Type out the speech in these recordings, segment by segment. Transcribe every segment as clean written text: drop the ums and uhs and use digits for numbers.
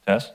Tess?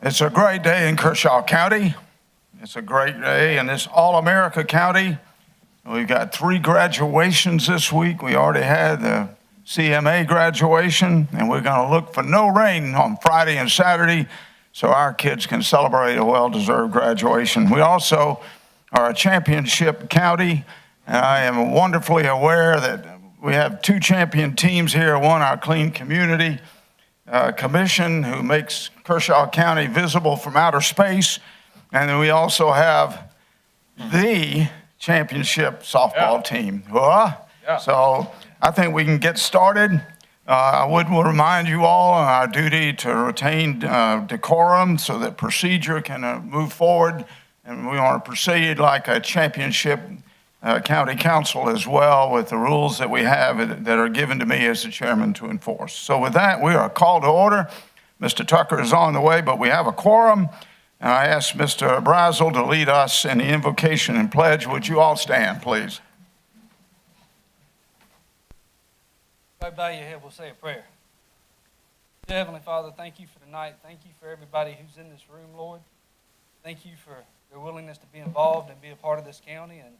It's a great day in Kershaw County. It's a great day in this All-America County. We've got 3 graduations this week. We already had the CMA graduation, and we're going to look for no rain on Friday and Saturday so our kids can celebrate a well-deserved graduation. We also are a championship county, and I am wonderfully aware that we have 2 champion teams here. One, our Clean Community Commission, who makes Kershaw County visible from outer space. And then we also have the championship softball team. So I think we can get started. I would remind you all on our duty to retain decorum so that procedure can move forward. And we want to proceed like a championship county council as well, with the rules that we have that are given to me as the chairman to enforce. So with that, we are called to order. Mr. Tucker is on the way, but we have a quorum. And I ask Mr. Brazel to lead us in the invocation and pledge. Would you all stand, please? Right, bow your head, we'll say a prayer. Dear Heavenly Father, thank you for tonight. Thank you for everybody who's in this room, Lord. Thank you for their willingness to be involved and be a part of this county and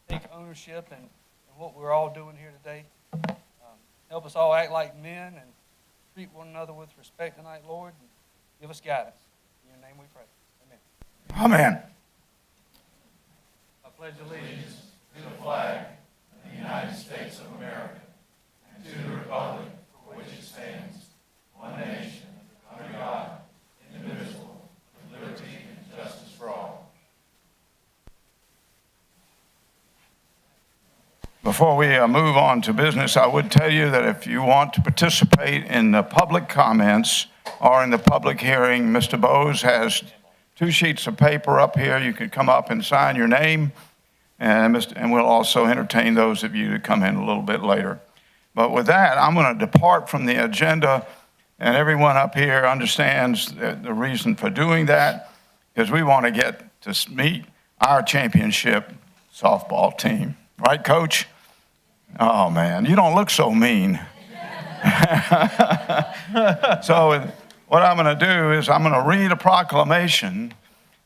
take ownership in what we're all doing here today. Help us all act like men and treat one another with respect tonight, Lord, and give us guidance. In your name we pray. Amen. Amen. I pledge allegiance to the flag of the United States of America and to the republic for which it stands, one nation, under God, indivisible, with liberty and justice for all. Before we move on to business, I would tell you that if you want to participate in the public comments or in the public hearing, Mr. Bose has 2 sheets of paper up here. You can come up and sign your name, and we'll also entertain those of you to come in a little bit later. But with that, I'm going to depart from the agenda, and everyone up here understands the reason for doing that, because we want to get to meet our championship softball team. Right, Coach? Oh, man, you don't look so mean. So what I'm going to do is I'm going to read a proclamation,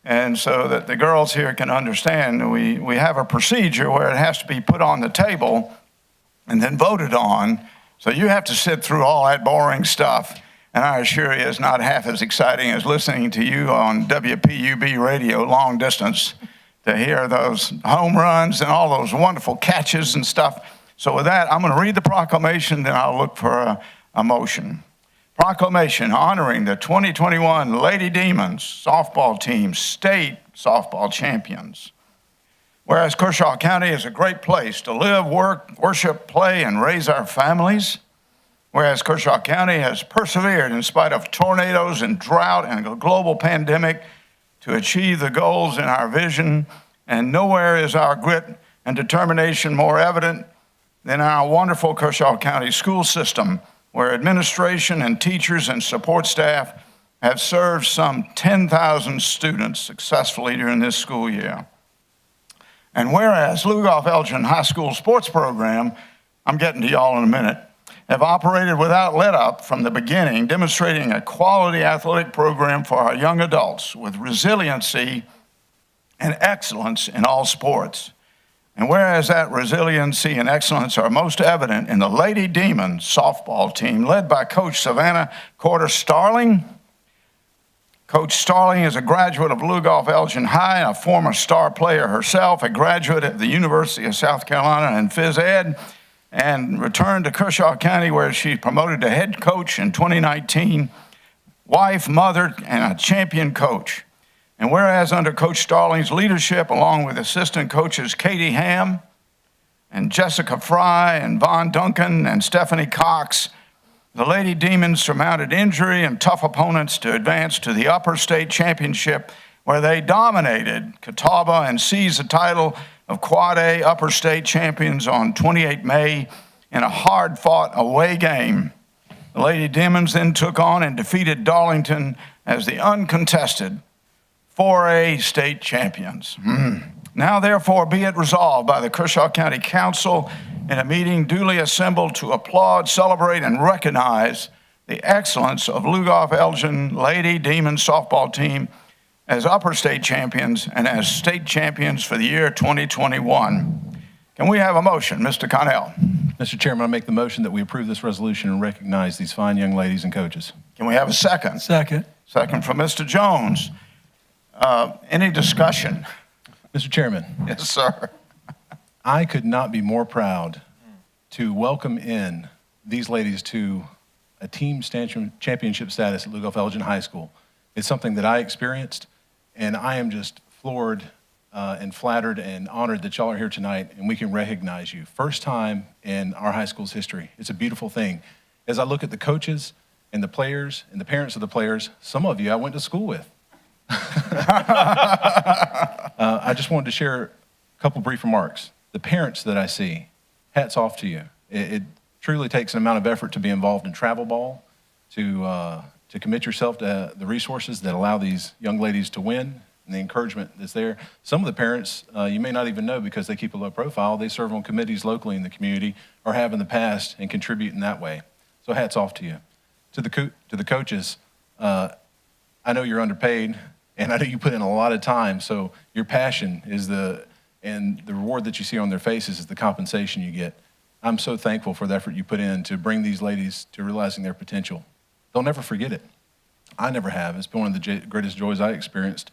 and so that the girls here can understand, we have a procedure where it has to be put on the table and then voted on. So you have to sit through all that boring stuff. And I assure you, it's not half as exciting as listening to you on WPUB radio, long distance, to hear those home runs and all those wonderful catches and stuff. So with that, I'm going to read the proclamation, then I'll look for a motion. Proclamation honoring the 2021 Lady Demons softball team state softball champions. Whereas Kershaw County is a great place to live, work, worship, play, and raise our families. Whereas Kershaw County has persevered in spite of tornadoes and drought and a global pandemic to achieve the goals in our vision. And nowhere is our grit and determination more evident than our wonderful Kershaw County school system, where administration and teachers and support staff have served some 10,000 students successfully during this school year. And whereas Lugoff Elgin High School sports program, I'm getting to y'all in a minute, have operated without let-up from the beginning, demonstrating a quality athletic program for our young adults with resiliency and excellence in all sports. And whereas that resiliency and excellence are most evident in the Lady Demons softball team led by Coach Savannah Corder-Starling. Coach Starling is a graduate of Lugoff Elgin High and a former star player herself, a graduate at the University of South Carolina in phys ed, and returned to Kershaw County where she promoted to head coach in 2019, wife, mother, and a champion coach. And whereas under Coach Starling's leadership, along with assistant coaches Katie Ham and Jessica Fry and Von Duncan and Stephanie Cox, the Lady Demons surmounted injury and tough opponents to advance to the upper state championship, where they dominated Catawba and seized the title of Quad A upper state champions on 28 May in a hard-fought away game. The Lady Demons then took on and defeated Darlington as the uncontested 4A state champions. Now, therefore, be it resolved by the Kershaw County Council in a meeting duly assembled to applaud, celebrate, and recognize the excellence of Lugoff Elgin Lady Demon softball team as upper state champions and as state champions for the year 2021. Can we have a motion? Mr. Connell. Mr. Chairman, I make the motion that we approve this resolution and recognize these fine young ladies and coaches. Can we have a second? Second. Second from Mr. Jones. Any discussion? Mr. Chairman, Yes, sir. I could not be more proud to welcome in these ladies to a team championship status at Lugoff Elgin High School. It's something that I experienced, and I am just floored and flattered and honored that y'all are here tonight and we can recognize you. First time in our high school's history. It's a beautiful thing. As I look at the coaches and the players and the parents of the players, some of you I went to school with. I just wanted to share a couple brief remarks. The parents that I see, hats off to you. It truly takes an amount of effort to be involved in travel ball, to commit yourself to the resources that allow these young ladies to win and the encouragement that's there. Some of the parents you may not even know because they keep a low profile. They serve on committees locally in the community or have in the past and contribute in that way. So hats off to you. To the coaches, I know you're underpaid and I know you put in a lot of time. So your passion and the reward that you see on their faces is the compensation you get. I'm so thankful for the effort you put in to bring these ladies to realizing their potential. They'll never forget it. I never have. It's been one of the greatest joys I experienced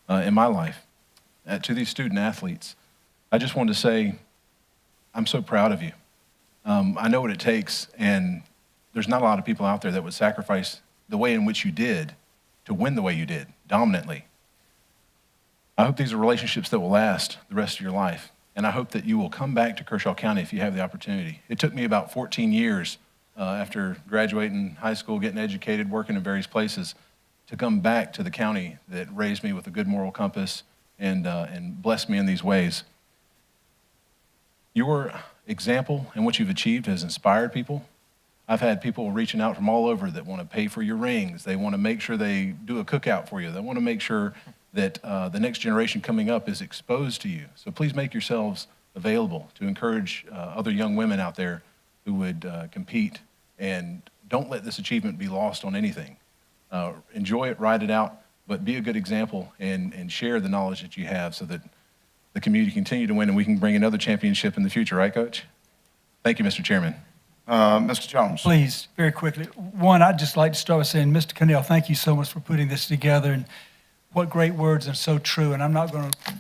in my life. To these student athletes, I just wanted to say, I'm so proud of you. I know what it takes, and there's not a lot of people out there that would sacrifice the way in which you did to win the way you did, dominantly. I hope these are relationships that will last the rest of your life, and I hope that you will come back to Kershaw County if you have the opportunity. It took me about 14 years after graduating high school, getting educated, working in various places, to come back to the county that raised me with a good moral compass and blessed me in these ways. Your example and what you've achieved has inspired people. I've had people reaching out from all over that want to pay for your rings. They want to make sure they do a cookout for you. They want to make sure that the next generation coming up is exposed to you. So please make yourselves available to encourage other young women out there who would compete, and don't let this achievement be lost on anything. Enjoy it, ride it out, but be a good example and share the knowledge that you have so that the community continue to win and we can bring another championship in the future, right, Coach? Thank you, Mr. Chairman. Mr. Jones. Please, very quickly. One, I'd just like to start with saying, Mr. Connell, thank you so much for putting this together, and what great words, and so true. And I'm not going to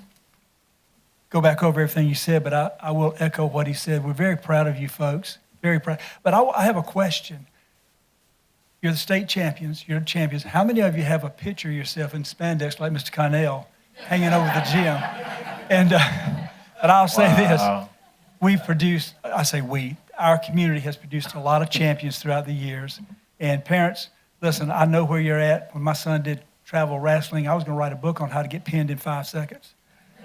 go back over everything you said, but I will echo what he said. We're very proud of you folks, very proud. But I have a question. You're the state champions. You're the champions. How many of you have a picture of yourself in spandex like Mr. Connell hanging over the gym? And I'll say this. We've produced, I say we, our community has produced a lot of champions throughout the years. And parents, listen, I know where you're at. When my son did travel wrestling, I was going to write a book on how to get pinned in 5 seconds.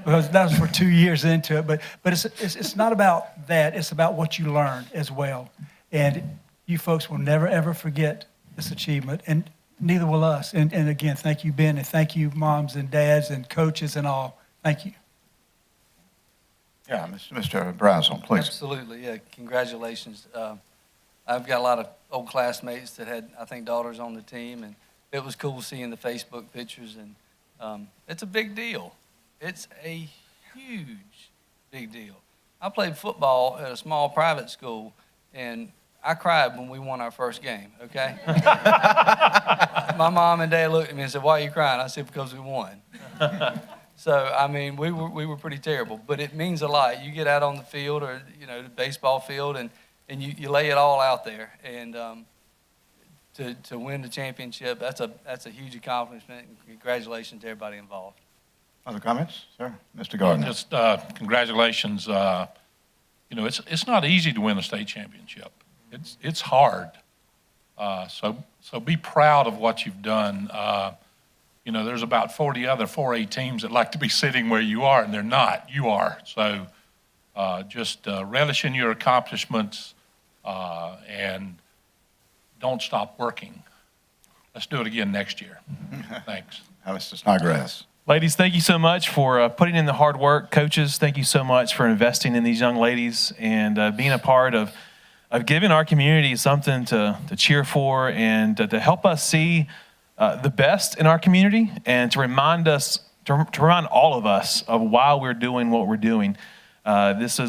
Because that was for 2 years into it. But it's not about that. It's about what you learn as well. And you folks will never, ever forget this achievement, and neither will us. And again, thank you, Ben, and thank you, moms and dads and coaches and all. Thank you. Yeah, Mr. Brazel, please. Absolutely, yeah, congratulations. I've got a lot of old classmates that had, I think, daughters on the team, and it was cool seeing the Facebook pictures, and it's a big deal. It's a huge, big deal. I played football at a small private school, and I cried when we won our first game, okay? My mom and dad looked at me and said, "Why are you crying?" I said, "Because we won." So, I mean, we were pretty terrible, but it means a lot. You get out on the field or, the baseball field, and you lay it all out there. And to win the championship, that's a huge accomplishment, and congratulations to everybody involved. Other comments, sir? Mr. Gardner. Just congratulations. It's not easy to win a state championship. It's hard. So be proud of what you've done. There's about 40 other 4A teams that like to be sitting where you are, and they're not. You are. So just relish in your accomplishments and don't stop working. Let's do it again next year. Thanks. Mr. Snodgrass. Ladies, thank you so much for putting in the hard work. Coaches, thank you so much for investing in these young ladies and being a part of of giving our community something to cheer for and to help us see the best in our community and to remind us, to remind all of us of why we're doing what we're doing. It's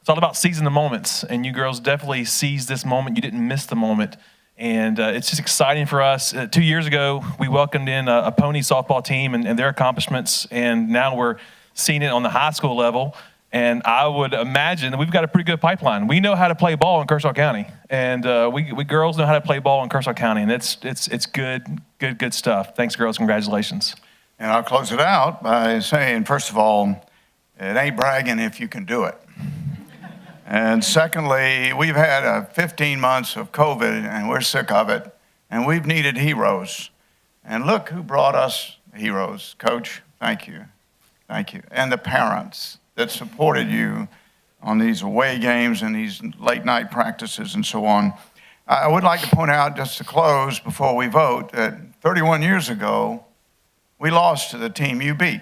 all about seizing the moments, and you girls definitely seized this moment. You didn't miss the moment. And it's just exciting for us. 2 years ago, we welcomed in a pony softball team and their accomplishments, and now we're seeing it on the high school level. And I would imagine that we've got a pretty good pipeline. We know how to play ball in Kershaw County, and we girls know how to play ball in Kershaw County, and it's good stuff. Thanks, girls. Congratulations. And I'll close it out by saying, first of all, it ain't bragging if you can do it. And secondly, we've had 15 months of COVID, and we're sick of it, and we've needed heroes. And look who brought us heroes. Coach, thank you. Thank you. And the parents that supported you on these away games and these late night practices and so on. I would like to point out, just to close before we vote, that 31 years ago, we lost to the team you beat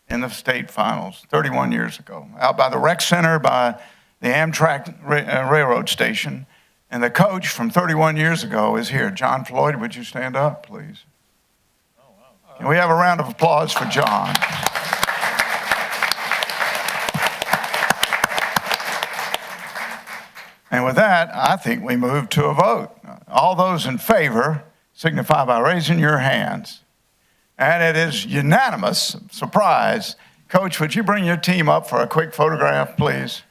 in the state finals 31 years ago, out by the rec center, by the Amtrak railroad station. And the coach from 31 years ago is here. John Floyd, would you stand up, please? Can we have a round of applause for John? And with that, I think we move to a vote. All those in favor signify by raising your hands. And it is unanimous. Surprise. Coach, would you bring your team up for a quick photograph, please?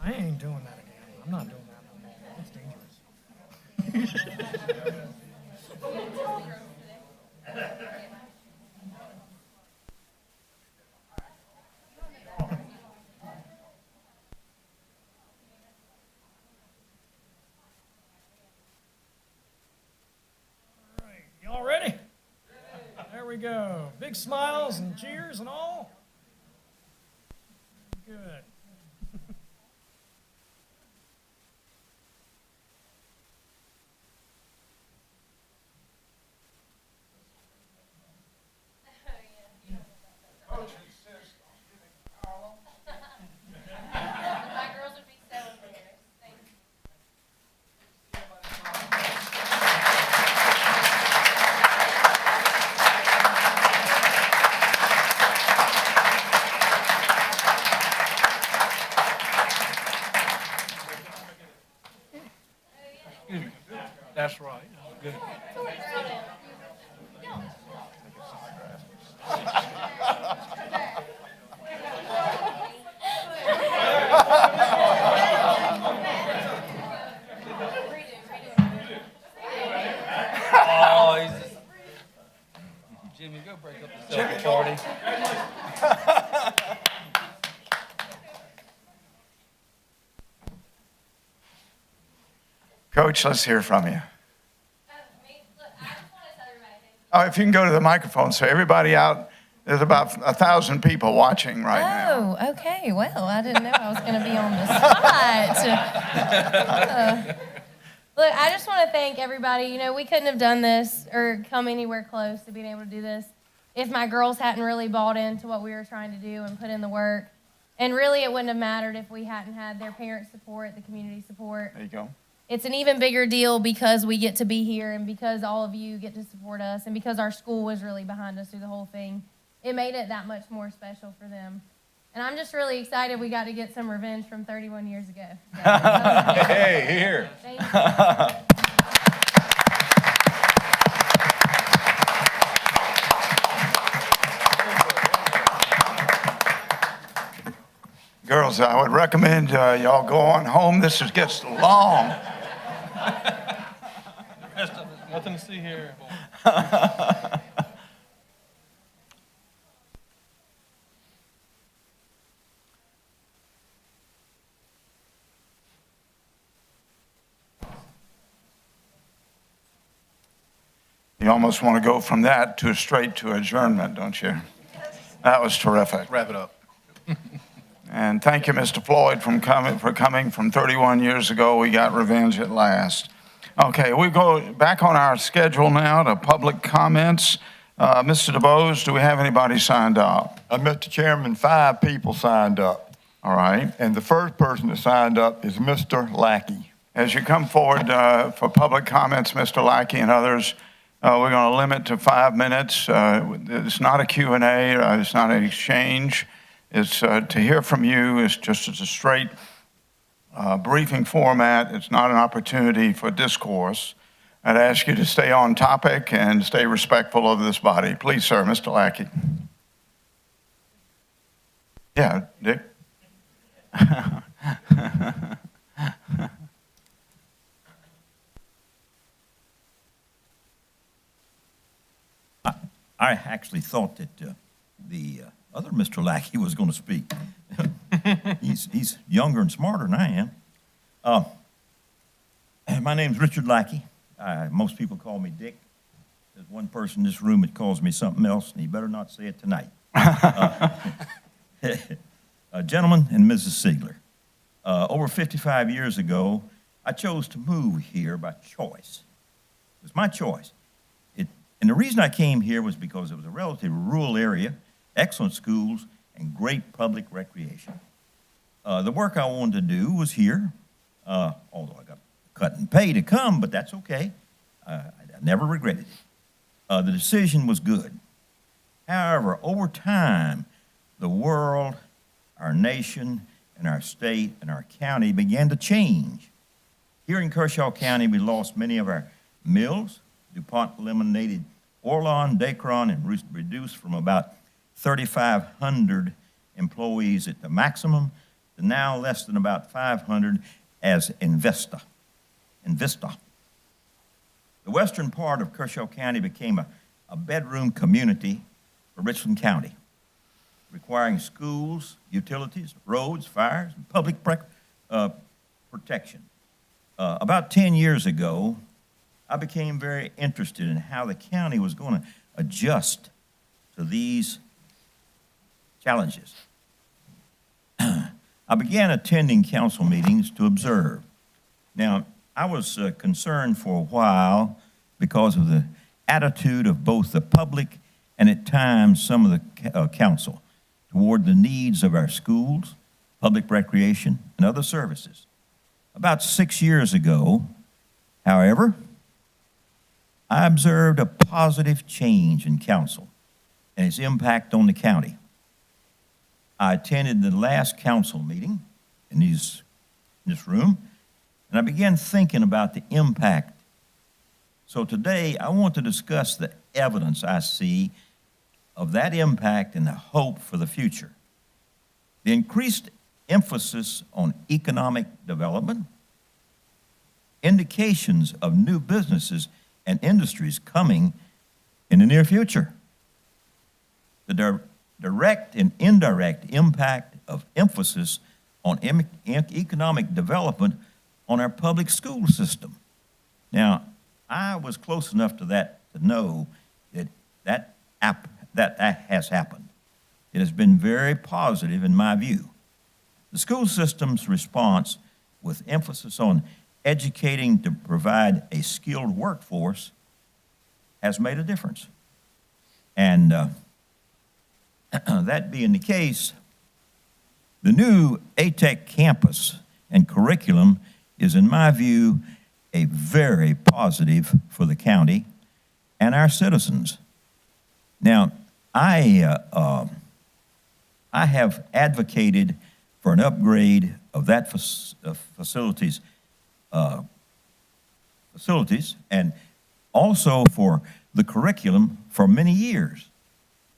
I ain't doing that again. I'm not doing that no more. It's dangerous. All right, y'all ready? There we go. Big smiles and cheers and all. Good. That's right. Good. Oh, he's just... Jimmy, go break up the selfie party. Coach, let's hear from you. Oh, if you can go to the microphone, so everybody out, there's about 1,000 people watching right now. Oh, okay. Well, I didn't know I was going to be on the spot. Look, I just want to thank everybody. You know, we couldn't have done this or come anywhere close to being able to do this if my girls hadn't really bought into what we were trying to do and put in the work. And really, it wouldn't have mattered if we hadn't had their parent support, the community support. There you go. It's an even bigger deal because we get to be here and because all of you get to support us and because our school was really behind us through the whole thing. It made it that much more special for them. And I'm just really excited we got to get some revenge from 31 years ago. So, Hey, here. thank you. Girls, I would recommend y'all go on home. This gets long. Nothing to see here. You almost want to go from that to straight to adjournment, don't you? That was terrific. Wrap it up. And thank you, Mr. Floyd, for coming from 31 years ago. We got revenge at last. Okay, we go back on our schedule now to public comments. Mr. DeBose, do we have anybody signed up? Mr. Chairman, 5 people signed up, All right. and the first person that signed up is Mr. Lackey. As you come forward for public comments, Mr. Lackey and others, we're going to limit to 5 minutes. It's not a Q&A. It's not an exchange. It's to hear from you. It's just a straight briefing format. It's not an opportunity for discourse. I'd ask you to stay on topic and stay respectful of this body. Please, sir, Mr. Lackey. Yeah, Dick. I actually thought that the other Mr. Lackey was going to speak. He's younger and smarter than I am. My name's Richard Lackey. Most people call me Dick. There's one person in this room that calls me something else, and he better not say it tonight. Gentlemen and Mrs. Siegler, over 55 years ago, I chose to move here by choice. It was my choice. And the reason I came here was because it was a relatively rural area, excellent schools, and great public recreation. The work I wanted to do was here, although I got cut in pay to come, but that's okay. I never regretted it. The decision was good. However, over time, the world, our nation, and our state and our county began to change. Here in Kershaw County, we lost many of our mills. DuPont eliminated Orlon, Dacron, and reduced from about 3,500 employees at the maximum to now less than about 500 as Invista. The western part of Kershaw County became a bedroom community for Richland County, requiring schools, utilities, roads, fires, and public protection. About 10 years ago, I became very interested in how the county was going to adjust to these challenges. I began attending council meetings to observe. Now, I was concerned for a while because of the attitude of both the public and at times some of the council toward the needs of our schools, public recreation, and other services. About 6 years ago, however, I observed a positive change in council and its impact on the county. I attended the last council meeting in this room, and I began thinking about the impact. So today, I want to discuss the evidence I see of that impact and the hope for the future. The increased emphasis on economic development, indications of new businesses and industries coming in the near future, the direct and indirect impact of emphasis on economic development on our public school system. Now, I was close enough to that to know that has happened. It has been very positive in my view. The school system's response, with emphasis on educating to provide a skilled workforce, has made a difference. And that being the case, the new ATEC campus and curriculum is, in my view, a very positive for the county and our citizens. Now, I have advocated for an upgrade of that facilities and also for the curriculum for many years.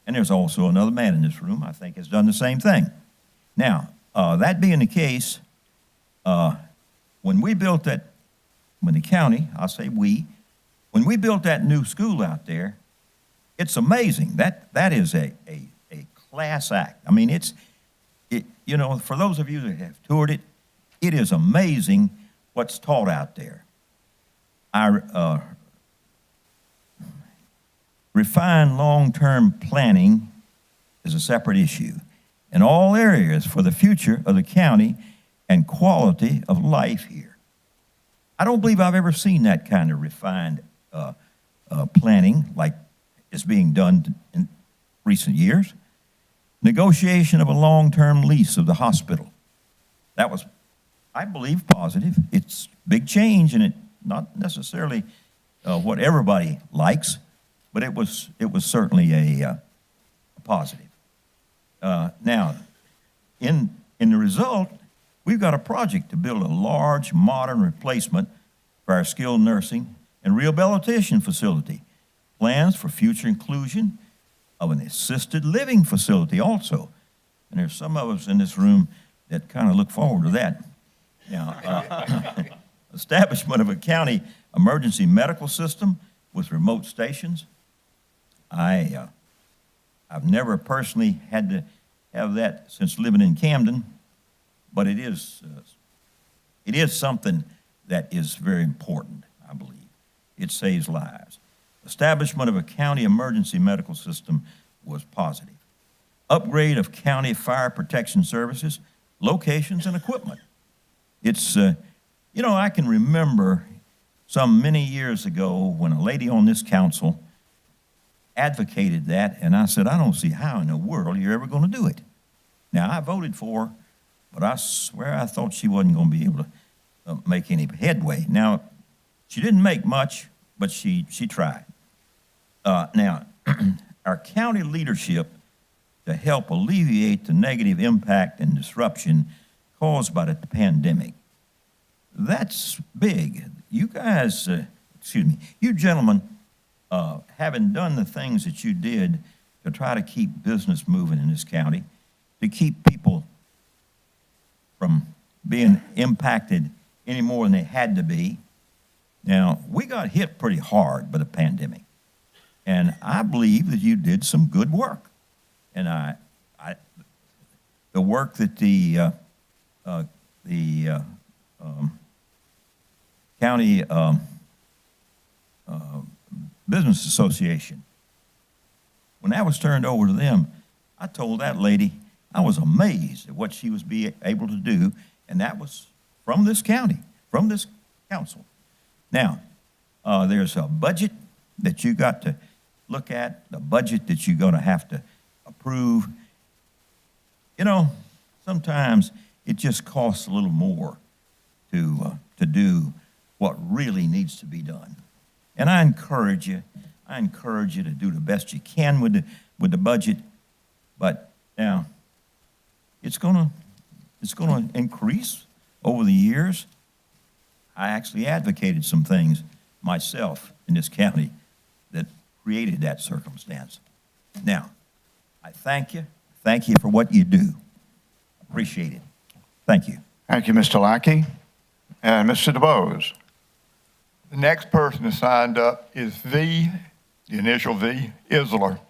And there's also another man in this room I think has done the same thing. Now, that being the case, when the county, I'll say when we built that new school out there, it's amazing. That is a class act. I mean, for those of you that have toured it, it is amazing what's taught out there. Refined long-term planning is a separate issue in all areas for the future of the county and quality of life here. I don't believe I've ever seen that kind of refined planning like is being done in recent years. Negotiation of a long-term lease of the hospital. That was, I believe, positive. It's big change, and it not necessarily what everybody likes, but it was certainly a positive. Now, in the result, we've got a project to build a large, modern replacement for our skilled nursing and rehabilitation facility. Plans for future inclusion of an assisted living facility also. And there's some of us in this room that kind of look forward to that. Now, establishment of a county emergency medical system with remote stations. I've never personally had to have that since living in Camden, but it is something that is very important, I believe. It saves lives. Establishment of a county emergency medical system was positive. Upgrade of county fire protection services, locations, and equipment. It's, I can remember some many years ago when a lady on this council advocated that, and I said, I don't see how in the world you're ever going to do it. Now, I voted for her, but I swear I thought she wasn't going to be able to make any headway. Now, she didn't make much, but she tried. Now, our county leadership to help alleviate the negative impact and disruption caused by the pandemic. That's big. You guys, you gentlemen, having done the things that you did to try to keep business moving in this county, to keep people from being impacted any more than they had to be. Now, we got hit pretty hard by the pandemic, and I believe that you did some good work. And the work that the county business association, when that was turned over to them, I told that lady I was amazed at what she was able to do, and that was from this county, from this council. Now, there's a budget that you got to look at, the budget that you're going to have to approve. Sometimes it just costs a little more to do what really needs to be done. And I encourage you to do the best you can with the budget. But now, it's gonna increase over the years. I actually advocated some things myself in this county that created that circumstance. Now, I thank you for what you do. Appreciate it. Thank you. Thank you, Mr. Lackey. And Mr. DeBose. The next person who signed up is V, the initial V, Isler.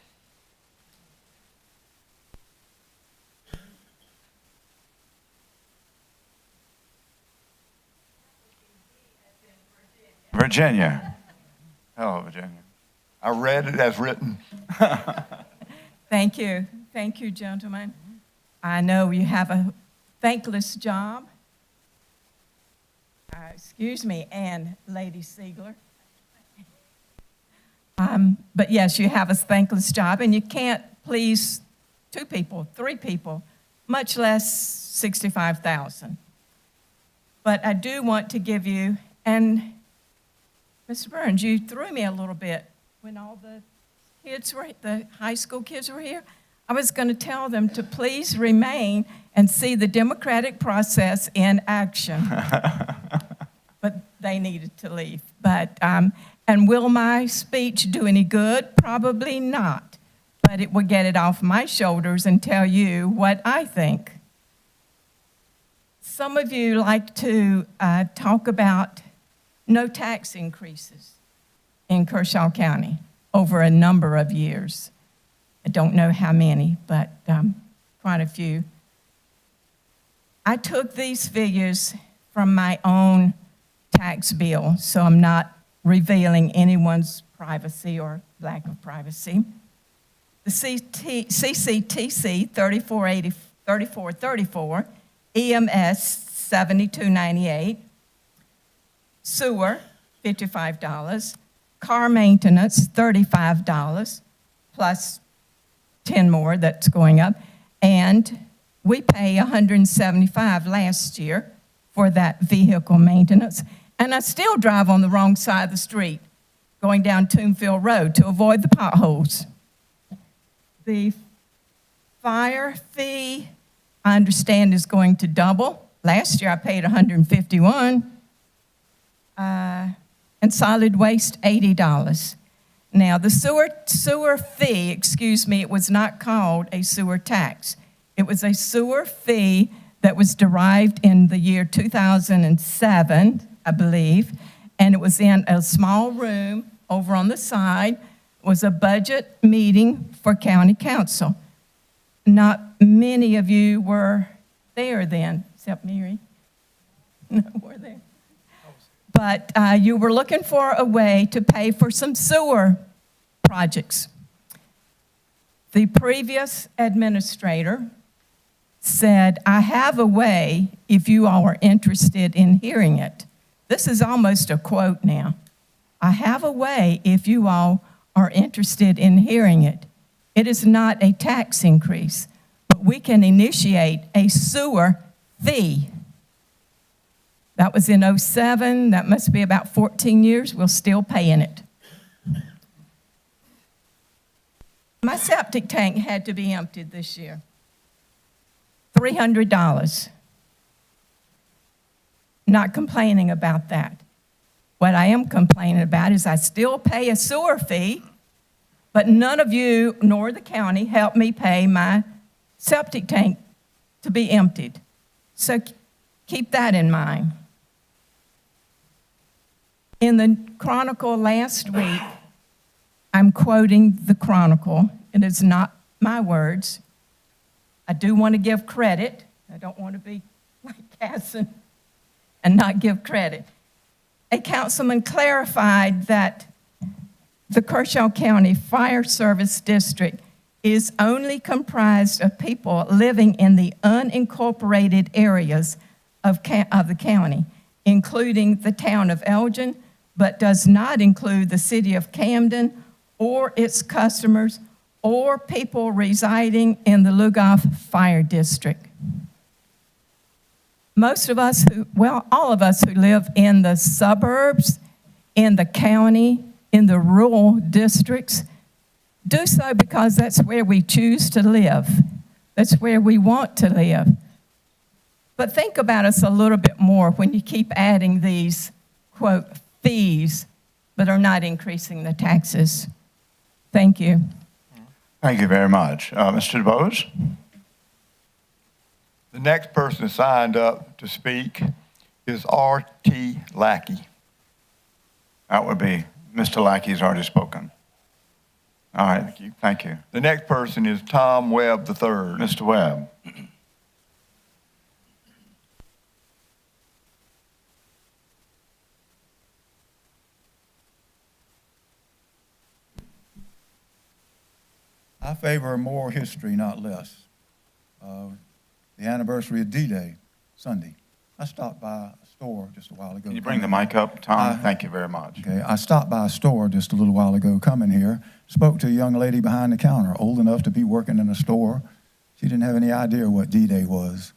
Virginia. Hello, Virginia. I read it as written. Thank you. Thank you, gentlemen. I know you have a thankless job. Excuse me, and Lady Siegler. But yes, you have a thankless job, and you can't please 2 people, 3 people, much less 65,000. But I do want to give you, and Mr. Burns, you threw me a little bit when all the high school kids were here. I was going to tell them to please remain and see the democratic process in action. But they needed to leave. But, and will my speech do any good? Probably not. But it will get it off my shoulders and tell you what I think. Some of you like to talk about no tax increases in Kershaw County over a number of years. I don't know how many, but quite a few. I took these figures from my own tax bill, so I'm not revealing anyone's privacy or lack of privacy. The CCTC 3434, EMS 7298, sewer $55, car maintenance $35, plus 10 more that's going up, and we pay $175 last year for that vehicle maintenance, and I still drive on the wrong side of the street, going down Tombfield Road to avoid the potholes. The fire fee, I understand, is going to double. Last year I paid $151, and solid waste $80. Now, the sewer fee, it was not called a sewer tax. It was a sewer fee that was derived in the year 2007, I believe, and it was in a small room over on the side. It was a budget meeting for county council. Not many of you were there then, except Mary. No, were there. But you were looking for a way to pay for some sewer projects. The previous administrator said, I have a way if you all are interested in hearing it. This is almost a quote now. I have a way if you all are interested in hearing it. It is not a tax increase, but we can initiate a sewer fee. That was in 2007. That must be about 14 years. We're still paying it. My septic tank had to be emptied this year. $300. Not complaining about that. What I am complaining about is I still pay a sewer fee, but none of you nor the county helped me pay my septic tank to be emptied. So keep that in mind. In the Chronicle last week, I'm quoting the Chronicle. It is not my words. I do want to give credit. I don't want to be like Casson and not give credit. A councilman clarified that the Kershaw County Fire Service District is only comprised of people living in the unincorporated areas of the county, including the town of Elgin, but does not include the city of Camden or its customers or people residing in the Lugoff Fire District. All of us who live in the suburbs, in the county, in the rural districts, do so because that's where we choose to live. That's where we want to live. But think about us a little bit more when you keep adding these, quote, fees, but are not increasing the taxes. Thank you. Thank you very much. Mr. DeBose? The next person signed up to speak is R.T. Lackey. That would be, Mr. Lackey's already spoken. All right, thank you. The next person is Tom Webb III. Mr. Webb? I favor more history, not less. The anniversary of D-Day, Sunday. I stopped by a store just a while ago. Can you bring the mic up, Tom? Thank you very much. Okay, I stopped by a store just a little while ago coming here, spoke to a young lady behind the counter, old enough to be working in a store. She didn't have any idea what D-Day was.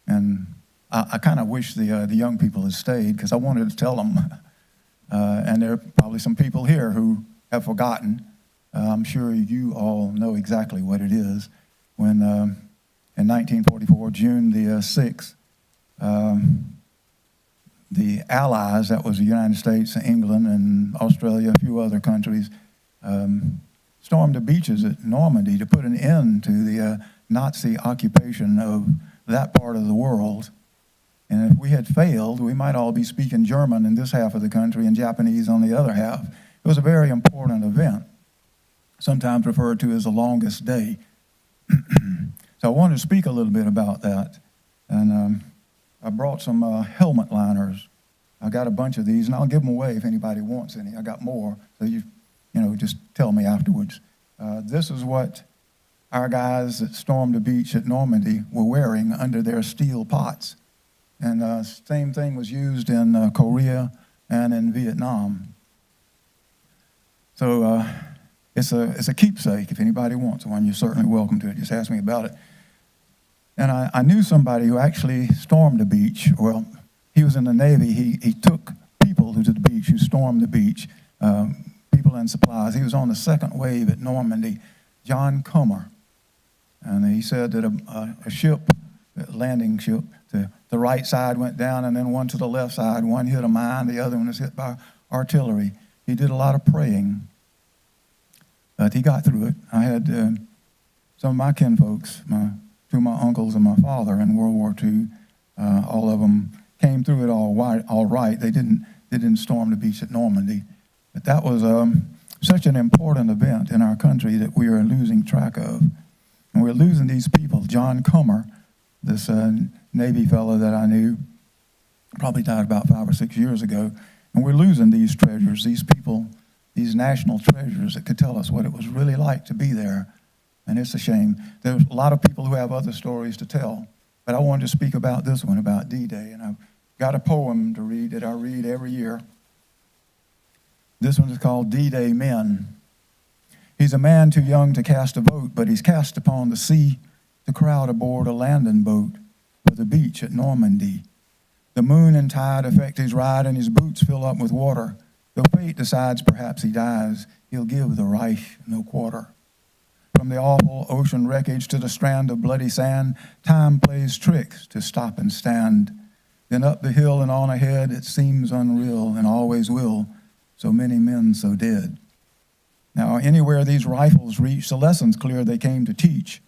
And I kind of wish the young people had stayed because I wanted to tell them. And there are probably some people here who have forgotten. I'm sure you all know exactly what it is. When in 1944, June the 6th, the Allies, that was the United States, England, and Australia, a few other countries, stormed the beaches at Normandy to put an end to the Nazi occupation of that part of the world. And if we had failed, we might all be speaking German in this half of the country and Japanese on the other half. It was a very important event, sometimes referred to as the longest day. So I wanted to speak a little bit about that. And I brought some helmet liners. I got a bunch of these, and I'll give them away if anybody wants any. I got more, so you just tell me afterwards. This is what our guys that stormed the beach at Normandy were wearing under their steel pots. And same thing was used in Korea and in Vietnam. So it's a keepsake. If anybody wants one, you're certainly welcome to it. Just ask me about it. And I knew somebody who actually stormed the beach. Well, he was in the Navy. He took people to the beach, who stormed the beach, people and supplies. He was on the second wave at Normandy, John Comer. And he said that a ship, a landing ship, the right side went down, and then one to the left side. One hit a mine, the other one was hit by artillery. He did a lot of praying, but he got through it. I had some of my kinfolks, two of my uncles and my father in World War II. All of them came through it all right. They didn't storm the beach at Normandy, but that was such an important event in our country that we are losing track of. And we're losing these people. John Comer, this Navy fellow that I knew, probably died about 5 or 6 years ago. And we're losing these treasures, these people, these national treasures that could tell us what it was really like to be there. And it's a shame. There's a lot of people who have other stories to tell, but I wanted to speak about this one, about D-Day. And I've got a poem to read that I read every year. This one is called D-Day Men. He's a man too young to cast a vote, but he's cast upon the sea, the crowd aboard a landing boat for the beach at Normandy. The moon and tide affect his ride, and his boots fill up with water. Though fate decides perhaps he dies, he'll give the Reich no quarter. From the awful ocean wreckage to the strand of bloody sand, time plays tricks to stop and stand. Then up the hill and on ahead, it seems unreal and always will, so many men so dead. Now, anywhere these rifles reach, the lesson's clear they came to teach.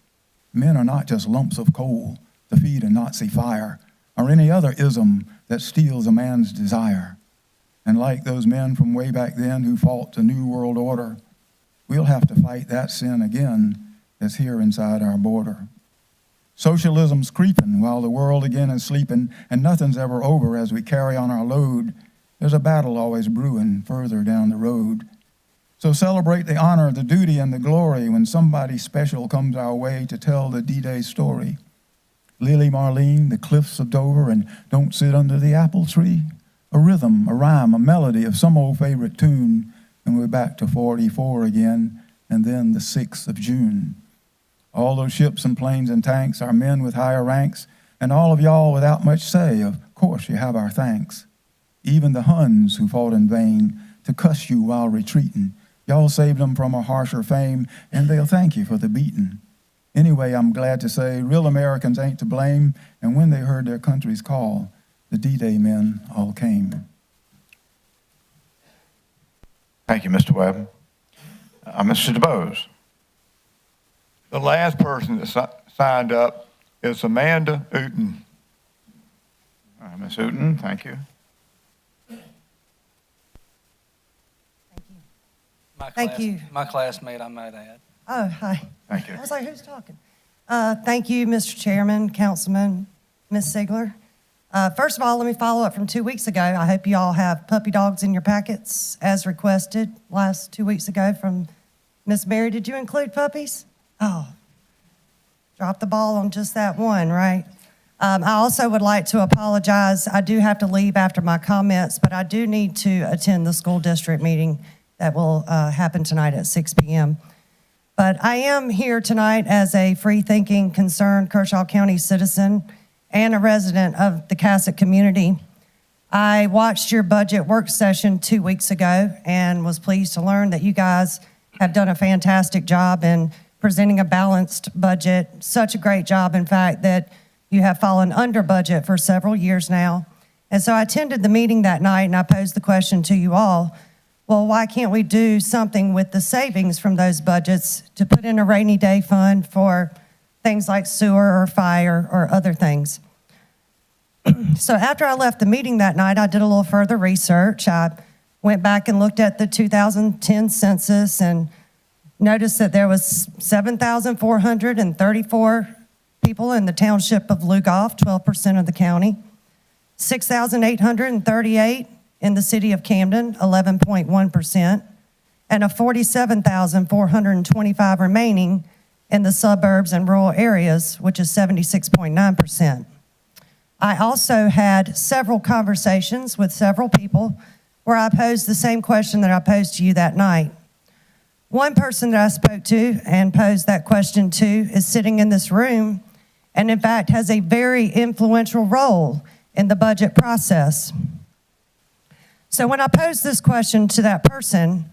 Men are not just lumps of coal to feed a Nazi fire, or any other ism that steals a man's desire. And like those men from way back then who fought the New World Order, we'll have to fight that sin again that's here inside our border. Socialism's creeping while the world again is sleeping, and nothing's ever over as we carry on our load. There's a battle always brewing further down the road. So celebrate the honor, the duty, and the glory when somebody special comes our way to tell the D-Day story. Lily Marlene, the cliffs of Dover, and don't sit under the apple tree. A rhythm, a rhyme, a melody of some old favorite tune, and we're back to 44 again, and then the 6th of June. All those ships and planes and tanks, our men with higher ranks, and all of y'all without much say, of course you have our thanks. Even the Huns who fought in vain to cuss you while retreating, y'all saved them from a harsher fame, and they'll thank you for the beating. Anyway, I'm glad to say real Americans ain't to blame, and when they heard their country's call, the D-Day men all came. Thank you, Mr. Webb. Mr. DeBose. The last person that signed up is Amanda Uten. Ms. Uten, thank you. Thank you. My classmate, I might add. Oh, hi. Thank you. I was like, who's talking? Thank you, Mr. Chairman, Councilman, Ms. Sigler. First of all, let me follow up from 2 weeks ago. I hope you all have puppy dogs in your packets as requested last 2 weeks ago from Ms. Mary. Did you include puppies? Oh, dropped the ball on just that one, right? I also would like to apologize. I do have to leave after my comments, but I do need to attend the school district meeting that will happen tonight at 6 p.m. But I am here tonight as a free-thinking, concerned Kershaw County citizen and a resident of the Cassock community. I watched your budget work session 2 weeks ago and was pleased to learn that you guys have done a fantastic job in presenting a balanced budget. Such a great job, in fact, that you have fallen under budget for several years now. And so I attended the meeting that night and I posed the question to you all, well, why can't we do something with the savings from those budgets to put in a rainy day fund for things like sewer or fire or other things? So after I left the meeting that night, I did a little further research. I went back and looked at the 2010 census and noticed that there was 7,434 people in the township of Lugoff, 12% of the county, 6,838 in the city of Camden, 11.1%, and of 47,425 remaining in the suburbs and rural areas, which is 76.9%. I also had several conversations with several people where I posed the same question that I posed to you that night. One person that I spoke to and posed that question to is sitting in this room and, in fact, has a very influential role in the budget process. So when I posed this question to that person,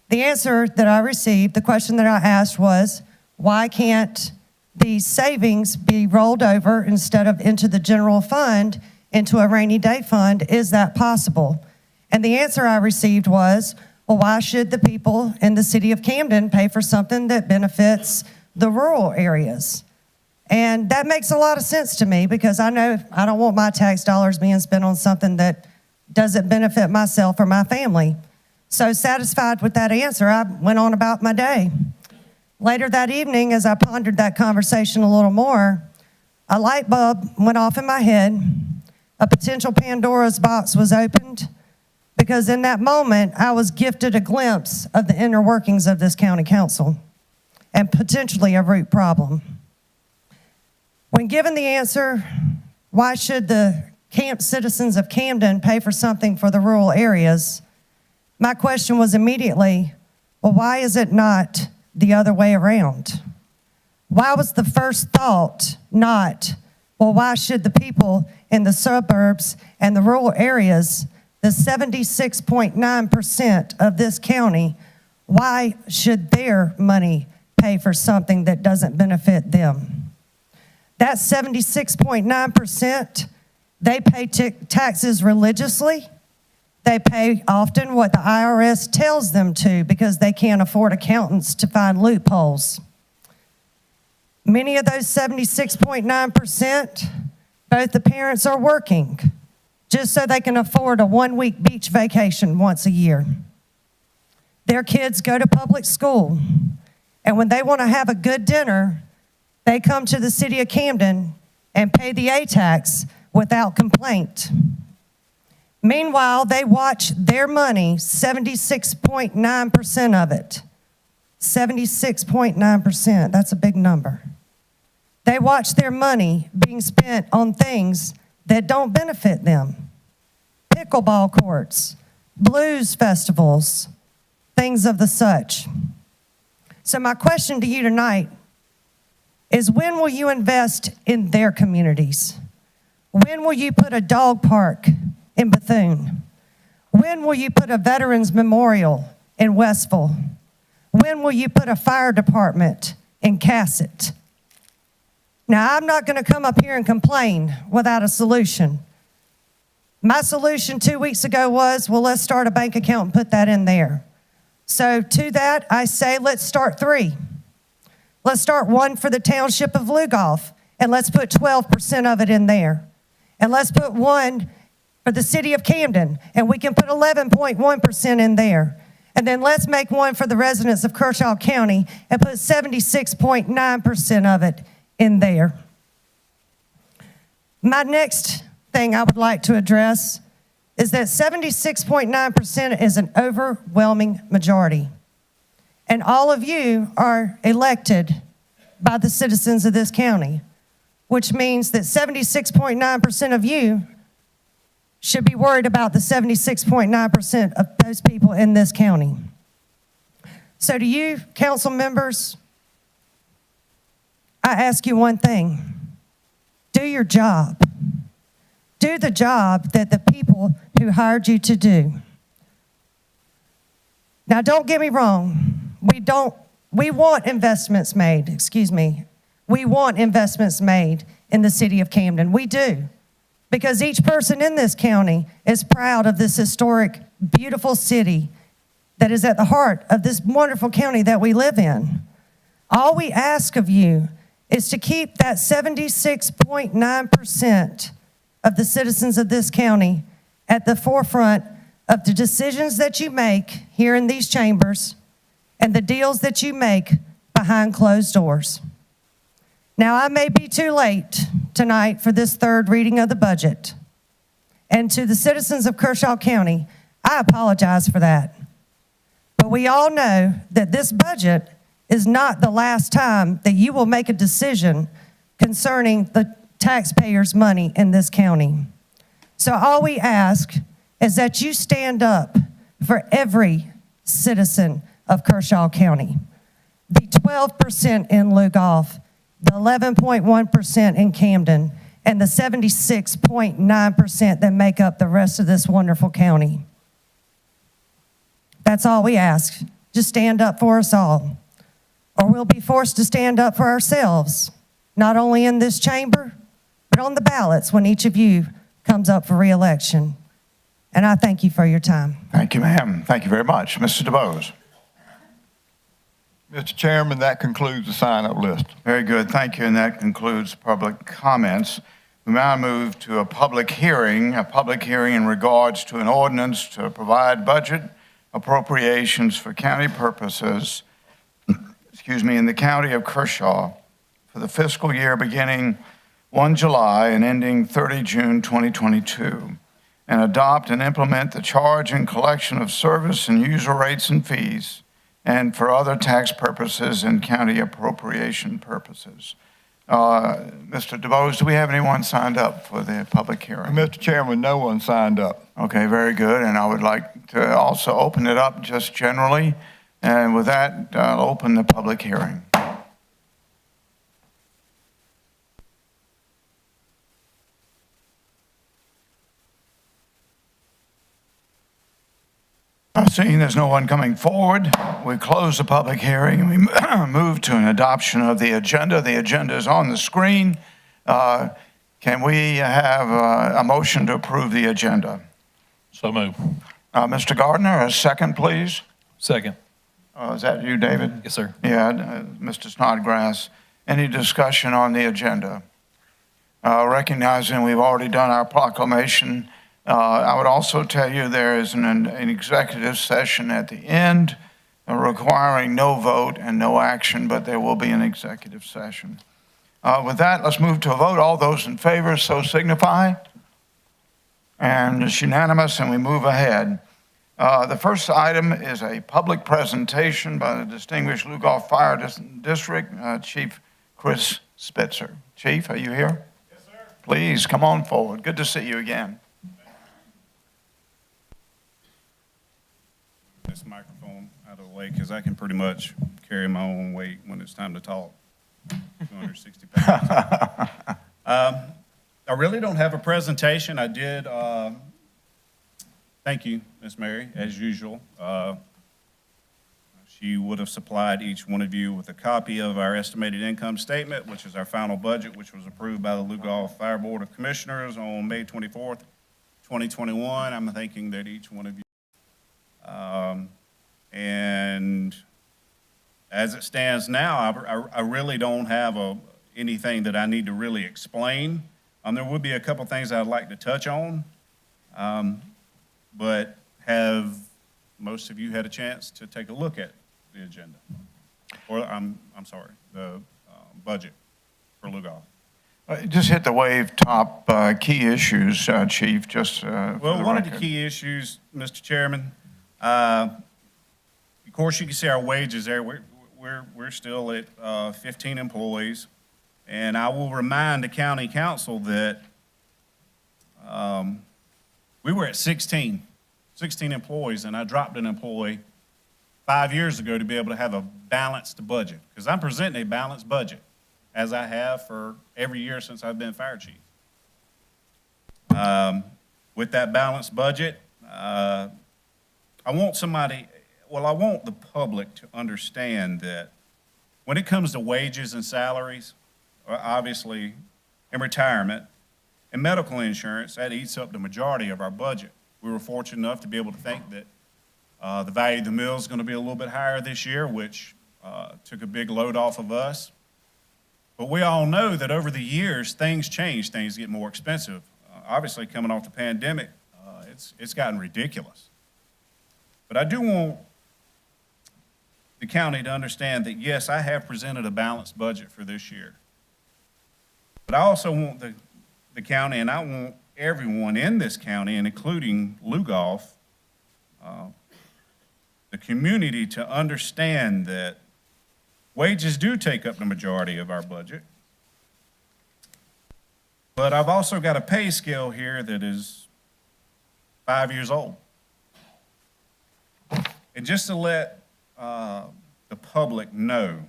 the answer that I received, the question that I asked was, why can't these savings be rolled over instead of into the general fund, into a rainy day fund? Is that possible? And the answer I received was, well, why should the people in the city of Camden pay for something that benefits the rural areas? And that makes a lot of sense to me, because I know I don't want my tax dollars being spent on something that doesn't benefit myself or my family. So satisfied with that answer, I went on about my day. Later that evening, as I pondered that conversation a little more, a light bulb went off in my head. A potential Pandora's box was opened, because in that moment, I was gifted a glimpse of the inner workings of this county council and potentially a root problem. When given the answer, why should the citizens of Camden pay for something for the rural areas, my question was immediately, well, why is it not the other way around? Why was the first thought not, well, why should the people in the suburbs and the rural areas, the 76.9% of this county, why should their money pay for something that doesn't benefit them? That 76.9%, they pay taxes religiously. They pay often what the IRS tells them to, because they can't afford accountants to find loopholes. Many of those 76.9%, both the parents are working just so they can afford a 1-week beach vacation once a year. Their kids go to public school, and when they want to have a good dinner, they come to the city of Camden and pay the A-tax without complaint. Meanwhile, they watch their money, 76.9% of it, 76.9%, that's a big number. They watch their money being spent on things that don't benefit them. Pickleball courts, blues festivals, things of the such. So my question to you tonight is, when will you invest in their communities? When will you put a dog park in Bethune? When will you put a veterans memorial in Westville? When will you put a fire department in Cassett? Now, I'm not going to come up here and complain without a solution. My solution 2 weeks ago was, well, let's start a bank account and put that in there. So to that, I say, let's start 3. Let's start 1 for the township of Lugoff, and let's put 12% of it in there. And let's put 1 for the city of Camden, and we can put 11.1% in there. And then let's make 1 for the residents of Kershaw County and put 76.9% of it in there. My next thing I would like to address is that 76.9% is an overwhelming majority. And all of you are elected by the citizens of this county, which means that 76.9% of you should be worried about the 76.9% of those people in this county. So to you, council members, I ask you one thing. Do your job. Do the job that the people who hired you to do. Now, don't get me wrong. We want investments made, We want investments made in the city of Camden. We do. Because each person in this county is proud of this historic, beautiful city that is at the heart of this wonderful county that we live in. All we ask of you is to keep that 76.9% of the citizens of this county at the forefront of the decisions that you make here in these chambers and the deals that you make behind closed doors. Now, I may be too late tonight for this 3rd reading of the budget. And to the citizens of Kershaw County, I apologize for that. But we all know that this budget is not the last time that you will make a decision concerning the taxpayers' money in this county. So all we ask is that you stand up for every citizen of Kershaw County. The 12% in Lugoff, the 11.1% in Camden, and the 76.9% that make up the rest of this wonderful county. That's all we ask. Just stand up for us all. Or we'll be forced to stand up for ourselves, not only in this chamber, but on the ballots when each of you comes up for reelection. And I thank you for your time. Thank you, ma'am. Thank you very much. Mr. DeBose. Mr. Chairman, that concludes the sign-up list. Very good. Thank you. And that concludes public comments. We now move to a public hearing in regards to an ordinance to provide budget appropriations for county purposes, in the county of Kershaw for the fiscal year beginning 1 July and ending 30 June 2022, and adopt and implement the charge and collection of service and user rates and fees, and for other tax purposes and county appropriation purposes. Mr. DeBose, do we have anyone signed up for the public hearing? Mr. Chairman, no one signed up. Okay, very good. And I would like to also open it up just generally. And with that, I'll open the public hearing. Seeing there's no one coming forward, we close the public hearing and we move to an adoption of the agenda. The agenda is on the screen. Can we have a motion to approve the agenda? So move. Mr. Gardner, a second, please. Second. Is that you, David? Yes, sir. Yeah, Mr. Snodgrass. Any discussion on the agenda? Recognizing we've already done our proclamation, I would also tell you there is an executive session at the end requiring no vote and no action, but there will be an executive session. With that, let's move to a vote. All those in favor, so signify. And it's unanimous, and we move ahead. The first item is a public presentation by the distinguished Lugoff Fire District, Chief Chris Spitzer. Chief, are you here? Yes, sir. Please come on forward. Good to see you again. This microphone out of the way because I can pretty much carry my own weight when it's time to talk. 260 pounds. I really don't have a presentation. I did, thank you, Miss Mary, as usual. She would have supplied each one of you with a copy of our estimated income statement, which is our final budget, which was approved by the Lugoff Fire Board of Commissioners on May 24th, 2021. I'm thinking that each one of you. And as it stands now, I really don't have anything that I need to really explain. There would be a couple things I'd like to touch on, but have most of you had a chance to take a look at the agenda? Or, I'm sorry, the budget for Lugoff. Just hit the wave top key issues, Chief, just Well, one of the key issues, Mr. Chairman, of course, you can see our wages there. We're still at 15 employees. And I will remind the county council that we were at 16 employees, and I dropped an employee 5 years ago to be able to have a balanced budget, because I'm presenting a balanced budget, as I have for every year since I've been fire chief. With that balanced budget, I want the public to understand that when it comes to wages and salaries, obviously, and retirement, and medical insurance, that eats up the majority of our budget. We were fortunate enough to be able to think that the value of the mill is going to be a little bit higher this year, which took a big load off of us. But we all know that over the years, things change. Things get more expensive. Obviously, coming off the pandemic, it's gotten ridiculous. But I do want the county to understand that, yes, I have presented a balanced budget for this year. But I also want the county, and I want everyone in this county, and including Lugoff, the community to understand that wages do take up the majority of our budget. But I've also got a pay scale here that is 5 years old. And just to let the public know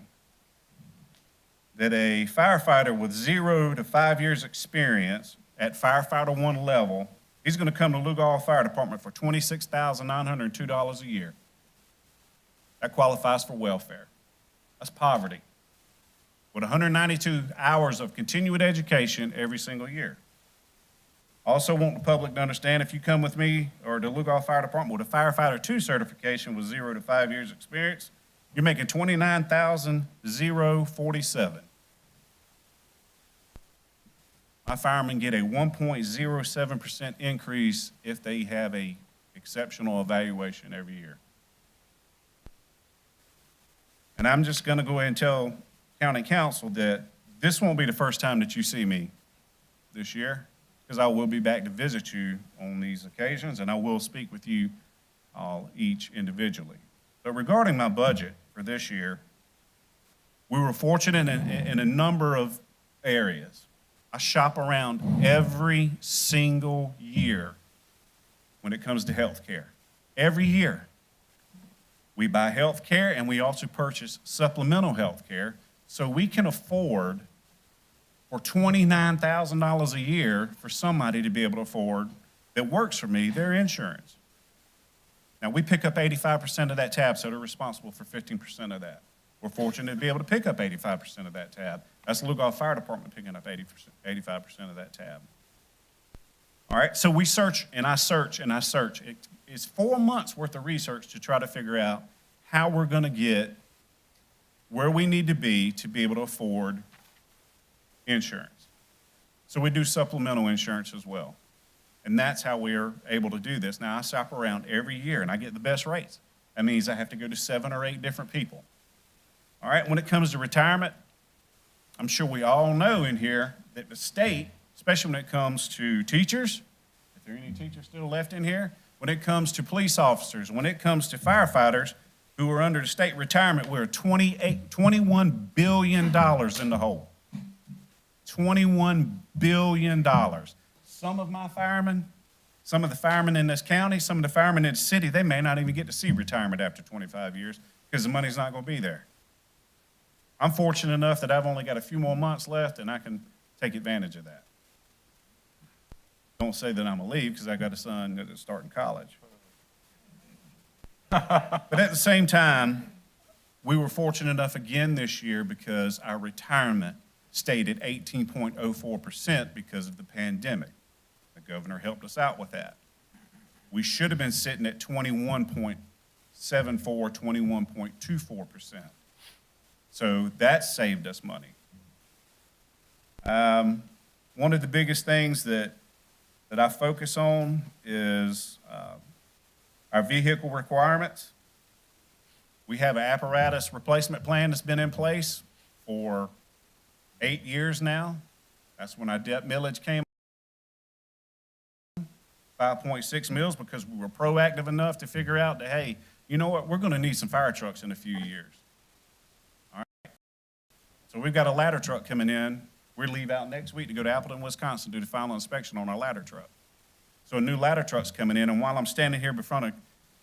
that a firefighter with 0 to 5 years experience at firefighter 1 level, he's going to come to Lugol Fire Department for $26,902 a year. That qualifies for welfare. That's poverty. With 192 hours of continuing education every single year. Also want the public to understand, if you come with me or the Lugol Fire Department with a firefighter 2 certification with 0 to 5 years experience, you're making $29,047. My firemen get a 1.07% increase if they have a exceptional evaluation every year. And I'm just going to go ahead and tell County Council that this won't be the first time that you see me this year, because I will be back to visit you on these occasions, and I will speak with you all each individually. But regarding my budget for this year, we were fortunate in a number of areas. I shop around every single year when it comes to health care. Every year. We buy health care, and we also purchase supplemental health care, so we can afford for $29,000 a year for somebody to be able to afford that works for me their insurance. Now, we pick up 85% of that tab, so they're responsible for 15% of that. We're fortunate to be able to pick up 85% of that tab. That's the Lugol Fire Department picking up 85% of that tab. All right, so we search, and I search, and I search. It's 4 months worth of research to try to figure out how we're going to get where we need to be able to afford insurance. So we do supplemental insurance as well. And that's how we're able to do this. Now, I shop around every year, and I get the best rates. That means I have to go to 7 or 8 different people. All right, when it comes to retirement, I'm sure we all know in here that the state, especially when it comes to teachers, if there are any teachers still left in here, when it comes to police officers, when it comes to firefighters who are under the state retirement, we're $21 billion in the hole. $21 billion. Some of my firemen, some of the firemen in this county, some of the firemen in the city, they may not even get to see retirement after 25 years because the money's not going to be there. I'm fortunate enough that I've only got a few more months left, and I can take advantage of that. Don't say that I'm going to leave because I got a son that's starting college. But at the same time, we were fortunate enough again this year because our retirement stayed at 18.04% because of the pandemic. The governor helped us out with that. We should have been sitting at 21.74, 21.24%. So that saved us money. One of the biggest things that I focus on is our vehicle requirements. We have an apparatus replacement plan that's been in place for 8 years now. That's when our debt millage came, 5.6 mils, because we were proactive enough to figure out that, hey, you know what, we're going to need some fire trucks in a few years. All right. So we've got a ladder truck coming in. We leave out next week to go to Appleton, Wisconsin, to do the final inspection on our ladder truck. So a new ladder truck's coming in, and while I'm standing here before the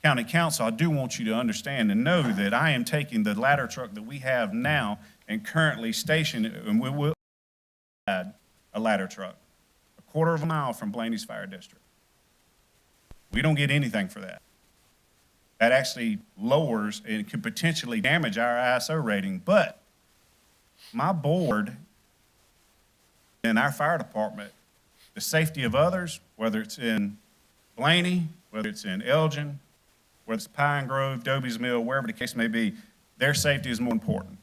County Council, I do want you to understand and know that I am taking the ladder truck that we have now and currently stationed, and we will add a ladder truck a quarter of a mile from Blaney's Fire District. We don't get anything for that. That actually lowers and could potentially damage our ISO rating, but my board and our fire department, the safety of others, whether it's in Blaney, whether it's in Elgin, whether it's Pine Grove, Doby's Mill, wherever the case may be, their safety is more important.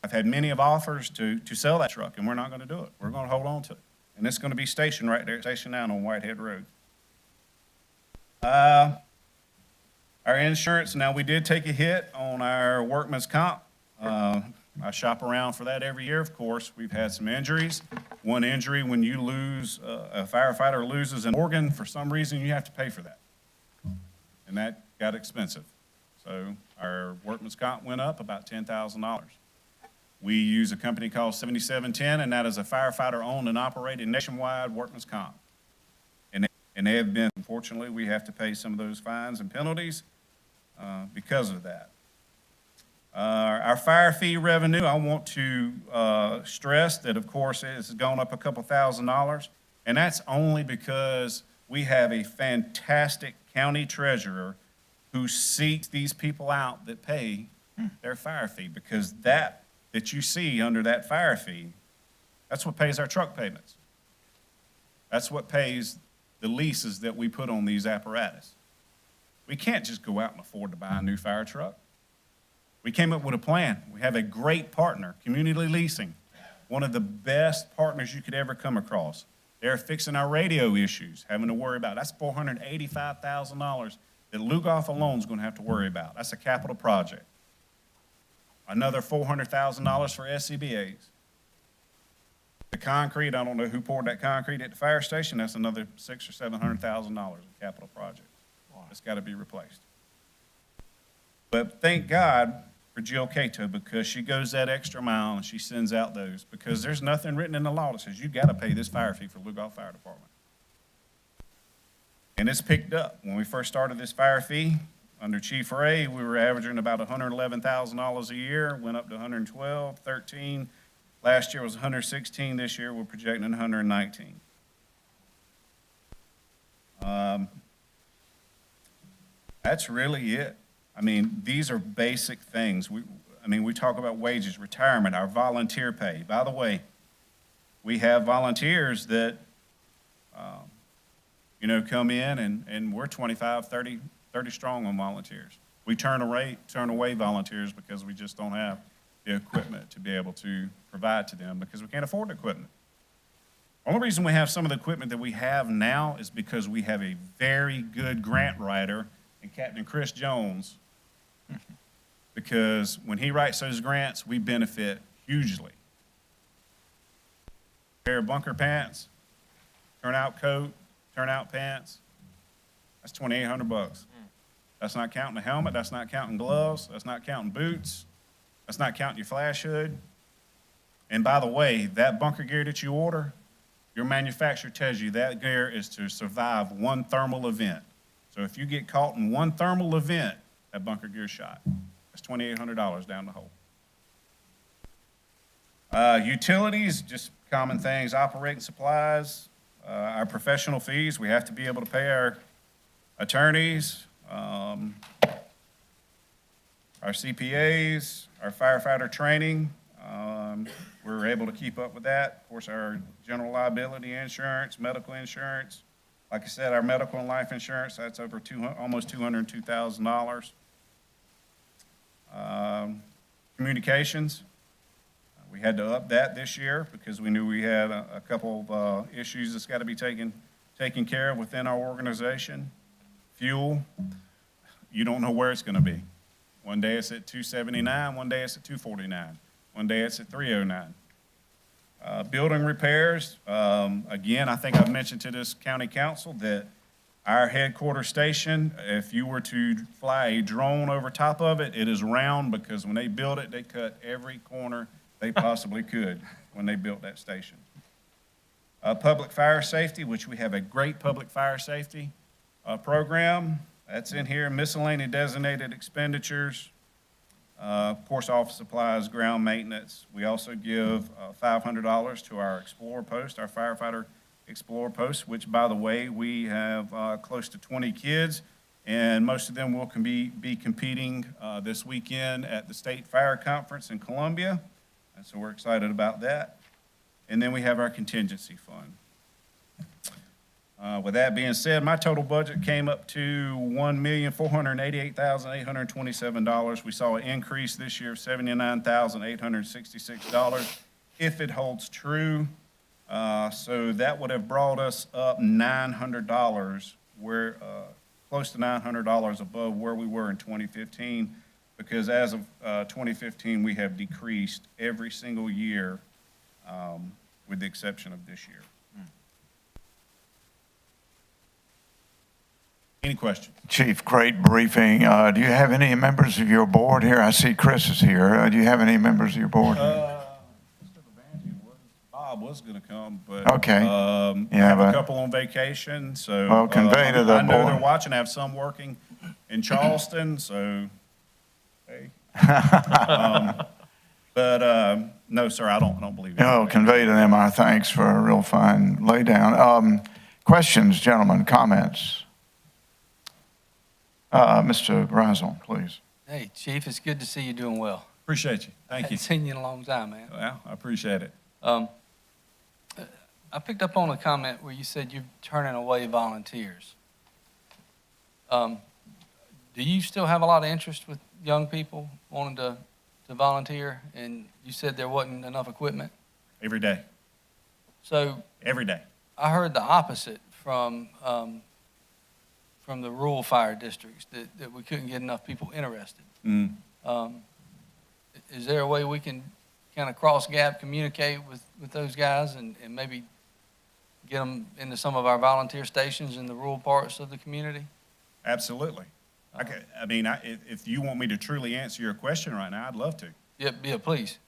I've had many of offers to sell that truck, and we're not going to do it. We're going to hold on to it. And it's going to be stationed right there, stationed down on Whitehead Road. Our insurance, now we did take a hit on our workman's comp. I shop around for that every year, of course. We've had some injuries. One injury, when you lose, a firefighter loses an organ, for some reason you have to pay for that. And that got expensive. So our workman's comp went up about $10,000. We use a company called 7710, and that is a firefighter-owned and operated nationwide workman's comp. And they have been, unfortunately, we have to pay some of those fines and penalties because of that. Our fire fee revenue, I want to stress that, of course, it has gone up a couple $1,000s, and that's only because we have a fantastic county treasurer who seeks these people out that pay their fire fee, because that you see under that fire fee, that's what pays our truck payments. That's what pays the leases that we put on these apparatus. We can't just go out and afford to buy a new fire truck. We came up with a plan. We have a great partner, Community Leasing, one of the best partners you could ever come across. They're fixing our radio issues, having to worry about. That's $485,000 that Lugoff alone is going to have to worry about. That's a capital project. Another $400,000 for SCBA's. The concrete, I don't know who poured that concrete at the fire station. That's another $600,000 or $700,000 in capital project. It's got to be replaced. But thank God for Jill Cato, because she goes that extra mile and she sends out those, because there's nothing written in the law that says you got to pay this fire fee for Lugoff Fire Department. And it's picked up. When we first started this fire fee, under Chief Ray, we were averaging about $111,000 a year, went up to 112, 13. Last year was 116. This year we're projecting 119. That's really it. I mean, these are basic things. We talk about wages, retirement, our volunteer pay. By the way, we have volunteers that, come in and we're 25, 30 strong on volunteers. We turn away volunteers because we just don't have the equipment to be able to provide to them, because we can't afford the equipment. The only reason we have some of the equipment that we have now is because we have a very good grant writer in Captain Chris Jones, because when he writes those grants, we benefit hugely. A pair of bunker pants, turnout coat, turnout pants, that's $2,800. That's not counting the helmet, that's not counting gloves, that's not counting boots, that's not counting your flash hood. And by the way, that bunker gear that you order, your manufacturer tells you that gear is to survive one thermal event. So if you get caught in one thermal event, that bunker gear shot. That's $2,800 down the hole. Utilities, just common things, operating supplies, our professional fees. We have to be able to pay our attorneys, our CPAs, our firefighter training. We're able to keep up with that. Of course, our general liability insurance, medical insurance. Like I said, our medical and life insurance, that's over almost $202,000. Communications, we had to up that this year because we knew we had a couple of issues that's got to be taken care of within our organization. Fuel, you don't know where it's going to be. One day it's at $2.79, one day it's at $2.49, one day it's at $3.09. Building repairs, again, I think I've mentioned to this county council that our headquarters station, if you were to fly a drone over top of it, it is round, because when they built it, they cut every corner they possibly could when they built that station. Public fire safety, which we have a great public fire safety program. That's in here. Miscellaneous designated expenditures. Of course, office supplies, ground maintenance. We also give $500 to our Explorer Post, our firefighter Explorer Post, which, by the way, we have close to 20 kids, and most of them will be competing this weekend at the State Fire Conference in Columbia, and so we're excited about that. And then we have our Contingency Fund. With that being said, my total budget came up to $1,488,827. We saw an increase this year of $79,866 if it holds true. So that would have brought us up $900, close to $900 above where we were in 2015, because as of 2015, we have decreased every single year with the exception of this year. Any questions? Chief, great briefing. Do you have any members of your board here? I see Chris is here. Do you have any members of your board? Bob was going to come, but Okay. I Yeah, have a but- couple on vacation, so Well, convey to the I know board. they're watching. I have some working in Charleston, so hey. No, sir, I don't believe. No, convey to them our thanks for a real fine laydown. Questions, gentlemen, comments? Mr. Brazel, please. Hey, Chief, it's good to see you doing well. Appreciate you. Thank you. Haven't seen you in a long time, man. Well, I appreciate it. I picked up on a comment where you said you're turning away volunteers. Do you still have a lot of interest with young people wanting to volunteer? And you said there wasn't enough equipment. Every day. So Every day. I heard the opposite from the rural fire districts, that we couldn't get enough people interested. Mm. Is there a way we can kind of cross-gap communicate with those guys and maybe get them into some of our volunteer stations in the rural parts of the community? Absolutely. If you want me to truly answer your question right now, I'd love to. Yeah, please.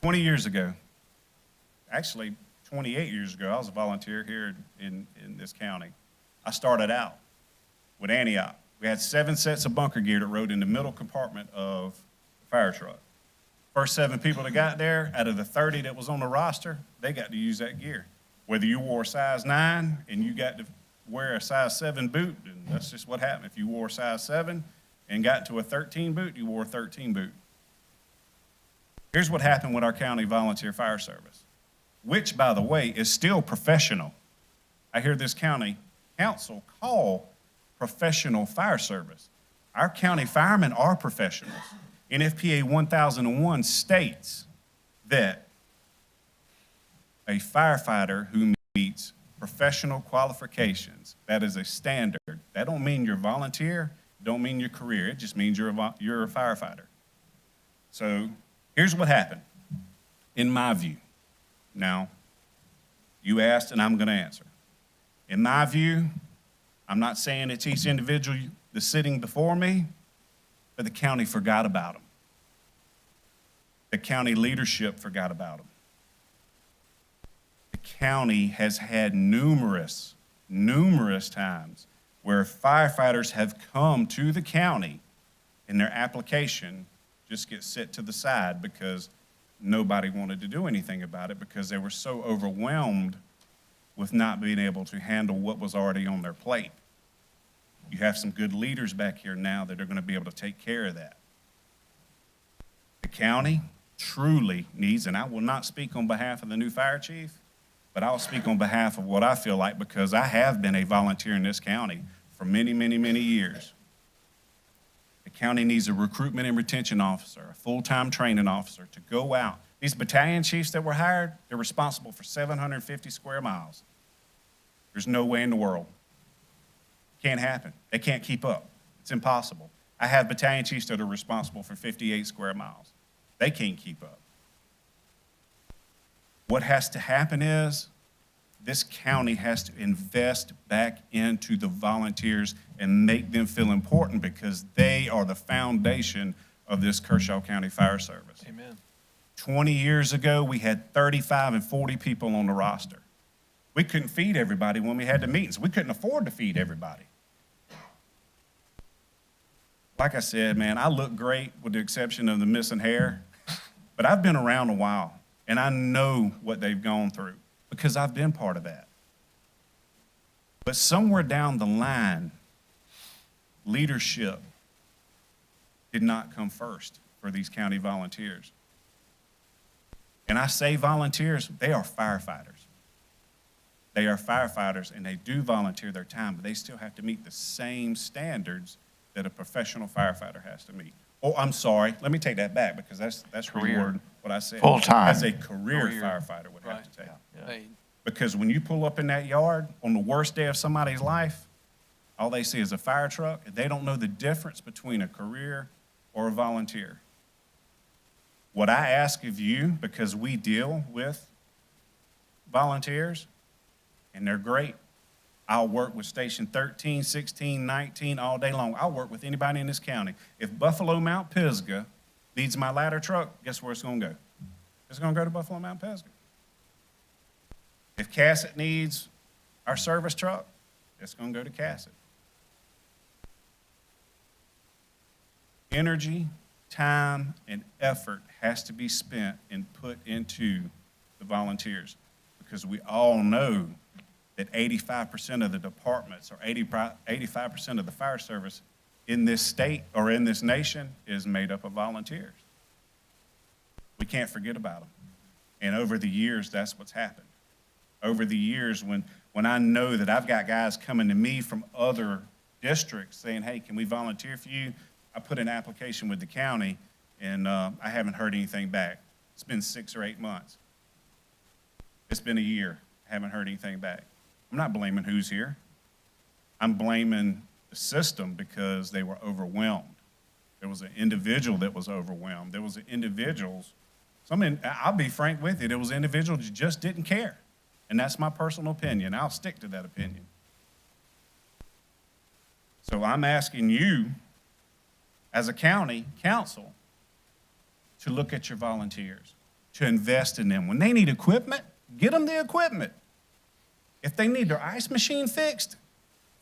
20 years ago, actually 28 years ago, I was a volunteer here in this county. I started out with Antioch. We had 7 sets of bunker gear that rode in the middle compartment of the fire truck. First 7 people that got there, out of the 30 that was on the roster, they got to use that gear. Whether you wore a size 9 and you got to wear a size 7 boot, and that's just what happened. If you wore a size 7 and got to a 13 boot, you wore a 13 boot. Here's what happened with our county volunteer fire service, which, by the way, is still professional. I hear this county council call professional fire service. Our county firemen are professionals. NFPA 1001 states that a firefighter who meets professional qualifications, that is a standard. That don't mean you're volunteer, don't mean your career. It just means you're a firefighter. So here's what happened, in my view. Now, you asked and I'm going to answer. In my view, I'm not saying it's each individual that's sitting before me, but the county forgot about them. The county leadership forgot about them. The county has had numerous times where firefighters have come to the county and their application just gets set to the side because nobody wanted to do anything about it because they were so overwhelmed with not being able to handle what was already on their plate. You have some good leaders back here now that are going to be able to take care of that. The county truly needs, and I will not speak on behalf of the new fire chief, but I'll speak on behalf of what I feel like because I have been a volunteer in this county for many, many, many years. The county needs a recruitment and retention officer, a full-time training officer to go out. These battalion chiefs that were hired, they're responsible for 750 square miles. There's no way in the world. Can't happen. They can't keep up. It's impossible. I have battalion chiefs that are responsible for 58 square miles. They can't keep up. What has to happen is this county has to invest back into the volunteers and make them feel important because they are the foundation of this Kershaw County Fire Service. Amen. 20 years ago, we had 35 and 40 people on the roster. We couldn't feed everybody when we had the meetings. We couldn't afford to feed everybody. Like I said, man, I look great with the exception of the missing hair, but I've been around a while, and I know what they've gone through because I've been part of that. But somewhere down the line, leadership did not come first for these county volunteers. And I say volunteers, they are firefighters. They are firefighters, and they do volunteer their time, but they still have to meet the same standards that a professional firefighter has to meet. Oh, I'm sorry. Let me take that back because that's rewording what I said. Full-time. As a career firefighter would have to take. Hey, Because when you pull up in that yard on the worst day of somebody's life, all they see is a fire truck, and they don't know the difference between a career or a volunteer. What I ask of you, because we deal with volunteers, and they're great. I'll work with Station 13, 16, 19 all day long. I'll work with anybody in this county. If Buffalo Mount Pisgah needs my ladder truck, guess where it's going to go? It's going to go to Buffalo Mount Pisgah. If Cassett needs our service truck, it's going to go to Cassett. Energy, time, and effort has to be spent and put into the volunteers, because we all know that 85% of the departments or 85% of the fire service in this state or in this nation is made up of volunteers. We can't forget about them. And over the years, that's what's happened. Over the years, when I know that I've got guys coming to me from other districts saying, hey, can we volunteer for you? I put an application with the county, and I haven't heard anything back. It's been 6 or 8 months. It's been a year. I haven't heard anything back. I'm not blaming who's here. I'm blaming the system because they were overwhelmed. There was an individual that was overwhelmed. There was individuals, I'll be frank with you, there was individuals who just didn't care. And that's my personal opinion. I'll stick to that opinion. So I'm asking you, as a county council, to look at your volunteers, to invest in them. When they need equipment, get them the equipment. If they need their ice machine fixed,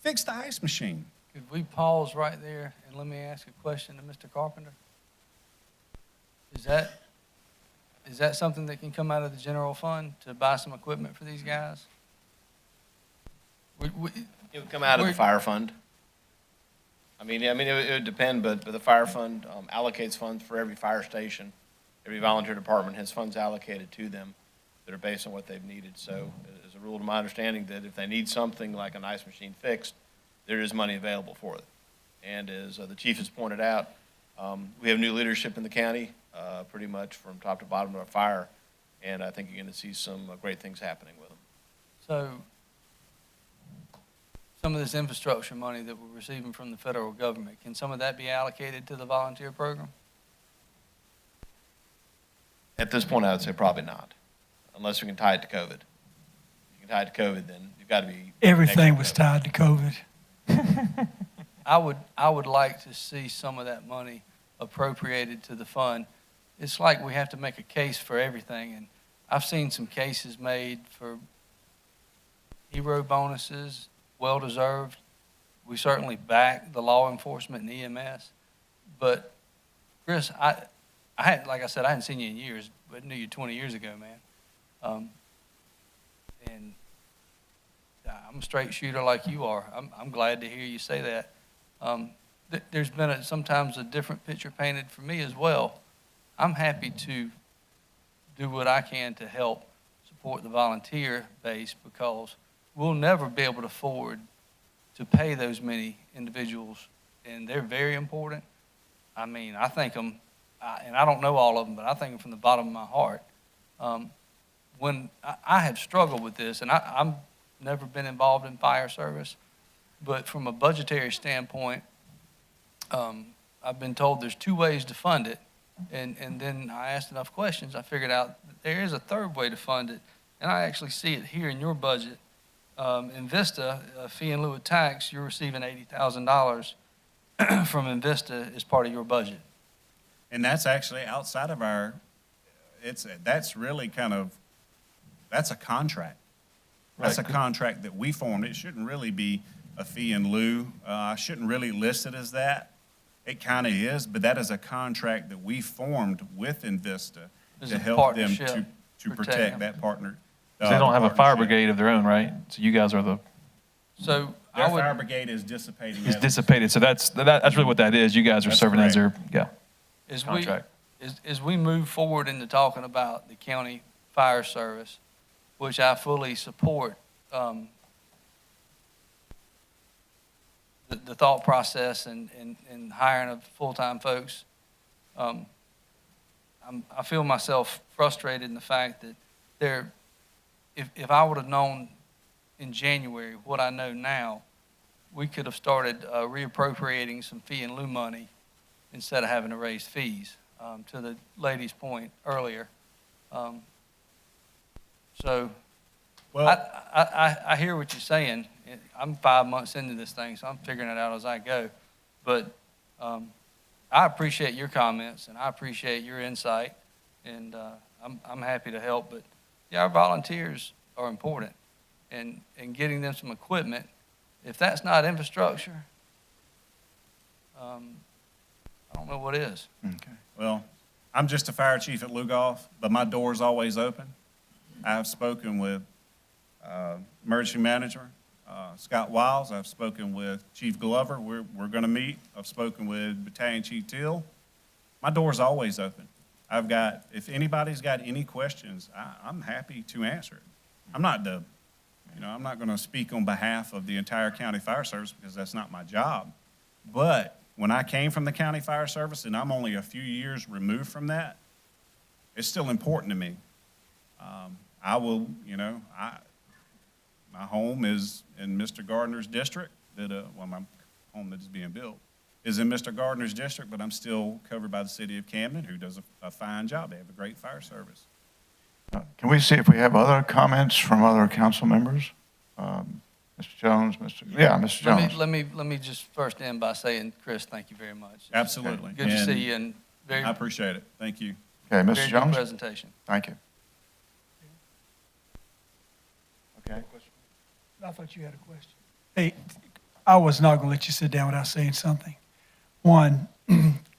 fix the ice machine. Could we pause right there and let me ask a question to Mr. Carpenter? Is that something that can come out of the general fund to buy some equipment for these guys? It would come out of the fire fund. I mean, it would depend, but the fire fund allocates funds for every fire station. Every volunteer department has funds allocated to them that are based on what they've needed. So as a rule, to my understanding, that if they need something like an ice machine fixed, there is money available for it. And as the chief has pointed out, we have new leadership in the county, pretty much from top to bottom of our fire, and I think you're going to see some great things happening with them. So some of this infrastructure money that we're receiving from the federal government, can some of that be allocated to the volunteer program? At this point, I would say probably not, unless we can tie it to COVID. If you can tie it to COVID, then you've got to be. Everything was tied to COVID. I would like to see some of that money appropriated to the fund. It's like we have to make a case for everything, and I've seen some cases made for hero bonuses, well-deserved. We certainly back the law enforcement and EMS, but Chris, I like I said, I hadn't seen you in years, but knew you 20 years ago, man. And I'm a straight shooter like you are. I'm glad to hear you say that. There's been sometimes a different picture painted for me as well. I'm happy to do what I can to help support the volunteer base, because we'll never be able to afford to pay those many individuals, and they're very important. I mean, I thank them, and I don't know all of them, but I thank them from the bottom of my heart. When I have struggled with this, and I'm never been involved in fire service, but from a budgetary standpoint, I've been told there's 2 ways to fund it, and then I asked enough questions, I figured out that there is a third way to fund it, and I actually see it here in your budget. In Vista, a fee in lieu of tax, you're receiving $80,000 from Invista as part of your budget. And that's actually outside of our, that's really kind of, that's a contract. That's a contract that we formed. It shouldn't really be a fee in lieu. I shouldn't really list it as that. It kind of is, but that is a contract that we formed with Invista to help them to protect that partner. They don't have a fire brigade of their own, right? So you guys are the. So their fire brigade is dissipating. It's dissipated. So that's really what that is. You guys are serving as their contract. As we move forward into talking about the county fire service, which I fully support, the thought process and hiring of full-time folks, I feel myself frustrated in the fact that if I would have known in January what I know now, we could have started reappropriating some fee in lieu money instead of having to raise fees, to the lady's point earlier. So Well, I hear what you're saying. I'm 5 months into this thing, so I'm figuring it out as I go. But I appreciate your comments, and I appreciate your insight, and I'm happy to help. But yeah, our volunteers are important, and getting them some equipment. If that's not infrastructure, I don't know what is. Okay. well, I'm just a fire chief at Lugoff, but my door's always open. I've spoken with emergency manager Scott Wiles. I've spoken with Chief Glover. We're going to meet. I've spoken with Battalion Chief Till. My door's always open. If anybody's got any questions, I'm happy to answer it. I'm not going to speak on behalf of the entire county fire service because that's not my job. But when I came from the county fire service, and I'm only a few years removed from that, it's still important to me. My home is in Mr. Gardner's district, my home that is being built is in Mr. Gardner's district, but I'm still covered by the city of Camden, who does a fine job. They have a great fire service. Can we see if we have other comments from other council members? Mr. Jones, Mr. Jones. Let me just first end by saying, Chris, thank you very much. Absolutely. Good to see you, and I appreciate it. Thank you. Okay, Mr. very Jones? good presentation. Thank you. Okay. I thought you had a question. Hey, I was not going to let you sit down without saying something. One,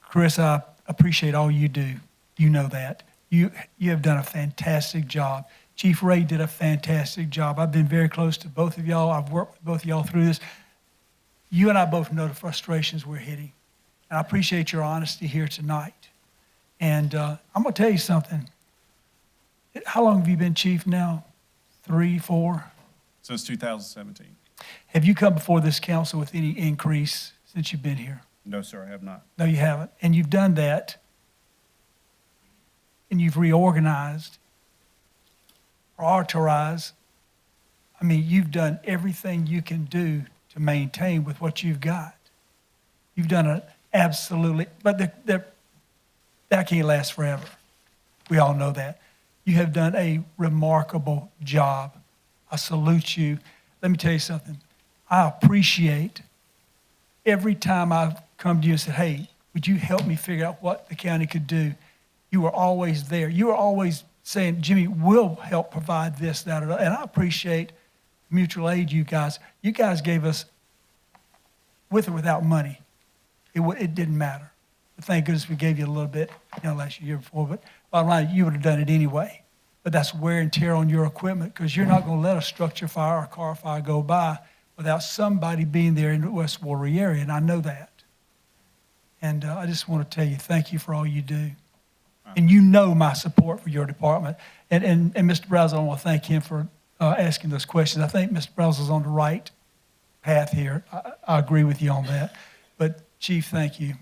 Chris, I appreciate all you do. You know that. You have done a fantastic job. Chief Ray did a fantastic job. I've been very close to both of y'all. I've worked with both of y'all through this. You and I both know the frustrations we're hitting. And I appreciate your honesty here tonight. And I'm going to tell you something. How long have you been chief now? 3, 4? Since 2017. Have you come before this council with any increase since you've been here? No, sir, I have not. No, you haven't. And you've done that, and you've reorganized, prioritized. I mean, you've done everything you can do to maintain with what you've got. You've done it absolutely, but that can't last forever. We all know that. You have done a remarkable job. I salute you. Let me tell you something. I appreciate every time I've come to you and said, hey, would you help me figure out what the county could do? You were always there. You were always saying, Jimmy, we'll help provide this, that, or that. And I appreciate mutual aid, you guys. You guys gave us, with or without money, it didn't matter. But thank goodness we gave you a little bit, last year before. But bottom line, you would have done it anyway. But that's wear and tear on your equipment because you're not going to let a structure fire or a car fire go by without somebody being there in the West Waterbury area, and I know that. And I just want to tell you thank you for all you do. And you know my support for your department. And Mr. Brazel, I want to thank him for asking those questions. I think Mr. Brazel's on the right path here. I agree with you on that. But, Chief, thank you.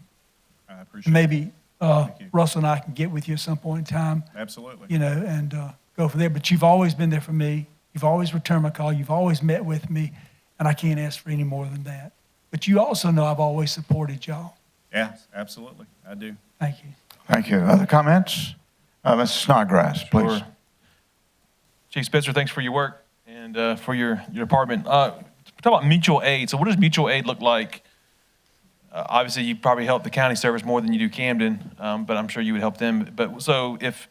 I appreciate it. Maybe Thank you. Russell and I can get with you at some point in time. Absolutely. And go from there. But you've always been there for me. You've always returned my call. You've always met with me, and I can't ask for any more than that. But you also know I've always supported y'all. Yeah, absolutely. I do. Thank you. Thank you. Other comments? Mrs. Snodgrass, please. Sure. Chief Spitzer, thanks for your work and for your department. Talk about mutual aid. So what does mutual aid look like? Obviously, you probably help the county service more than you do Camden, but I'm sure you would help them. But so if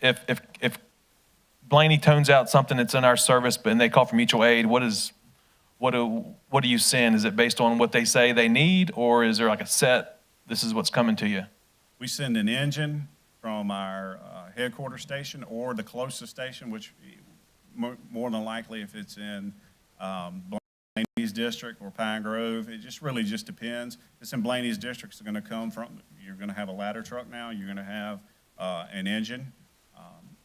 Blaney tones out something that's in our service, and they call for mutual aid, what do you send? Is it based on what they say they need, or is there like a set? This is what's coming to you. We send an engine from our headquarters station or the closest station, which more than likely if it's in Blaney's district or Pine Grove, it really just depends. If it's in Blaney's district, it's going to come from, you're going to have a ladder truck now, you're going to have an engine.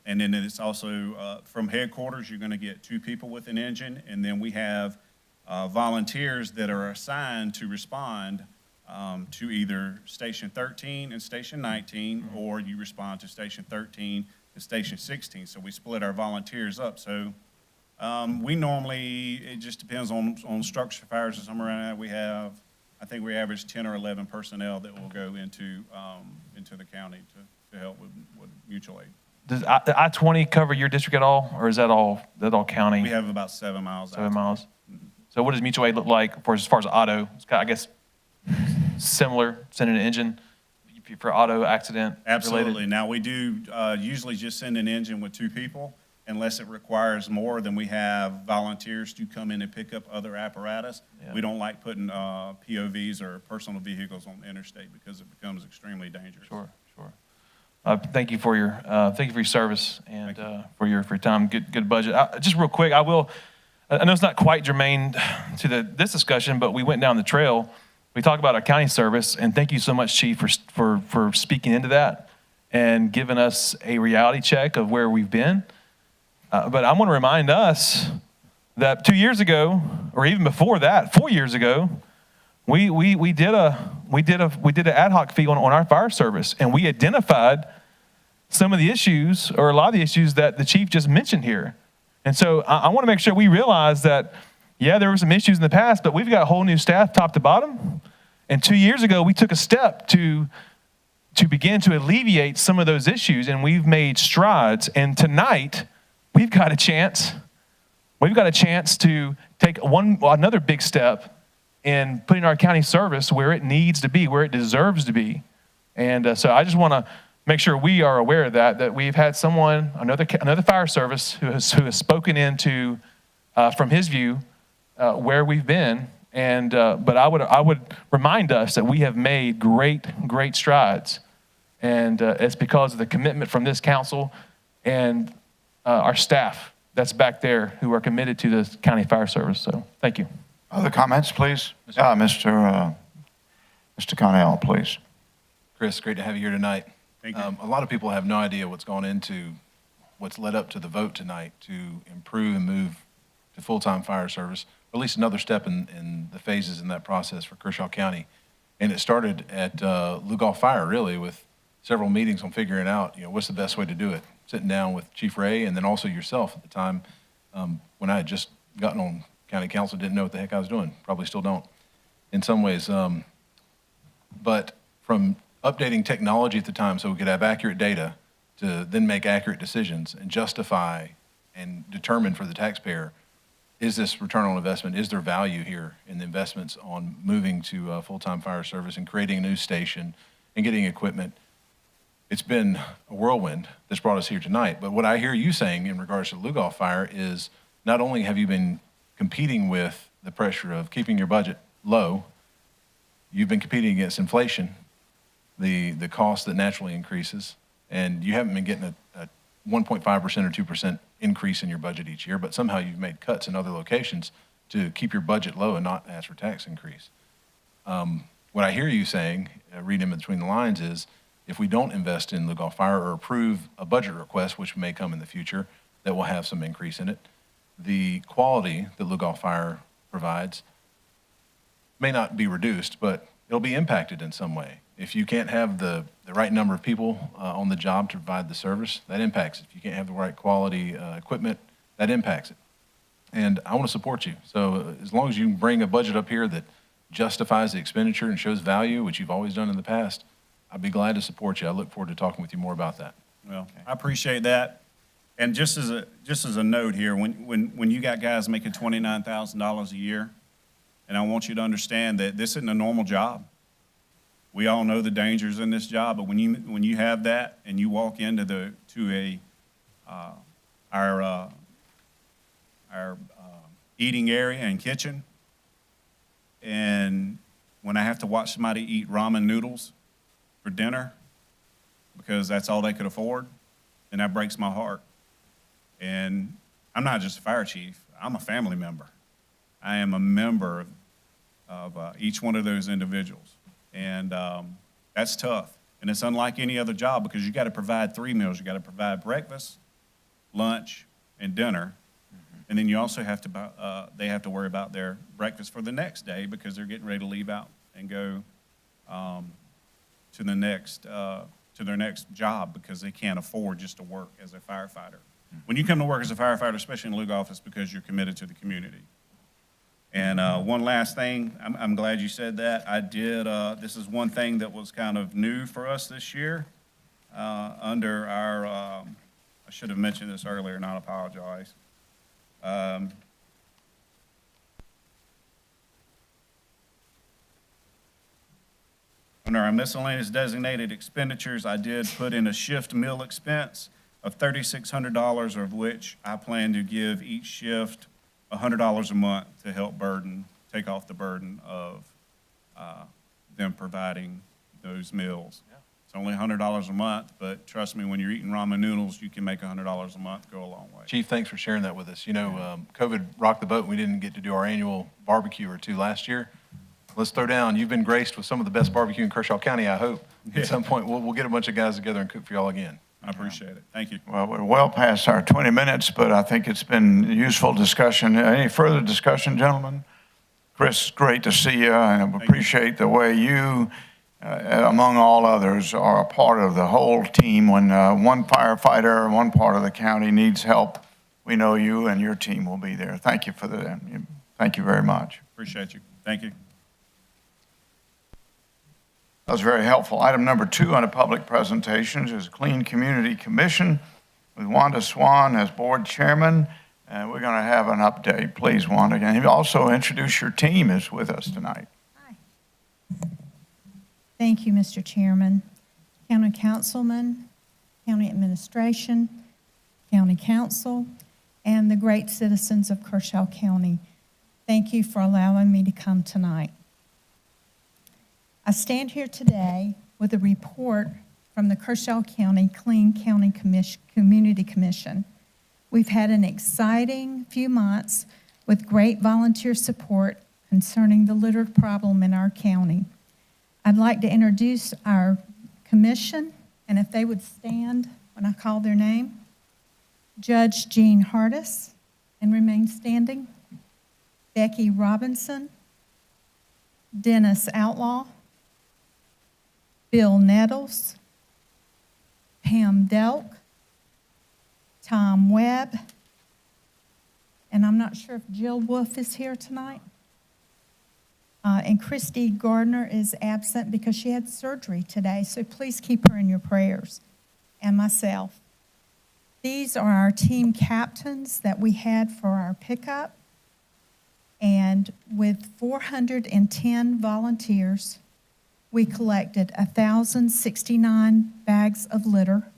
And then it's also from headquarters, you're going to get 2 people with an engine. And then we have volunteers that are assigned to respond to either Station 13 and Station 19, or you respond to Station 13 and Station 16. So we split our volunteers up. So we normally, it just depends on structure fires or somewhere around that. I think we average 10 or 11 personnel that will go into the county to help with mutual aid. Does I-20 cover your district at all, or is that all county? We have about 7 miles. 7 miles. So what does mutual aid look like as far as auto? It's kind of, I guess, similar, sending an engine for auto accident related? Absolutely. Now, we do usually just send an engine with 2 people. Unless it requires more, then we have volunteers to come in and pick up other apparatus. Yeah. We don't like putting POVs or personal vehicles on the interstate because it becomes extremely dangerous. Sure. Thank you for your service and for your time. Good budget. Just real quick, I know it's not quite germane to this discussion, but we went down the trail. We talked about our county service, and thank you so much, Chief, for speaking into that and giving us a reality check of where we've been. But I want to remind us that 2 years ago, or even before that, 4 years ago, we did an ad hoc fee on our fire service, and we identified some of the issues, or a lot of the issues that the chief just mentioned here. And so I want to make sure we realize that, yeah, there were some issues in the past, but we've got a whole new staff top to bottom. And 2 years ago, we took a step to begin to alleviate some of those issues, and we've made strides. And tonight, we've got a chance to take another big step in putting our county service where it needs to be, where it deserves to be. And so I just want to make sure we are aware of that we've had another fire service who has spoken into, from his view, where we've been. And but I would remind us that we have made great strides, and it's because of the commitment from this council and our staff that's back there who are committed to the county fire service. So thank you. Other comments, please? Mr. Connell, please. Chris, great to have you here tonight. Thank you. A lot of people have no idea what's gone into what's led up to the vote tonight to improve and move to full-time fire service, or at least another step in the phases in that process for Kershaw County. And it started at Lugoff Fire, really, with several meetings on figuring out, what's the best way to do it. Sitting down with Chief Ray and then also yourself at the time, when I had just gotten on county council, didn't know what the heck I was doing. Probably still don't in some ways. But from updating technology at the time so we could have accurate data to then make accurate decisions and justify and determine for the taxpayer, is this return on investment? Is there value here in the investments on moving to full-time fire service and creating a new station and getting equipment? It's been a whirlwind that's brought us here tonight. But what I hear you saying in regards to Lugoff Fire is not only have you been competing with the pressure of keeping your budget low, you've been competing against inflation, the cost that naturally increases, and you haven't been getting a 1.5% or 2% increase in your budget each year, but somehow you've made cuts in other locations to keep your budget low and not ask for tax increase. What I hear you saying, reading in between the lines, is if we don't invest in Lugoff Fire or approve a budget request, which may come in the future, that will have some increase in it, the quality that Lugoff Fire provides may not be reduced, but it'll be impacted in some way. If you can't have the right number of people on the job to provide the service, that impacts it. If you can't have the right quality equipment, that impacts it. And I want to support you. So as long as you bring a budget up here that justifies the expenditure and shows value, which you've always done in the past, I'd be glad to support you. I look forward to talking with you more about that. Well, I appreciate that. And just as a note here, when you got guys making $29,000 a year, and I want you to understand that this isn't a normal job. We all know the dangers in this job, but when you have that and you walk into our eating area and kitchen, and when I have to watch somebody eat ramen noodles for dinner because that's all they could afford, and that breaks my heart. And I'm not just a fire chief, I'm a family member. I am a member of each one of those individuals. And that's tough. And it's unlike any other job because you got to provide 3 meals. You got to provide breakfast, lunch, and dinner. And then you also have to, they have to worry about their breakfast for the next day because they're getting ready to leave out and go to their next job because they can't afford just to work as a firefighter. When you come to work as a firefighter, especially in Lugoff, it's because you're committed to the community. And one last thing, I'm glad you said that. I did, this is one thing that was kind of new for us this year under our I should have mentioned this earlier, and I apologize. Under our miscellaneous designated expenditures, I did put in a shift meal expense of $3,600, of which I plan to give each shift $100 a month to help take off the burden of them providing those meals. It's only $100 a month, but trust me, when you're eating ramen noodles, you can make $100 a month go a long way. Chief, thanks for sharing that with us. You know, COVID rocked the boat. We didn't get to do our annual barbecue or two last year. Let's throw down. You've been graced with some of the best barbecue in Kershaw County, I hope. At some point, we'll get a bunch of guys together and cook for y'all again. I appreciate it. Thank you. Well, we're well past our 20 minutes, but I think it's been useful discussion. Any further discussion, gentlemen? Chris, great to see you, and I appreciate the way you, among all others, are a part of the whole team. When one firefighter in one part of the county needs help, we know you and your team will be there. Thank you for that. Thank you very much. Appreciate you. Thank you. That was very helpful. Item number 2 on the public presentations is Clean Community Commission with Wanda Swan as board chairman. And we're going to have an update. Please, Wanda. And also introduce your team is with us tonight. Hi. Thank you, Mr. Chairman. County Councilman, County Administration, County Council, and the great citizens of Kershaw County. Thank you for allowing me to come tonight. I stand here today with a report from the Kershaw County Clean County Community Commission. We've had an exciting few months with great volunteer support concerning the litter problem in our county. I'd like to introduce our commission, and if they would stand when I call their name. Judge Jean Hardis, and remain standing. Becky Robinson, Dennis Outlaw, Bill Nettles, Pam Delk, Tom Webb, and I'm not sure if Jill Wolf is here tonight. And Christy Gardner is absent because she had surgery today, so please keep her in your prayers, and myself. These are our team captains that we had for our pickup, and with 410 volunteers, we collected 1,069 bags of litter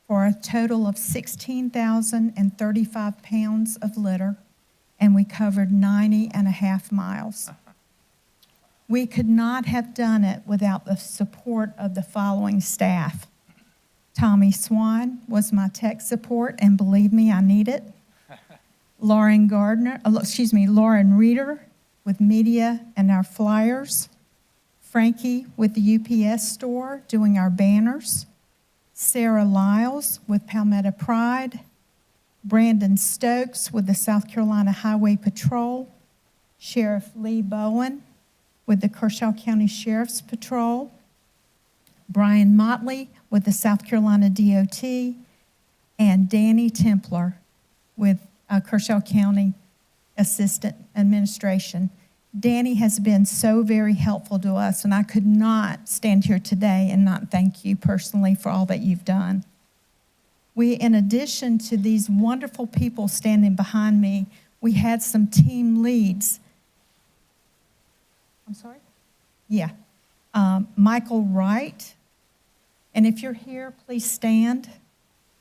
for a total of 16,035 pounds of litter, and we covered 90.5 miles. We could not have done it without the support of the following staff. Tommy Swan was my tech support, and believe me, I need it. Lauren Reeder with media and our flyers. Frankie with the UPS store doing our banners. Sarah Lyles with Palmetto Pride. Brandon Stokes with the South Carolina Highway Patrol. Sheriff Lee Bowen with the Kershaw County Sheriff's Patrol. Brian Motley with the South Carolina DOT. And Danny Templar with Kershaw County Assistant Administration. Danny has been so very helpful to us, and I could not stand here today and not thank you personally for all that you've done. We, in addition to these wonderful people standing behind me, we had some team leads. I'm sorry? Yeah. Michael Wright, and if you're here, please stand.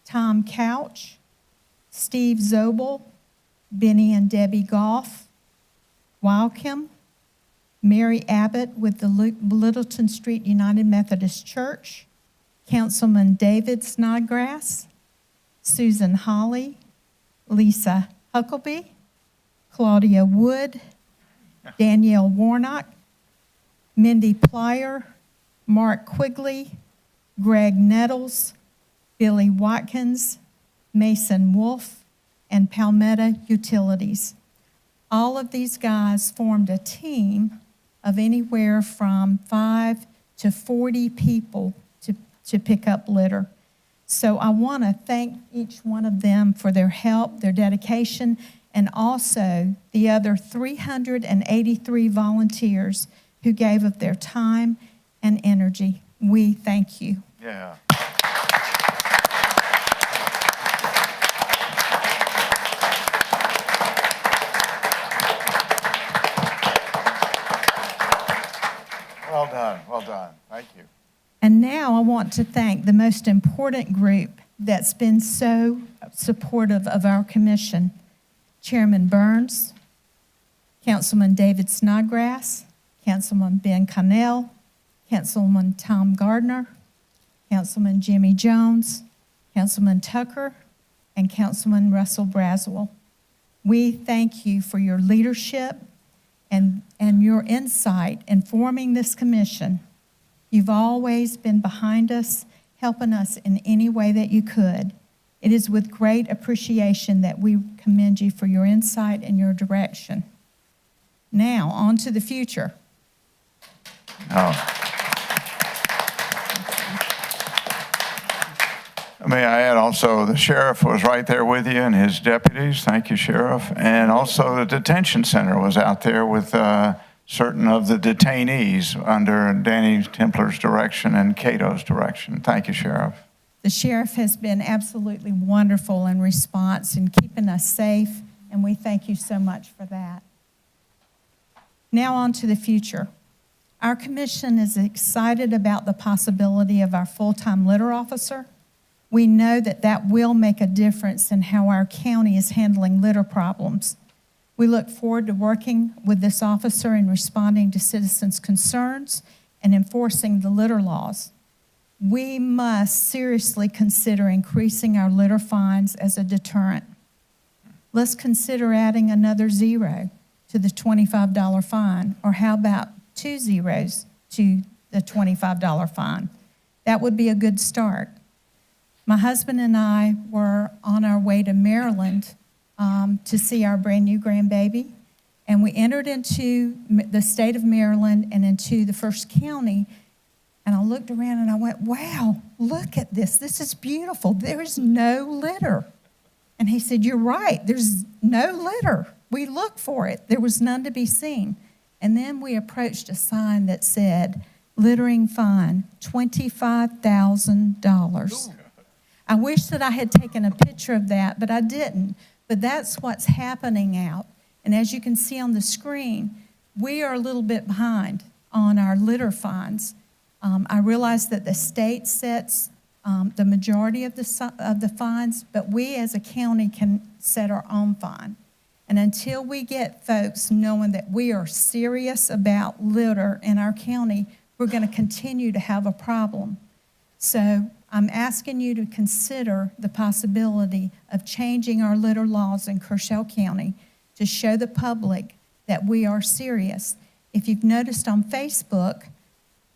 Tom Couch, Steve Zobel, Benny and Debbie Goff, Wildcom, Mary Abbott with the Littleton Street United Methodist Church, Councilman David Snodgrass, Susan Holly, Lisa Huckleby, Claudia Wood, Danielle Warnock, Mindy Plyer, Mark Quigley, Greg Nettles, Billy Watkins, Mason Wolf, and Palmetto Utilities. All of these guys formed a team of anywhere from 5 to 40 people to pick up litter. So I want to thank each one of them for their help, their dedication, and also the other 383 volunteers who gave of their time and energy. We thank you. Yeah. want to thank the most important group that's been so supportive of our commission: Chairman Burns, Councilman David Snodgrass, Councilman Ben Connell, Councilman Tom Gardner, Councilman Jimmy Jones, Councilman Tucker, and Councilman Russell Braswell. We thank you for your leadership and your insight in forming this commission. You've always been behind us, helping us in any way that you could. It is with great appreciation that we commend you for your insight and your direction. Now, on to the future. May I add also, the sheriff was right there with you and his deputies. Thank you, Sheriff. And also the detention center was out there with certain of the detainees under Danny Templer's direction and Cato's direction. Thank you, Sheriff. The sheriff has been absolutely wonderful in response and keeping us safe, and we thank you so much for that. Now on to the future. Our commission is excited about the possibility of our full-time litter officer. We know that that will make a difference in how our county is handling litter problems. We look forward to working with this officer in responding to citizens' concerns and enforcing the litter laws. We must seriously consider increasing our litter fines as a deterrent. Let's consider adding another zero to the $25 fine, or how about 2 zeros to the $25 fine? That would be a good start. My husband and I were on our way to Maryland to see our brand new grandbaby, and we entered into the state of Maryland and into the first county, and I looked around and I went, wow, look at this. This is beautiful. There is no litter. And he said, you're right. There's no litter. We looked for it. There was none to be seen. And then we approached a sign that said, littering fine, $25,000. I wish that I had taken a picture of that, but I didn't. But that's what's happening out. And as you can see on the screen, we are a little bit behind on our litter fines. I realize that the state sets the majority of the fines, but we as a county can set our own fine. And until we get folks knowing that we are serious about litter in our county, we're going to continue to have a problem. So I'm asking you to consider the possibility of changing our litter laws in Kershaw County to show the public that we are serious. If you've noticed on Facebook,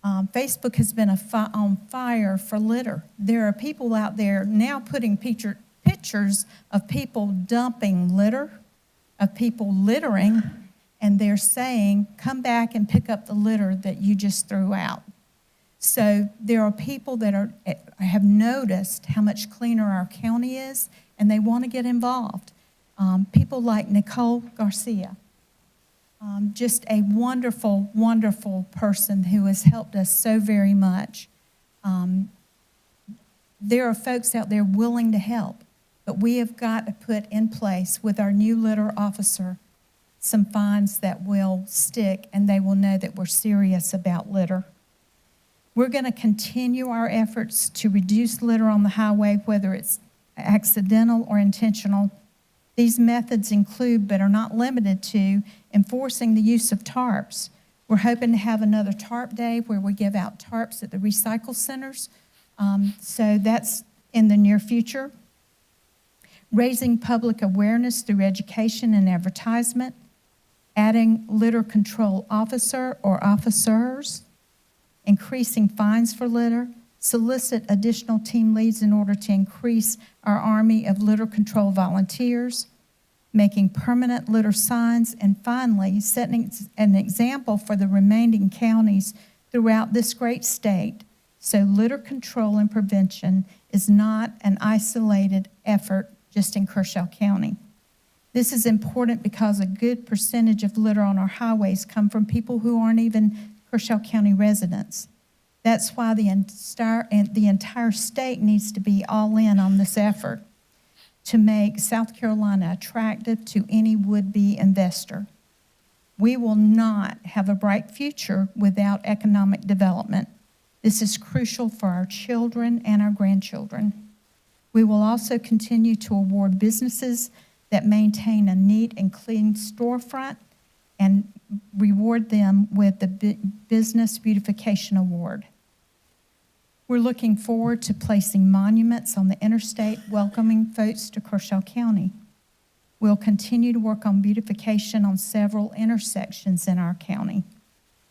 Facebook has been on fire for litter. There are people out there now putting pictures of people dumping litter, of people littering, and they're saying, come back and pick up the litter that you just threw out. So there are people that have noticed how much cleaner our county is, and they want to get involved. People like Nicole Garcia, just a wonderful, wonderful person who has helped us so very much. There are folks out there willing to help, but we have got to put in place with our new litter officer some fines that will stick, and they will know that we're serious about litter. We're going to continue our efforts to reduce litter on the highway, whether it's accidental or intentional. These methods include, but are not limited to, enforcing the use of tarps. We're hoping to have another tarp day where we give out tarps at the recycle centers. So that's in the near future. Raising public awareness through education and advertisement. Adding litter control officer or officers. Increasing fines for litter. Solicit additional team leads in order to increase our army of litter control volunteers, making permanent litter signs, and finally, setting an example for the remaining counties throughout this great state. So litter control and prevention is not an isolated effort just in Kershaw County. This is important because a good percentage of litter on our highways come from people who aren't even Kershaw County residents. That's why the entire state needs to be all in on this effort to make South Carolina attractive to any would-be investor. We will not have a bright future without economic development. This is crucial for our children and our grandchildren. We will also continue to award businesses that maintain a neat and clean storefront and reward them with the Business Beautification Award. We're looking forward to placing monuments on the interstate welcoming folks to Kershaw County. We'll continue to work on beautification on several intersections in our county.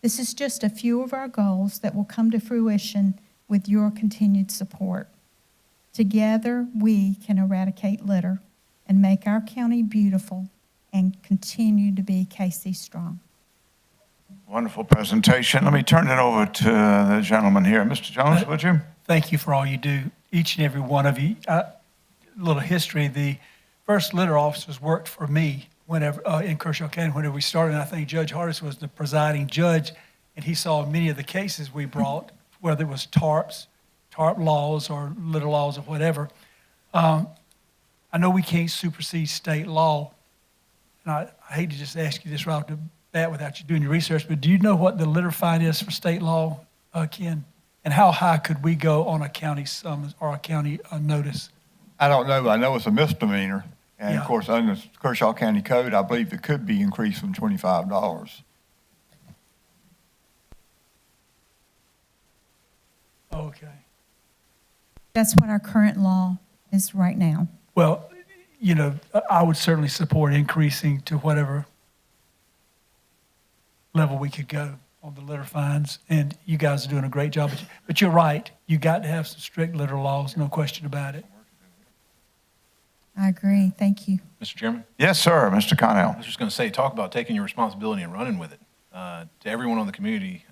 This is just a few of our goals that will come to fruition with your continued support. Together, we can eradicate litter and make our county beautiful and continue to be KC strong. Wonderful presentation. Let me turn it over to the gentleman here. Mr. Jones, would you? Thank you for all you do, each and every one of you. A little history, the first litter officers worked for me whenever in Kershaw County whenever we started. And I think Judge Hardis was the presiding judge, and he saw many of the cases we brought, whether it was tarp laws or litter laws or whatever. I know we can't supersede state law, and I hate to just ask you this right off the bat without you doing your research, but do you know what the litter fine is for state law, Ken? And how high could we go on a county summons or a county notice? I don't know, but I know it's a misdemeanor. And Yeah. of course, under the Kershaw County Code, I believe it could be increased from $25. Okay. That's what our current law is right now. Well, you know, I would certainly support increasing to whatever level we could go on the litter fines. And you guys are doing a great job. But you're right. You got to have some strict litter laws, no question about it. I agree. Thank you. Mr. Chairman? Yes, sir, Mr. Connell. I was just going to say, talk about taking your responsibility and running with it. To everyone on the community,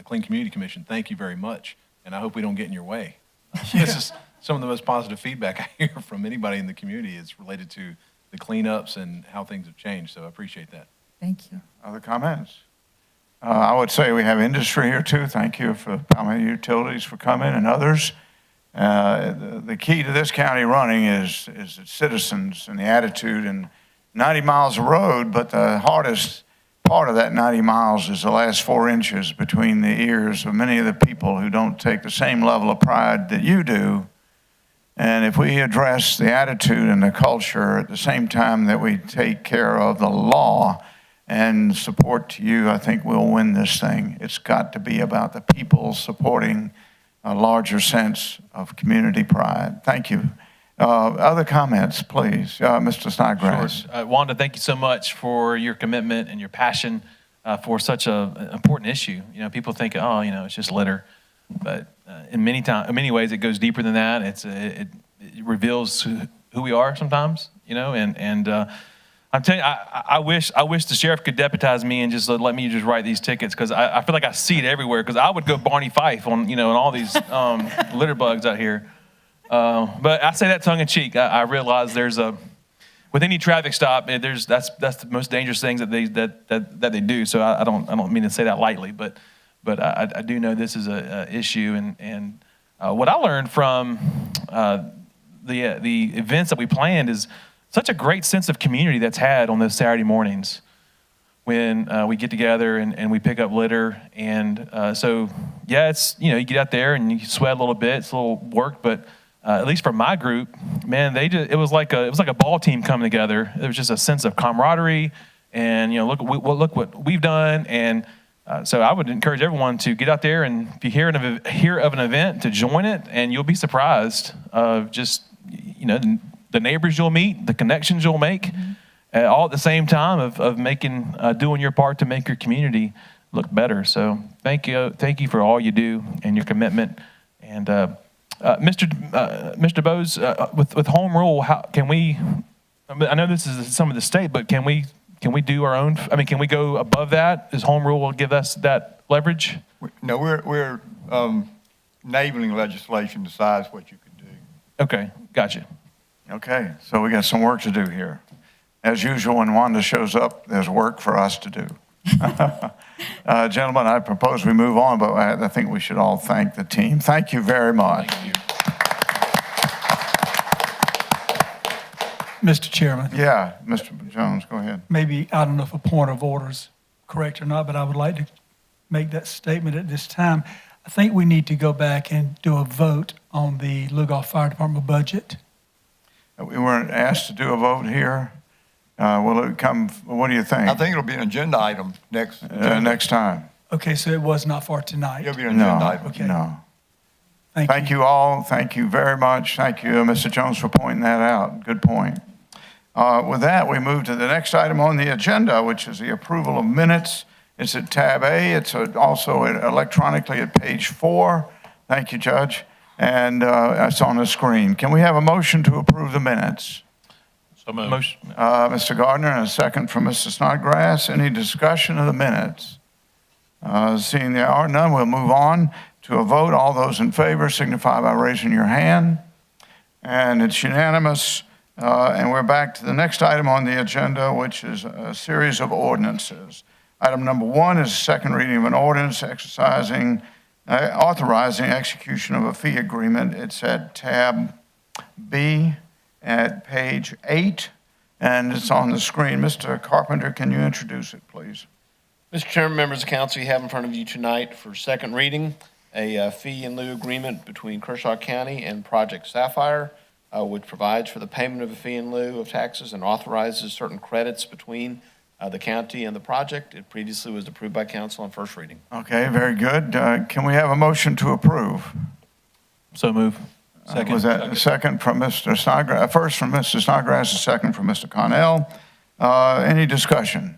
Clean Community Commission, thank you very much. And I hope we don't get in your way. This is some of the most positive feedback I hear from anybody in the community is related to the cleanups and how things have changed. So I appreciate that. Thank you. Other comments? I would say we have industry here too. Thank you for Palmetto Utilities for coming and others. The key to this county running is its citizens and the attitude and 90 miles of road, but the hardest part of that 90 miles is the last 4 inches between the ears of many of the people who don't take the same level of pride that you do. And if we address the attitude and the culture at the same time that we take care of the law and support you, I think we'll win this thing. It's got to be about the people supporting a larger sense of community pride. Thank you. Other comments, please. Mr. Snodgrass. Sure. Wanda, thank you so much for your commitment and your passion for such an important issue. You know, people think, oh, you know, it's just litter. But in many ways, it goes deeper than that. It reveals who we are sometimes, you know, and I'm telling you, I wish the sheriff could deputize me and just let me just write these tickets, because I feel like I see it everywhere, because I would go Barney Fife on, you know, on all these litter bugs out here. But I say that tongue in cheek. I realize with any traffic stop, that's the most dangerous things that they do. So I don't mean to say that lightly, but I do know this is a issue, and what I learned from the events that we planned is such a great sense of community that's had on those Saturday mornings when we get together and we pick up litter. And so, yeah, it's, you know, you get out there and you sweat a little bit. It's a little work, but at least for my group, man, it was like a ball team coming together. There was just a sense of camaraderie, and, you know, look what we've done. And so I would encourage everyone to get out there, and if you hear of an event, to join it, and you'll be surprised of just, you know, the neighbors you'll meet, the connections you'll make, all at the same time of doing your part to make your community look better. So thank you for all you do and your commitment. And Mr. Bose, with home rule, how can we? I know this is some of the state, but can we do our own? I mean, can we go above that? Does home rule will give us that leverage? No, we're enabling legislation decides what you can do. Okay, gotcha. Okay, so we got some work to do here. As usual, when Wanda shows up, there's work for us to do. Gentlemen, I propose we move on, but I think we should all thank the team. Thank you very much. Thank you. Mr. Chairman. Yeah, Mr. Jones, go ahead. Maybe, I don't know if a point of order is correct or not, but I would like to make that statement at this time. I think we need to go back and do a vote on the Lugoff Fire Department budget. We weren't asked to do a vote here. Will it come, what do you think? I think it'll be an agenda item next. Next time. Okay, so it was not for tonight. It'll be an agenda No, item. Okay. no. Thank you. You all. Thank you very much. Thank you, Mr. Jones, for pointing that out. Good point. With that, we move to the next item on the agenda, which is the approval of minutes. It's at tab A. It's also electronically at page 4. Thank you, Judge. And it's on the screen. Can we have a motion to approve the minutes? So moved. Motion. Mr. Gardner, and a second from Mr. Snodgrass. Any discussion of the minutes? Seeing there are none, we'll move on to a vote. All those in favor signify by raising your hand. And it's unanimous. And we're back to the next item on the agenda, which is a series of ordinances. Item number 1 is second reading of an ordinance authorizing execution of a fee agreement. It's at tab B at page 8, and it's on the screen. Mr. Carpenter, can you introduce it, please? Mr. Chairman, members of council, you have in front of you tonight for second reading a fee in lieu agreement between Kershaw County and Project Sapphire, which provides for the payment of a fee in lieu of taxes and authorizes certain credits between the county and the project. It previously was approved by council on first reading. Okay, very good. Can we have a motion to approve? So move. Second. Was that a second from Mr. Snodgrass? First from Mr. Snodgrass, a second from Mr. Connell. Any discussion?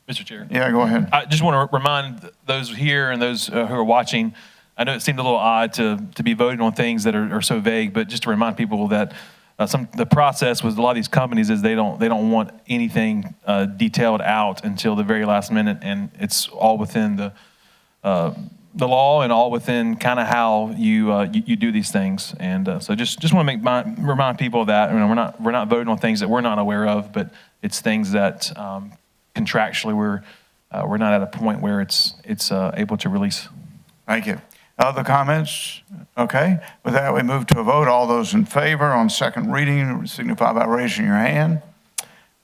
Mr. Chair. Yeah, go ahead. I just want to remind those here and those who are watching, I know it seemed a little odd to be voting on things that are so vague, but just to remind people that the process with a lot of these companies is they don't want anything detailed out until the very last minute, and it's all within the law and all within kind of how you do these things. And so just want to remind people of that. I mean, we're not voting on things that we're not aware of, but it's things that contractually we're not at a point where it's able to release. Thank you. Other comments? Okay. With that, we move to a vote. All those in favor on second reading signify by raising your hand.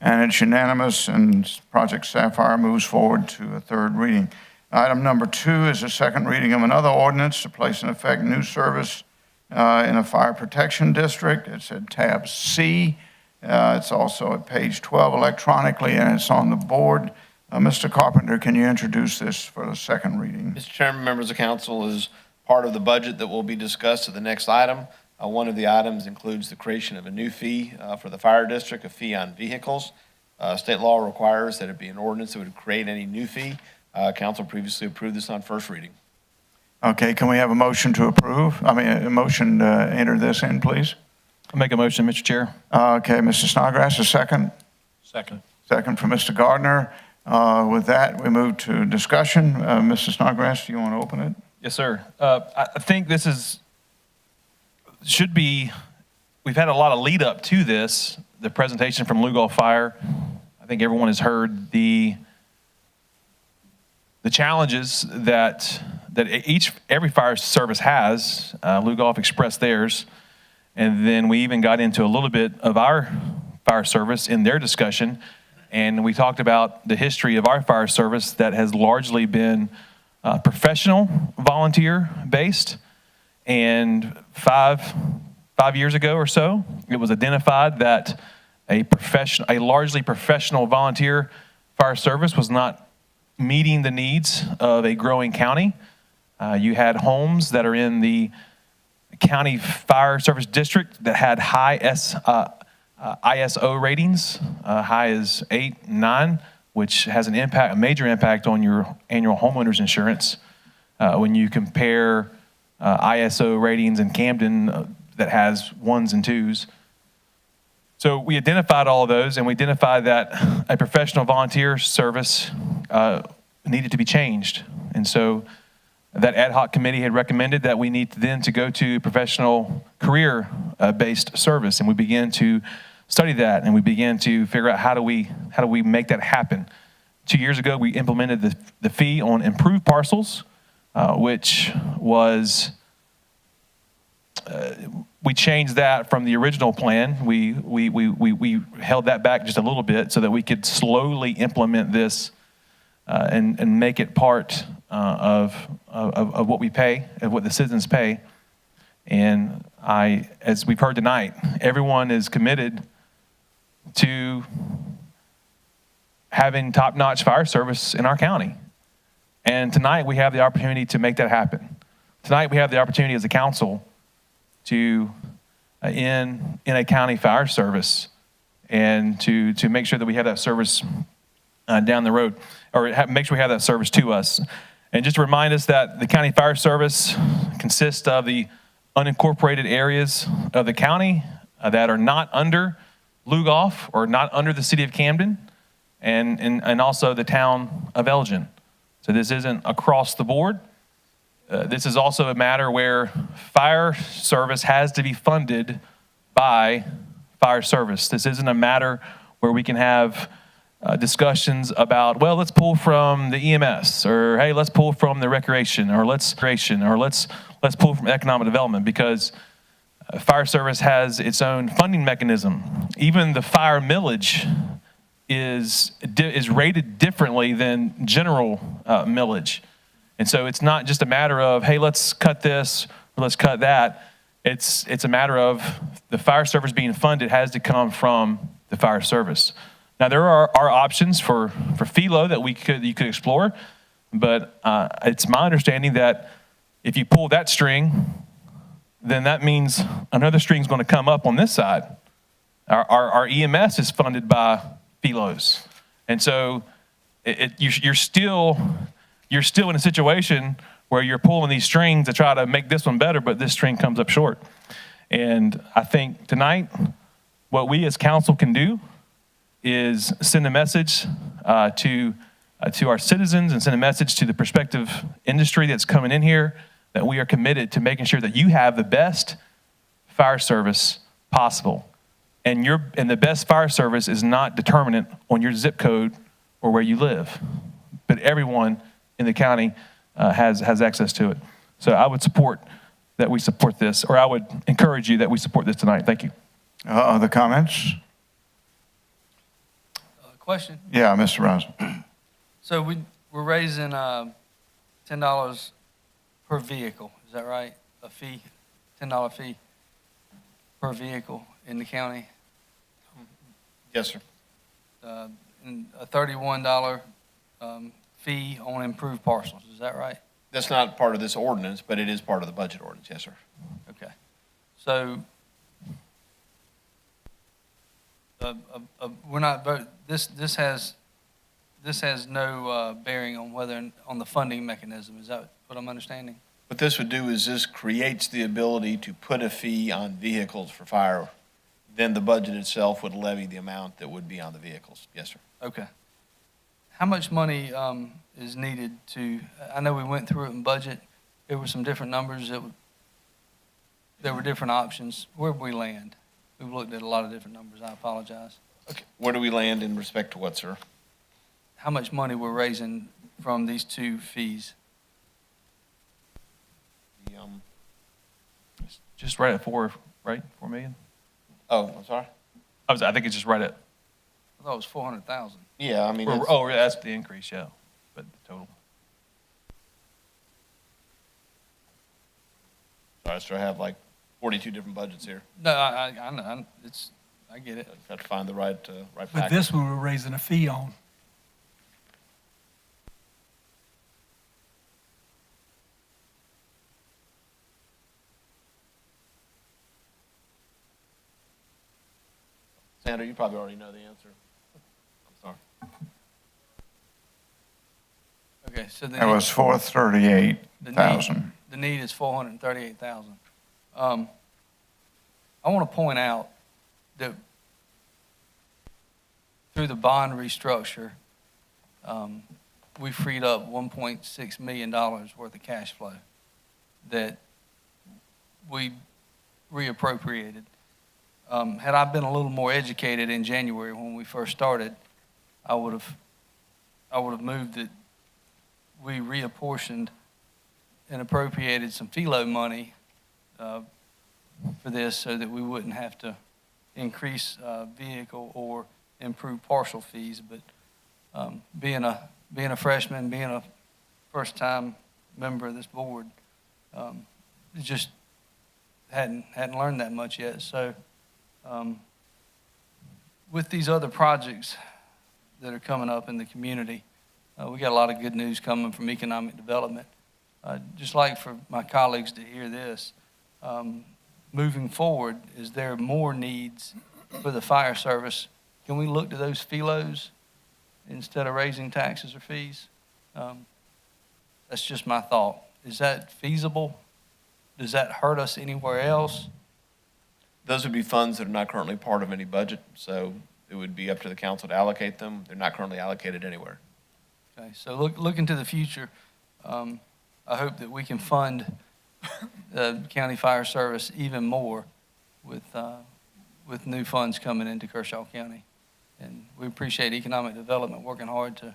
And it's unanimous, and Project Sapphire moves forward to a third reading. Item number 2 is a second reading of another ordinance to place in effect new service in a fire protection district. It's at tab C. It's also at page 12 electronically, and it's on the board. Mr. Carpenter, can you introduce this for the second reading? Mr. Chairman, members of council, is part of the budget that will be discussed at the next item. One of the items includes the creation of a new fee for the fire district, a fee on vehicles. State law requires that it be an ordinance that would create any new fee. Council previously approved this on first reading. Okay, can we have a motion to approve? A motion to enter this in, please? I'll make a motion, Mr. Chair. Okay, Mr. Snodgrass, a second. Second. Second from Mr. Gardner. With that, we move to discussion. Mr. Snodgrass, do you want to open it? Yes, sir. I think this should be, we've had a lot of lead up to this, the presentation from Lugoff Fire. I think everyone has heard the challenges that every fire service has. Lugoff expressed theirs. And then we even got into a little bit of our fire service in their discussion. And we talked about the history of our fire service that has largely been professional, volunteer-based. And five years ago or so, it was identified that a largely professional volunteer fire service was not meeting the needs of a growing county. You had homes that are in the county fire service district that had high ISO ratings, high as 8, 9, which has a major impact on your annual homeowner's insurance. When you compare ISO ratings in Camden that has 1s and 2s. So we identified all of those, and we identified that a professional volunteer service needed to be changed. And so that ad hoc committee had recommended that we need then to go to professional career-based service, and we began to study that, and we began to figure out how do we make that happen. 2 years ago, we implemented the fee on improved parcels, which was we changed that from the original plan. We held that back just a little bit so that we could slowly implement this and make it part of what we pay, of what the citizens pay. And as we've heard tonight, everyone is committed to having top-notch fire service in our county. And tonight we have the opportunity to make that happen. Tonight we have the opportunity as a council to, in a county fire service, and to make sure that we have that service down the road, or make sure we have that service to us. And just to remind us that the county fire service consists of the unincorporated areas of the county that are not under Lugoff or not under the city of Camden, and also the town of Elgin. So this isn't across the board. This is also a matter where fire service has to be funded by fire service. This isn't a matter where we can have discussions about, well, let's pull from the EMS, or hey, let's pull from the recreation, or let's pull from economic development, because fire service has its own funding mechanism. Even the fire millage is rated differently than general millage. And so it's not just a matter of, hey, let's cut this or let's cut that. It's a matter of the fire service being funded has to come from the fire service. Now, there are options for FILO that you could explore, but it's my understanding that if you pull that string, then that means another string is going to come up on this side. Our EMS is funded by FILOs. And so you're still in a situation where you're pulling these strings to try to make this one better, but this string comes up short. And I think tonight, what we as council can do is send a message to our citizens and send a message to the prospective industry that's coming in here that we are committed to making sure that you have the best fire service possible. And the best fire service is not determinant on your zip code or where you live, but everyone in the county has access to it. So I would support that we support this, or I would encourage you that we support this tonight. Thank you. Other comments? Question? Yeah, Mr. Rosen. So we're raising $10 per vehicle, is that right? A fee, $10 fee per vehicle in the county? Yes, sir. And a $31 fee on improved parcels, is that right? That's not part of this ordinance, but it is part of the budget ordinance, yes, sir. Okay. So we're not voting, this has no bearing on the funding mechanism, is that what I'm understanding? What this would do is this creates the ability to put a fee on vehicles for fire. Then the budget itself would levy the amount that would be on the vehicles. Yes, sir. Okay. How much money is needed I know we went through it in budget. There were some different numbers there were different options. Where did we land? We've looked at a lot of different numbers. I apologize. Okay. Where do we land in respect to what, sir? How much money we're raising from these two fees? Just right at 4 million? Oh, I'm sorry? I think it's just right at. I thought it was 400,000. Yeah, I mean. That's the increase, yeah, but the total. Sorry, so I have like 42 different budgets here. No, I know. I get it. Got to find the right But package. this one we're raising a fee on. Sandra, you probably already know the answer. I'm sorry. Okay, so That was 438,000. The need is 438,000. I want to point out that through the bond restructure, we freed up $1.6 million worth of cash flow that we reappropriated. Had I been a little more educated in January when we first started, I would have moved that we reapportioned and appropriated some FILO money for this so that we wouldn't have to increase vehicle or improve partial fees. But being a freshman, being first-time member of this board. Just hadn't learned that much yet. So with these other projects that are coming up in the community, we got a lot of good news coming from economic development. Just like for my colleagues to hear this, moving forward, is there more needs for the fire service? Can we look to those FELOs instead of raising taxes or fees? That's just my thought. Is that feasible? Does that hurt us anywhere else? Those would be funds that are not currently part of any budget, so it would be up to the council to allocate them. They're not currently allocated anywhere. Okay, so look into the future. I hope that we can fund the county fire service even more with new funds coming into Kershaw County. And we appreciate economic development working hard to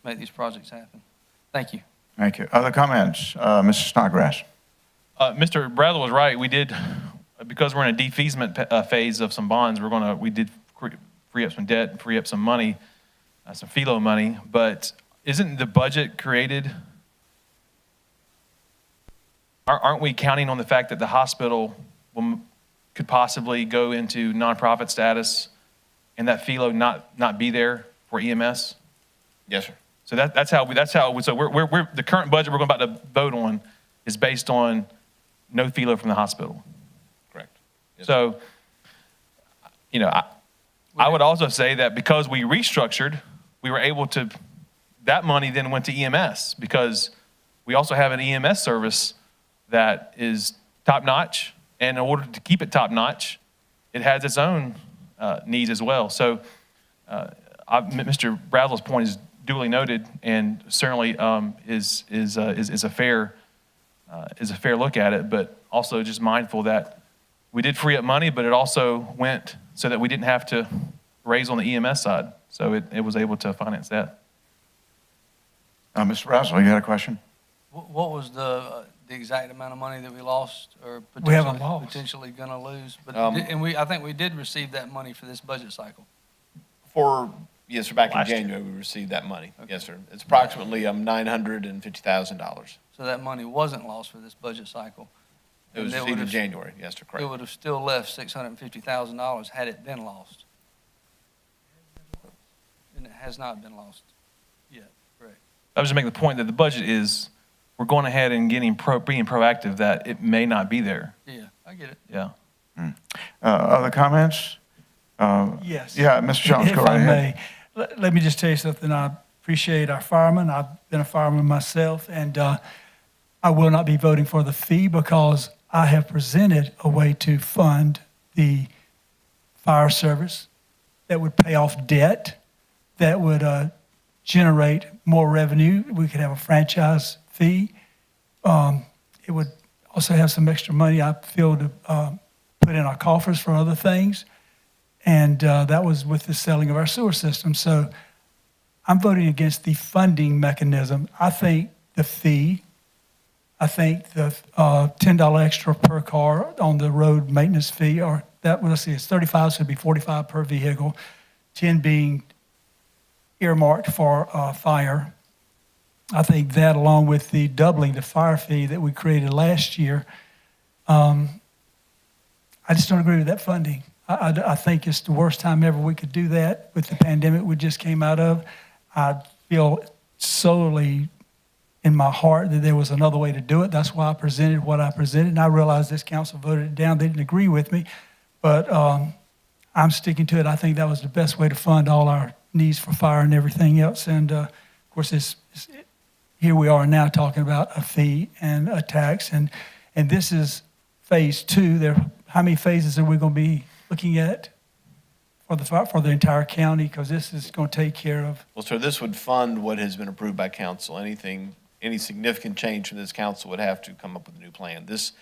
make these projects happen. Thank you. Thank you. Other comments? Mrs. Snodgrass. Mr. Bradley was right. We did, because we're in a defeasance phase of some bonds, we did free up some debt, free up some money, some FELO money. But isn't the budget created? Aren't we counting on the fact that the hospital could possibly go into nonprofit status and that FELO not be there for EMS? Yes, sir. So that's how we're the current budget we're about to vote on is based on no FELO from the hospital. Correct. Yes, so, I would also say that because we restructured, we were able to, that money then went to EMS because we also have an EMS service that is top-notch, and in order to keep it top-notch, it has its own needs as well. So Mr. Bradley's point is duly noted, and certainly is a fair look at it, but also just mindful that we did free up money, but it also went so that we didn't have to raise on the EMS side. So it was able to finance that. Mr. Brazel, you had a question? What was the exact amount of money that we lost or We haven't lost. potentially going to lose? But I think we did receive that money for this budget cycle. Yes, sir. Back in January, we received that money. Okay. Yes, sir. It's approximately $950,000. So that money wasn't lost for this budget cycle. It was received in January. Yes, sir. Correct. It would have still left $650,000 had it been lost. And it has not been lost yet. Correct. I was just making the point that the budget is, we're going ahead and being proactive that it may not be there. Yeah, I get it. Yeah. Other comments? Yes. Yeah, Mr. Jones, go right ahead. Let me just tell you something. I appreciate our firemen. I've been a fireman myself, and I will not be voting for the fee because I have presented a way to fund the fire service that would pay off debt, that would generate more revenue. We could have a franchise fee. It would also have some extra money, I feel, to put in our coffers for other things. And that was with the selling of our sewer system. So I'm voting against the funding mechanism. I think the fee, I think the $10 extra per car on the road maintenance fee, or that, let's see, it's 35, so it'd be 45 per vehicle, 10 being earmarked for fire. I think that, along with the doubling the fire fee that we created last year, I just don't agree with that funding. I think it's the worst time ever we could do that with the pandemic we just came out of. I feel solely in my heart that there was another way to do it. That's why I presented what I presented, and I realize this council voted it down. They didn't agree with me, but I'm sticking to it. I think that was the best way to fund all our needs for fire and everything else. And, of course, here we are now talking about a fee and a tax, and this is phase two. How many phases are we going to be looking at for the entire county? Because this is going to take care of. Well, sir, this would fund what has been approved by council. Any significant change from this council would have to come up with a new plan. This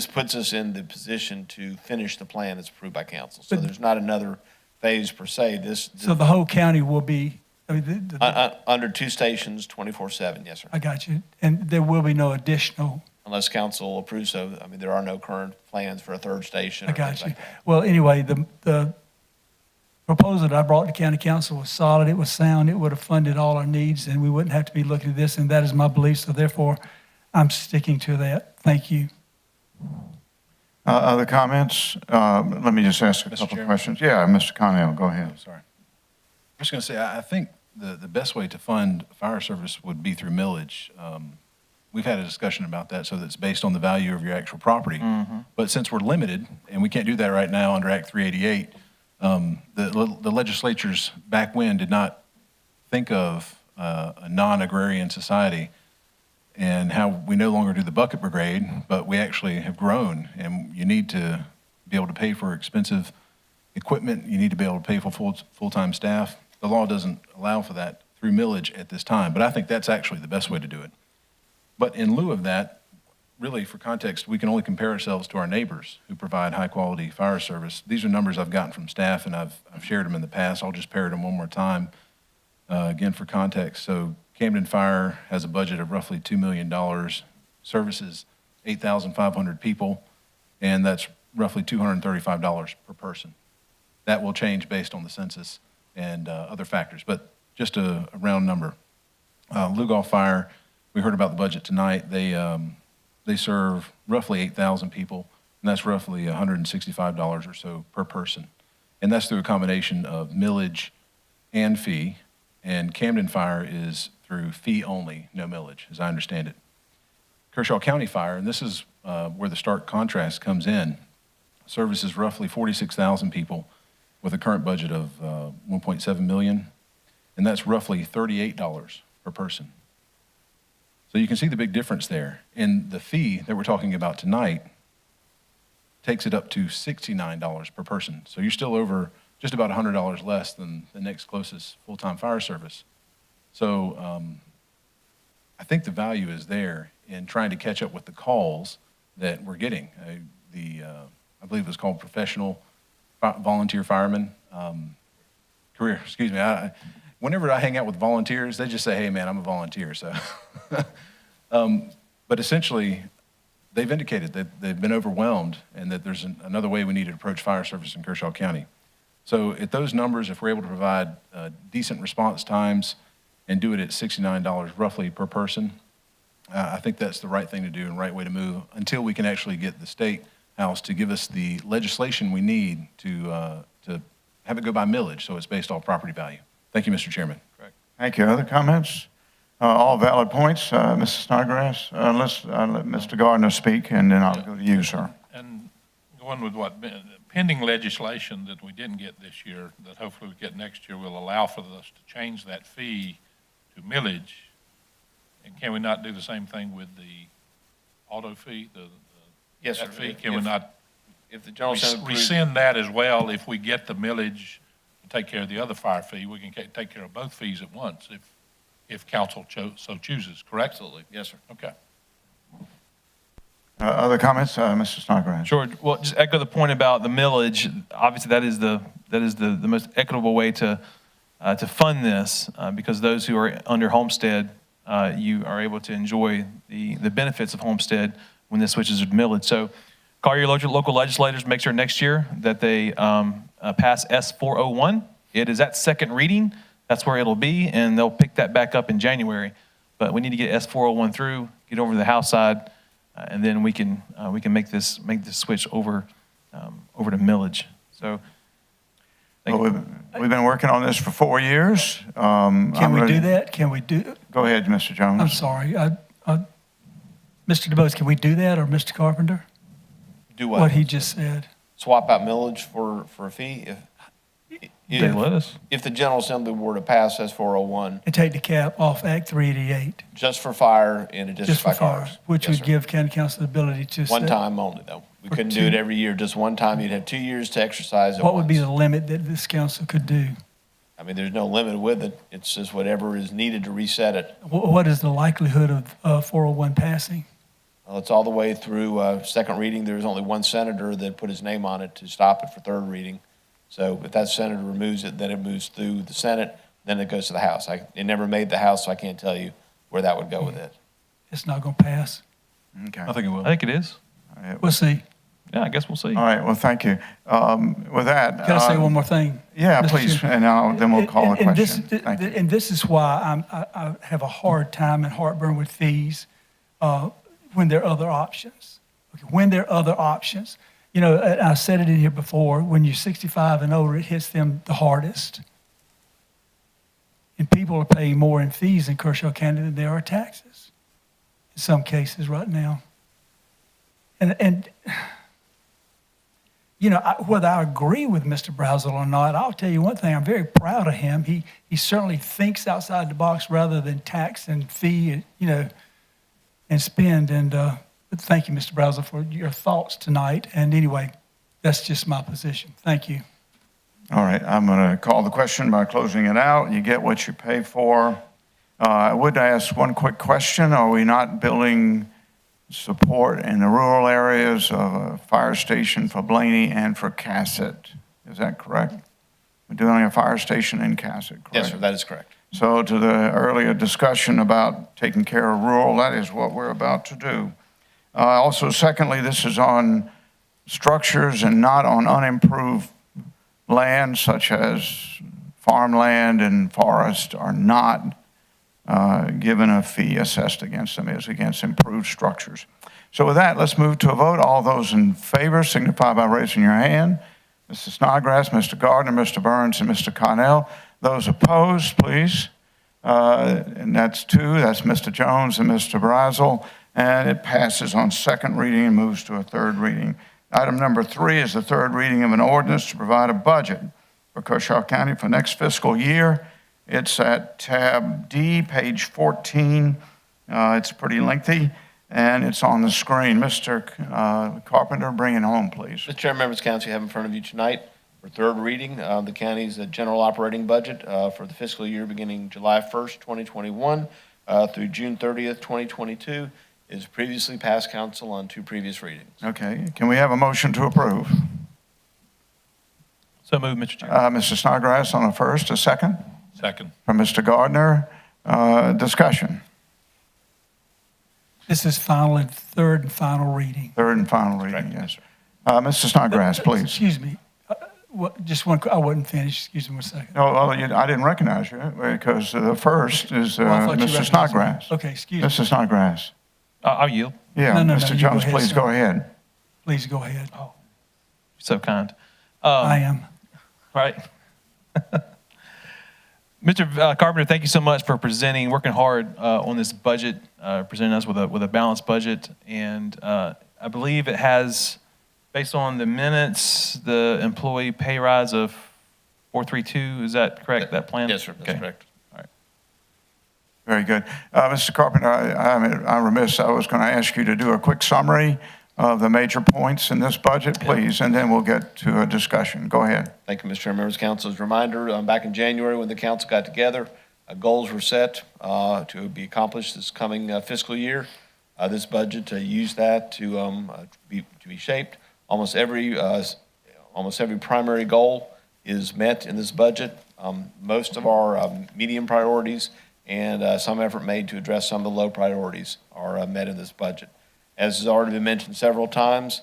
puts us in the position to finish the plan that's approved by council. So there's not another phase per se. So the whole county will be, under two stations, 24/7. Yes, sir. I got you. And there will be no additional. Unless council approves so. I mean, there are no current plans for a third station. I got you. Well, anyway, proposal that I brought to county council was solid, it was sound, it would have funded all our needs, and we wouldn't have to be looking at this, and that is my belief, so therefore, I'm sticking to that. Thank you. Other comments? Let me just ask a Mr. couple of Chairman? questions. Yeah, Mr. Connell, go ahead. Sorry. I'm just going to say, I think the best way to fund fire service would be through millage. We've had a discussion about that, so that's based on the value of your actual property. But since we're limited, and we can't do that right now under Act 388, the legislatures back when did not think of a non-agrarian society and how we no longer do the bucket brigade, but we actually have grown, and you need to be able to pay for expensive equipment. You need to be able to pay for full-time staff. The law doesn't allow for that through millage at this time, but I think that's actually the best way to do it. But in lieu of that, really for context, we can only compare ourselves to our neighbors who provide high-quality fire service. These are numbers I've gotten from staff, and I've shared them in the past. I'll just parrot them one more time, again for context. So Camden Fire has a budget of roughly $2 million, services 8,500 people, and that's roughly $235 per person. That will change based on the census and other factors, but just a round number. Lugol Fire, we heard about the budget tonight. They serve roughly 8,000 people, and that's roughly $165 or so per person. And that's through a combination of millage and fee, and Camden Fire is through fee only, no millage, as I understand it. Kershaw County Fire, and this is where the stark contrast comes in, services roughly 46,000 people with a current budget of 1.7 million, and that's roughly $38 per person. So you can see the big difference there. And the fee that we're talking about tonight takes it up to $69 per person. So you're still over just about $100 less than the next closest full-time fire service. So I think the value is there in trying to catch up with the calls that we're getting. I believe it was called professional volunteer firemen. Whenever I hang out with volunteers, they just say, hey, man, I'm a volunteer. So, but essentially, they've indicated that they've been overwhelmed and that there's another way we need to approach fire service in Kershaw County. So at those numbers, if we're able to provide decent response times and do it at $69 roughly per person, I think that's the right thing to do and right way to move until we can actually get the state house to give us the legislation we need to have it go by millage, so it's based off property value. Thank you, Mr. Chairman. Correct. Thank you. Other comments? All valid points. Mrs. Snodgrass, let's let Mr. Gardner speak, and then I'll go to you, sir. And going with what pending legislation that we didn't get this year, that hopefully we get next year, will allow for us to change that fee to millage. And can we not do the same thing with the auto fee? Yes, sir. That fee, can we not If the General Assembly rescind that as well if we get the millage to take care of the other fire fee? We can take care of both fees at once if council so chooses, correct? Absolutely. Yes, sir. Okay. Other comments, Mr. Snodgrass? Sure. Well, just echo the point about the millage. Obviously, that is the most equitable way to fund this because those who are under homestead, you are able to enjoy the benefits of homestead when this switches to millage. So call your local legislators, make sure next year that they pass S401. It is at second reading. That's where it'll be, and they'll pick that back up in January. But we need to get S401 through, get over to the House side, and then we can make this switch over to millage. So Well, we've been working on this for 4 years. Can we do that? Can we do? Go ahead, Mr. Jones. I'm sorry. Mr. DeBose, can we do that, or Mr. Carpenter? Do what? What he just said. Swap out millage for a fee they let us. if the General Assembly were to pass S401 And take the cap off Act 388. just for fire in a district Just for like fire, ours. which Yes, would sir. give county council the ability to. One set- time only, though. We For couldn't do two- it every year, just one time. You'd have 2 years to exercise it What would be once. the limit that this council could do? I mean, there's no limit with it. It's just whatever is needed to reset it. What is the likelihood of 401 passing? Well, it's all the way through second reading. There's only one senator that put his name on it to stop it for third reading. So if that senator removes it, then it moves through the Senate, then it goes to the House. It never made the House, so I can't tell you where that would go with it. It's not going to pass. Okay. I think it will. I think it is. We'll see. yeah, I guess we'll see. All right, well, thank you. With that. Can I say one more thing? Yeah, Mr. please, Chairman? and then we'll call a And this- question. Thank you. And this is why I have a hard time and heartburn with fees when there are other options. Okay, when there are other options. You know, I said it in here before, when you're 65 and older, it hits them the hardest. And people are paying more in fees in Kershaw County than there are taxes in some cases right now. And you know, whether I agree with Mr. Brazel or not, I'll tell you one thing, I'm very proud of him. He certainly thinks outside the box rather than tax and fee, you know, and spend. And but thank you, Mr. Brazel, for your thoughts tonight. And anyway, that's just my position. Thank you. All right, I'm going to call the question by closing it out. You get what you pay for. I would ask one quick question. Are we not building support in the rural areas of a fire station for Blaney and for Cassett? Is that correct? We're doing a fire station in Cassett, correct? Yes, sir, that is correct. So to the earlier discussion about taking care of rural, that is what we're about to do. Also, secondly, this is on structures and not on unimproved land, such as farmland and forest are not given a fee assessed against them. It's against improved structures. So with that, let's move to a vote. All those in favor signify by raising your hand. Mr. Snodgrass, Mr. Gardner, Mr. Burns, and Mr. Connell. Those opposed, please. And that's two. That's Mr. Jones and Mr. Brazel. And it passes on second reading and moves to a third reading. Item number 3 is the third reading of an ordinance to provide a budget for Kershaw County for next fiscal year. It's at tab D, page 14. It's pretty lengthy, and it's on the screen. Mr. Carpenter, bring it home, please. Mr. Chair, members of council, you have in front of you tonight for third reading the county's general operating budget for the fiscal year beginning July 1st, 2021 through June 30th, 2022. Is previously passed council on 2 previous readings. Okay. Can we have a motion to approve? So moved, Mr. Chair. Mr. Snodgrass on a first, a second? Second. From Mr. Gardner. Discussion. This is third and final reading. Third and final reading, yes. Mr. Snodgrass, please. Excuse me. Just one, I wasn't finished. Excuse me one second. No, well, I didn't recognize you because the first is I thought you Mr. recognized Snodgrass. me. Okay, excuse me. Mr. Snodgrass. I'll yield. Yeah, No, Mr. you Jones, go ahead, please sir. go ahead. Please go ahead. So kind. I am. Right. Mr. Carpenter, thank you so much for presenting, working hard on this budget, presenting us with a balanced budget. And I believe it has, based on the minutes, the employee pay rise of 432. Is that correct, that plan? Yes, sir, that's correct. All right. Very good. Mr. Carpenter, I'm remiss. I was going to ask you to do a quick summary of the major points in this budget, please, and then we'll get to a discussion. Go ahead. Thank you, Mr. Chair. Members of council, as a reminder, back in January when the council got together, goals were set to be accomplished this coming fiscal year. This budget used that to be shaped. Almost every primary goal is met in this budget. Most of our medium priorities and some effort made to address some of the low priorities are met in this budget. As has already been mentioned several times,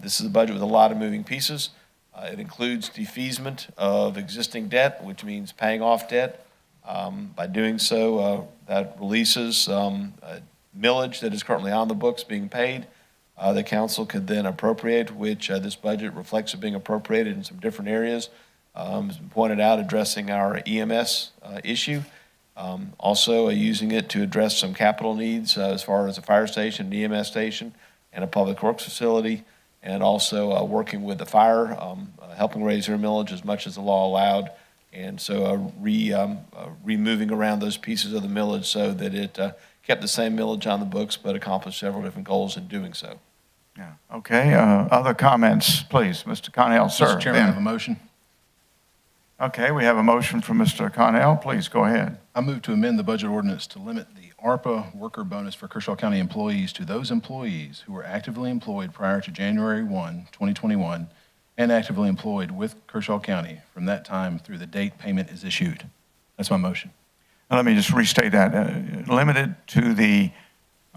this is a budget with a lot of moving pieces. It includes defeasance of existing debt, which means paying off debt. By doing so, that releases millage that is currently on the books being paid. The council could then appropriate, which this budget reflects it being appropriated in some different areas. As pointed out, addressing our EMS issue. Also using it to address some capital needs as far as a fire station, an EMS station, and a public works facility, and also working with the fire, helping raise their millage as much as the law allowed, and so removing around those pieces of the millage so that it kept the same millage on the books but accomplished several different goals in doing so. Yeah. Okay. Other comments, please. Mr. Connell, sir. Mr. Chairman, I have a motion. Okay, we have a motion from Mr. Connell. Please go ahead. I move to amend the budget ordinance to limit the ARPA worker bonus for Kershaw County employees to those employees who were actively employed prior to January 1, 2021, and actively employed with Kershaw County from that time through the date payment is issued. That's my motion. Let me just restate that. Limited to the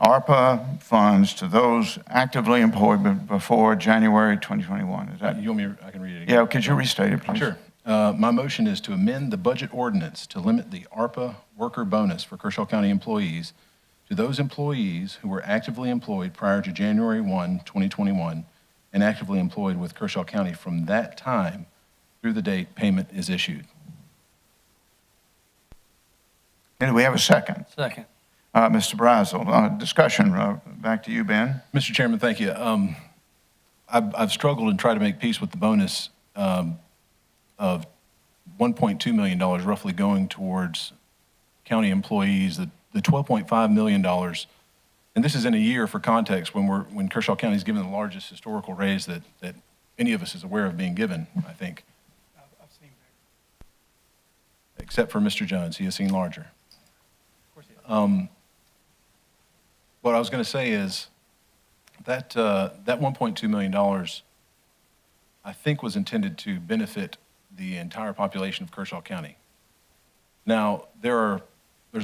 ARPA funds to those actively employed before January 2021. Is that? You want me, I can read it again? Yeah, could you restate it, please? Sure. My motion is to amend the budget ordinance to limit the ARPA worker bonus for Kershaw County employees to those employees who were actively employed prior to January 1, 2021, and actively employed with Kershaw County from that time through the date payment is issued. And do we have a second? Second. Mr. Brazel, discussion, back to you, Ben. Mr. Chairman, thank you. I've struggled and tried to make peace with the bonus of $1.2 million roughly going towards county employees, the $12.5 million, and this is in a year, for context, when Kershaw County is given the largest historical raise that any of us is aware of being given, I think. I've seen bigger. Except for Mr. Jones, he has seen larger. What I was going to say is that $1.2 million, I think, was intended to benefit the entire population of Kershaw County. Now, there's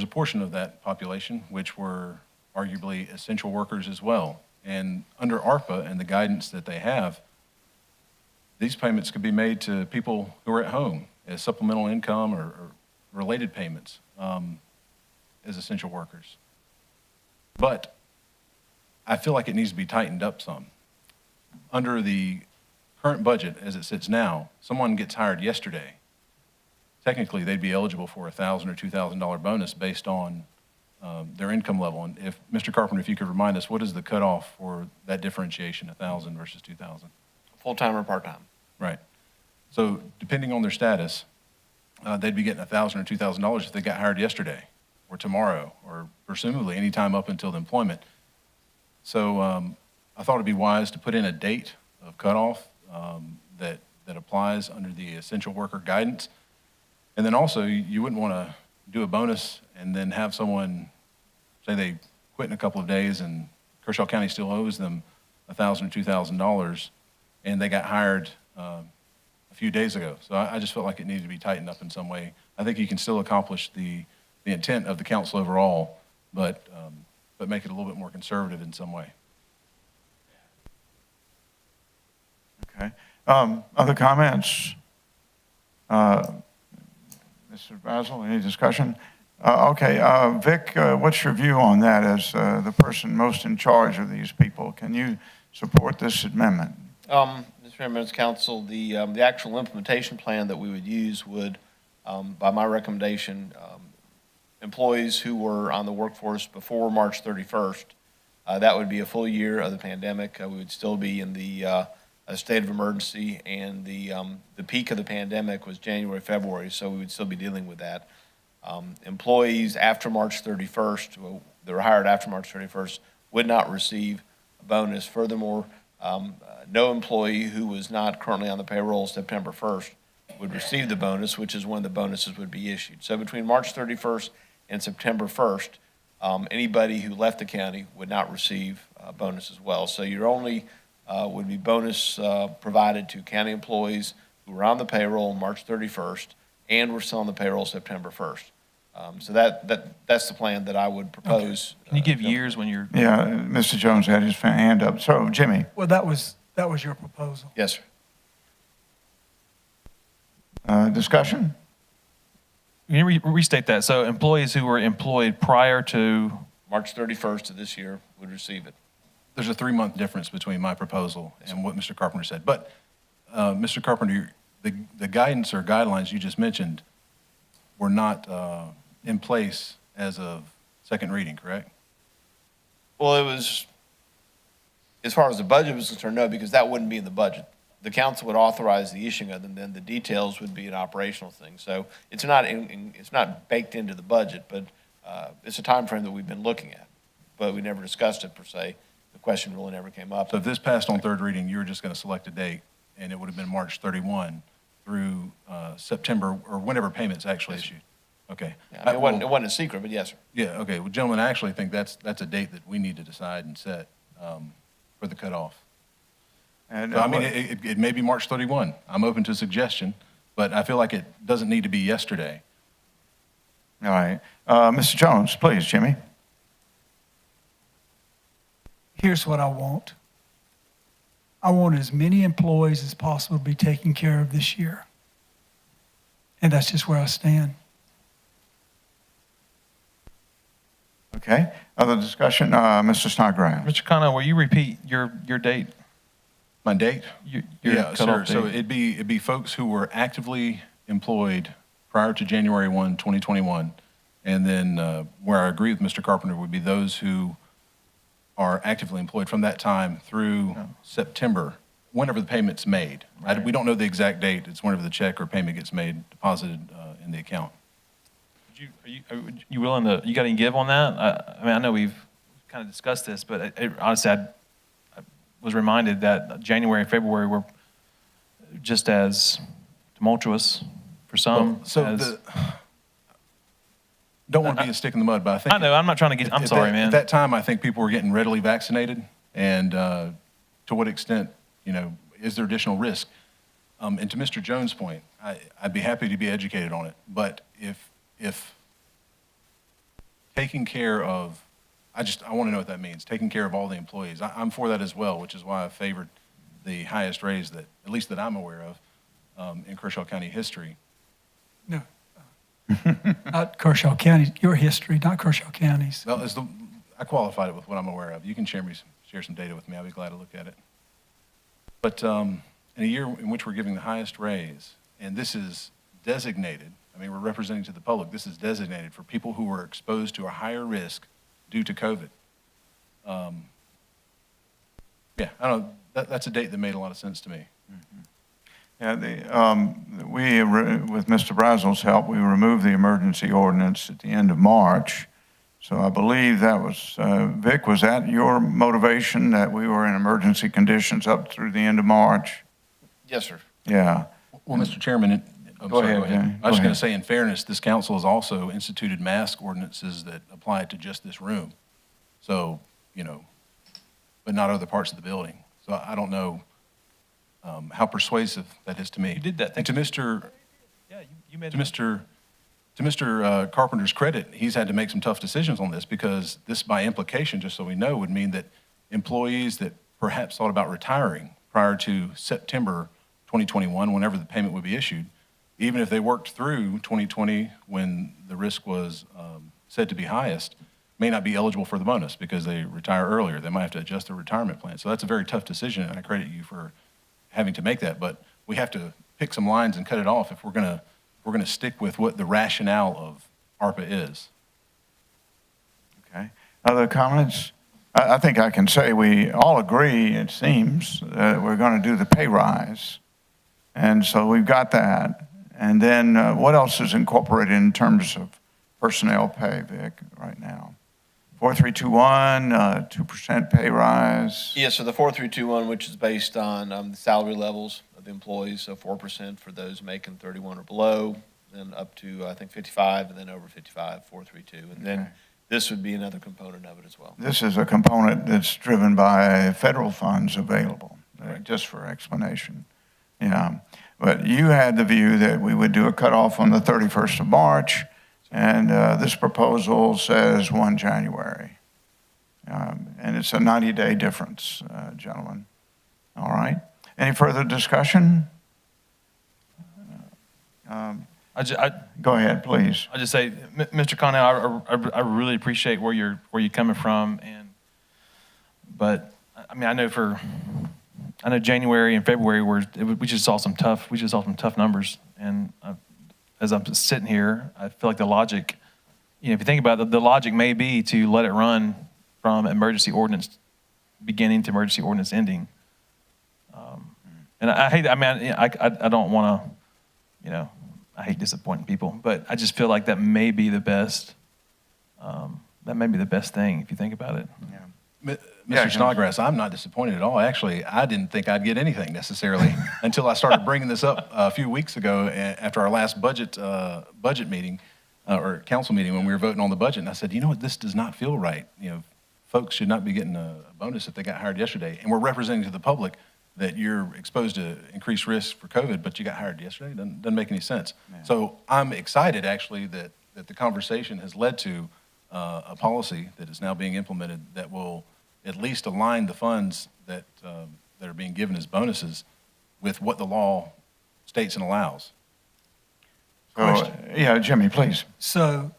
a portion of that population which were arguably essential workers as well. And under ARPA and the guidance that they have, these payments could be made to people who are at home as supplemental income or related payments as essential workers. But I feel like it needs to be tightened up some. Under the current budget as it sits now, someone gets hired yesterday, technically they'd be eligible for a $1,000 or $2,000 bonus based on their income level. And if, Mr. Carpenter, if you could remind us, what is the cutoff for that differentiation, 1,000 versus 2,000? Full-time or part-time? Right. So depending on their status, they'd be getting $1,000 or $2,000 if they got hired yesterday or tomorrow or presumably any time up until the employment. So I thought it'd be wise to put in a date of cutoff that applies under the essential worker guidance. And then also, you wouldn't want to do a bonus and then have someone say they quit in a couple of days and Kershaw County still owes them $1,000 or $2,000 and they got hired a few days ago. So I just felt like it needed to be tightened up in some way. I think you can still accomplish the intent of the council overall, but make it a little bit more conservative in some way. Okay. Other comments? Mr. Basil, any discussion? Okay, Vic, what's your view on that as the person most in charge of these people? Can you support this amendment? Mr. Chairman, as council, the actual implementation plan that we would use would, by my recommendation, employees who were on the workforce before March 31st, that would be a full year of the pandemic. We would still be in the state of emergency, and the peak of the pandemic was January, February, so we would still be dealing with that. Employees after March 31st, that were hired after March 31st, would not receive a bonus. Furthermore, no employee who was not currently on the payroll September 1st would receive the bonus, which is when the bonuses would be issued. So between March 31st and September 1st, anybody who left the county would not receive a bonus as well. So your only would be bonus provided to county employees who were on the payroll March 31st and were still on the payroll September 1st. So that's the plan that I would propose. Okay. Can you give years when you're? Yeah, Mr. Jones had his hand up. So, Jimmy. Well, that was your proposal. Yes, sir. Discussion? Can you restate that? So employees who were employed prior to March 31st of this year would receive it. There's a 3-month difference between my proposal and what Mr. Carpenter said. But, Mr. Carpenter, the guidance or guidelines you just mentioned were not in place as of second reading, correct? Well, it was, as far as the budget was concerned, no, because that wouldn't be in the budget. The council would authorize the issuing of them, then the details would be an operational thing. So it's not it's not baked into the budget, but it's a time frame that we've been looking at, but we never discussed it per se. The question really never came up. So if this passed on third reading, you were just going to select a date, and it would have been March 31 through September, or whenever payments actually issued. Okay. Yeah, it wasn't a secret, but yes, sir. Yeah, okay. Well, gentlemen, I actually think that's a date that we need to decide and set for the cutoff. And, so, I mean, it may be March 31. I'm open to suggestion, but I feel like it doesn't need to be yesterday. All right. Mr. Jones, please, Jimmy. Here's what I want. I want as many employees as possible to be taken care of this year. And that's just where I stand. Okay, other discussion? Mr. Snodgrass? Mr. Connell, will you repeat your date? My date? Your Yeah, sir. cutoff So date? it'd be folks who were actively employed prior to January 1, 2021. And then where I agree with Mr. Carpenter would be those who are actively employed from that time through September, whenever the payment's made. We don't know the exact date. It's whenever the check or payment gets made, deposited in the account. Are you willing to, you got any give on that? I mean, I know we've kind of discussed this, but honestly, I was reminded that January and February were just as tumultuous for some. Don't want to be a stick in the mud, but I think. I know, I'm not trying to get, I'm sorry, man. At that time, I think people were getting readily vaccinated, and to what extent, is there additional risk? And to Mr. Jones' point, I'd be happy to be educated on it, but if taking care of, I want to know what that means, taking care of all the employees. I'm for that as well, which is why I favored the highest raise that, at least that I'm aware of, in Kershaw County history. No. Not Kershaw County, your history, not Kershaw County's. Well, I qualified it with what I'm aware of. You can share some data with me. I'll be glad to look at it. But in a year in which we're giving the highest raise, and this is designated, I mean, we're representing to the public, this is designated for people who were exposed to a higher risk due to COVID. Yeah, I don't know, that's a date that made a lot of sense to me. Mm-hmm. Yeah, with Mr. Brazel's help, we removed the emergency ordinance at the end of March. So I believe that was, Vic, was that your motivation, that we were in emergency conditions up through the end of March? Yes, sir. Yeah. Well, Mr. Chairman, Go ahead. I was going to say, in fairness, this council has also instituted mask ordinances that apply to just this room. So, but not other parts of the building. So I don't know how persuasive that is to me. You did that. And to Mr. Yeah, you made To Mr. Carpenter's credit, he's had to make some tough decisions on this, because this, by implication, just so we know, would mean that employees that perhaps thought about retiring prior to September 2021, whenever the payment would be issued, even if they worked through 2020 when the risk was said to be highest, may not be eligible for the bonus because they retire earlier. They might have to adjust their retirement plan. So that's a very tough decision, and I credit you for having to make that. But we have to pick some lines and cut it off if we're going to stick with what the rationale of ARPA is. Okay. Other comments? I think I can say we all agree, it seems, that we're going to do the pay rise. And so we've got that. And then what else is incorporated in terms of personnel pay, Vic, right now? 4321, 2% pay rise. Yes, so the 4321, which is based on the salary levels of the employees, so 4% for those making 31 or below, then up to, I think, 55, and then over 55, 432. And then this would be another component of it as well. This is a component that's driven by federal funds available, just for explanation. Yeah, but you had the view that we would do a cutoff on the 31st of March, and this proposal says 1 January. And it's a 90-day difference, gentlemen. All right. Any further discussion? Go ahead, please. I just say, Mr. Connell, I really appreciate where you're coming from, but I mean, I know January and February we just saw some tough numbers, and as I'm sitting here, I feel like the logic, if you think about it, the logic may be to let it run from emergency ordinance beginning to emergency ordinance ending. And I hate, I don't want to, I hate disappointing people, but I just feel like that may be the best. That may be the best thing if you think about it. Yeah. Mr. Snodgrass, I'm not disappointed at all. Actually, I didn't think I'd get anything necessarily until I started bringing this up a few weeks ago after our last budget meeting or council meeting when we were voting on the budget. And I said, this does not feel right. Folks should not be getting a bonus if they got hired yesterday. And we're representing to the public that you're exposed to increased risk for COVID, but you got hired yesterday. Doesn't make any sense. Yeah. So I'm excited, actually, that the conversation has led to a policy that is now being implemented that will at least align the funds that are being given as bonuses with what the law states and allows. So, yeah, Jimmy, please. So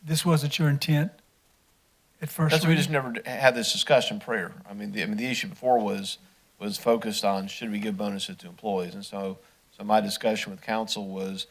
this wasn't your intent at first? That's why we just reading? never had this discussion prior. I mean, the issue before was focused on should we give bonuses to employees? And so my discussion with council was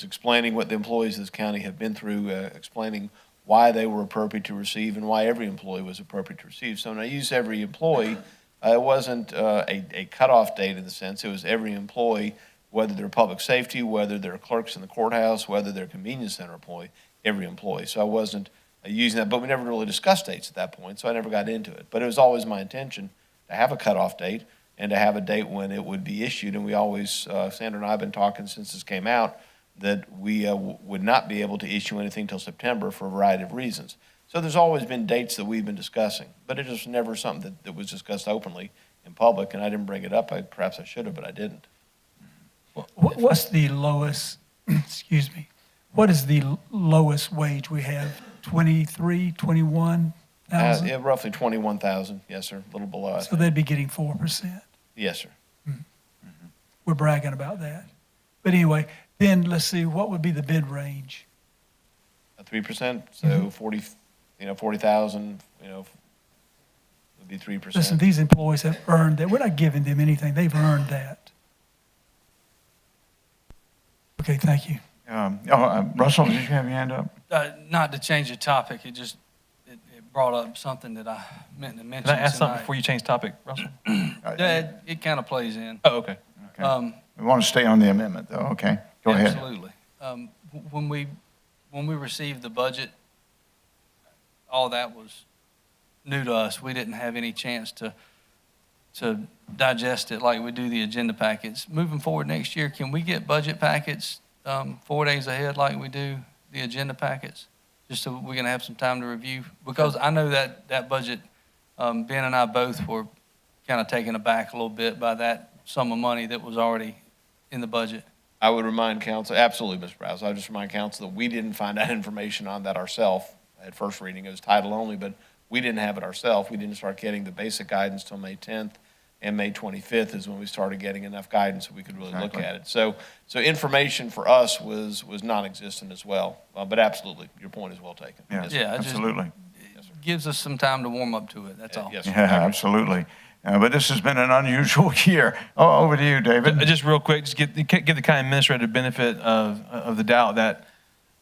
explaining what the employees of this county have been through, explaining why they were appropriate to receive and why every employee was appropriate to receive. So when I use every employee, it wasn't a cutoff date in the sense. It was every employee, whether they're public safety, whether they're clerks in the courthouse, whether they're convenience center employee, every employee. So I wasn't using that, but we never really discussed dates at that point, so I never got into it. But it was always my intention to have a cutoff date and to have a date when it would be issued. And we always, Sandra and I have been talking since this came out, that we would not be able to issue anything till September for a variety of reasons. So there's always been dates that we've been discussing, but it was never something that was discussed openly in public, and I didn't bring it up. Perhaps I should have, but I didn't. What's the lowest, excuse me, what is the lowest wage we have? 23, 21,000? Yeah, roughly 21,000, yes, sir, a little below. So they'd be getting 4%. Yes, sir. We're bragging about that. But anyway, then let's see, what would be the bid range? 3%, so 40,000, would be 3%. Listen, these employees have earned that. We're not giving them anything. They've earned that. Okay, thank you. Russell, did you have your hand up? Not to change the topic, it brought up something that I meant to mention Can I ask something tonight. before you change topic, Russell? It kind of plays in. Oh, okay. We want to stay on the amendment, though. Okay, go ahead. Absolutely. When we received the budget, all that was new to us. We didn't have any chance to digest it like we do the agenda packets. Moving forward next year, can we get budget packets 4 days ahead like we do the agenda packets? Just so we can have some time to review? Because I know that budget, Ben and I both were kind of taken aback a little bit by that sum of money that was already in the budget. I would remind council, absolutely, Mr. Browse, I would just remind council that we didn't find out information on that ourselves at first reading. It was title only, but we didn't have it ourselves. We didn't start getting the basic guidance till May 10th, and May 25th is when we started getting enough guidance so we could really look at it. So information for us was non-existent as well. But absolutely, your point is well taken. Yes, Yeah, absolutely. Gives us some time to warm up to it, that's all. Yes, sir. Yeah, absolutely. But this has been an unusual year. Over to you, David. Just real quick, just give the county administrator benefit of the doubt that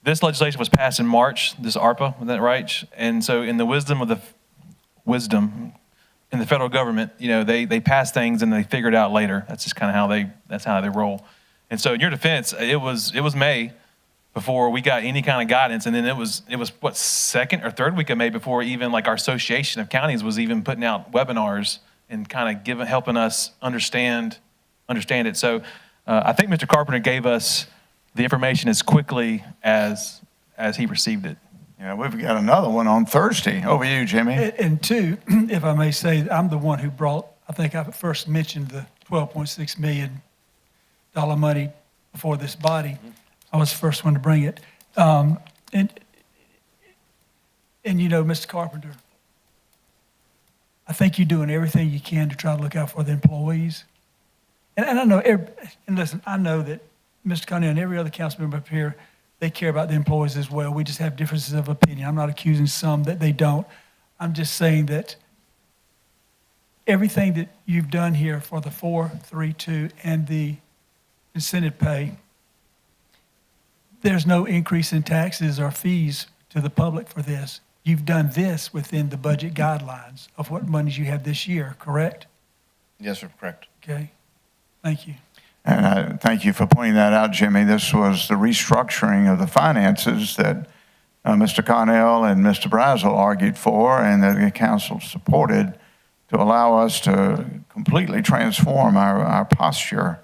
this legislation was passed in March, this ARPA, is that right? And so in the wisdom in the federal government, they pass things and they figure it out later. That's just kind of how they roll. And so in your defense, it was May before we got any kind of guidance, and then it was what, second or third week of May before even like our association of counties was even putting out webinars and kind of helping us understand it. So I think Mr. Carpenter gave us the information as quickly as he received it. Yeah, we've got another one on Thursday. Over to you, Jimmy. And two, if I may say, I'm the one who brought, I think I first mentioned the $12.6 million money before this body. I was the first one to bring it. And Mr. Carpenter, I think you're doing everything you can to try to look out for the employees. And I know, and listen, I know that Mr. Connell and every other council member up here, they care about the employees as well. We just have differences of opinion. I'm not accusing some that they don't. I'm just saying that everything that you've done here for the 432 and the incentive pay, there's no increase in taxes or fees to the public for this. You've done this within the budget guidelines of what monies you have this year, correct? Yes, sir, correct. Okay, thank you. And thank you for pointing that out, Jimmy. This was the restructuring of the finances that Mr. Connell and Mr. Brazel argued for and that the council supported to allow us to completely transform our posture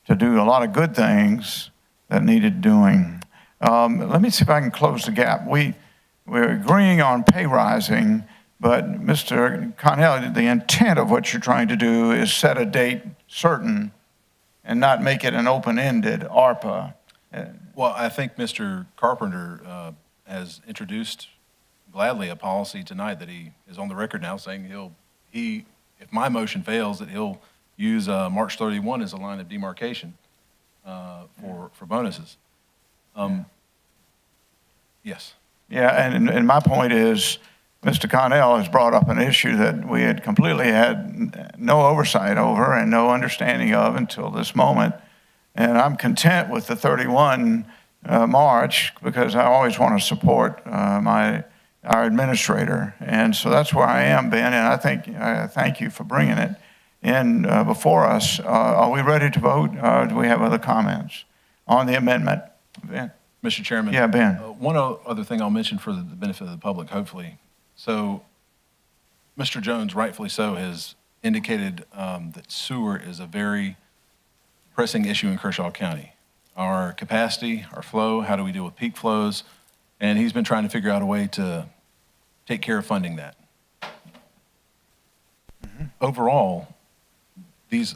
to do a lot of good things that needed doing. Let me see if I can close the gap. We're agreeing on pay rising, but Mr. Connell, the intent of what you're trying to do is set a date certain and not make it an open-ended ARPA. Well, I think Mr. Carpenter has introduced gladly a policy tonight that he is on the record now saying if my motion fails, that he'll use March 31 as a line of demarcation for bonuses. Yes. Yeah, and my point is, Mr. Connell has brought up an issue that we had completely had no oversight over and no understanding of until this moment. And I'm content with the 31 March because I always want to support our administrator. And so that's where I am, Ben, and I thank you for bringing it in before us. Are we ready to vote? Do we have other comments on the amendment? Ben? Mr. Chairman? Yeah, Ben. One other thing I'll mention for the benefit of the public, hopefully. So Mr. Jones, rightfully so, has indicated that sewer is a very pressing issue in Kershaw County. Our capacity, our flow, how do we deal with peak flows? And he's been trying to figure out a way to take care of funding that. Overall, I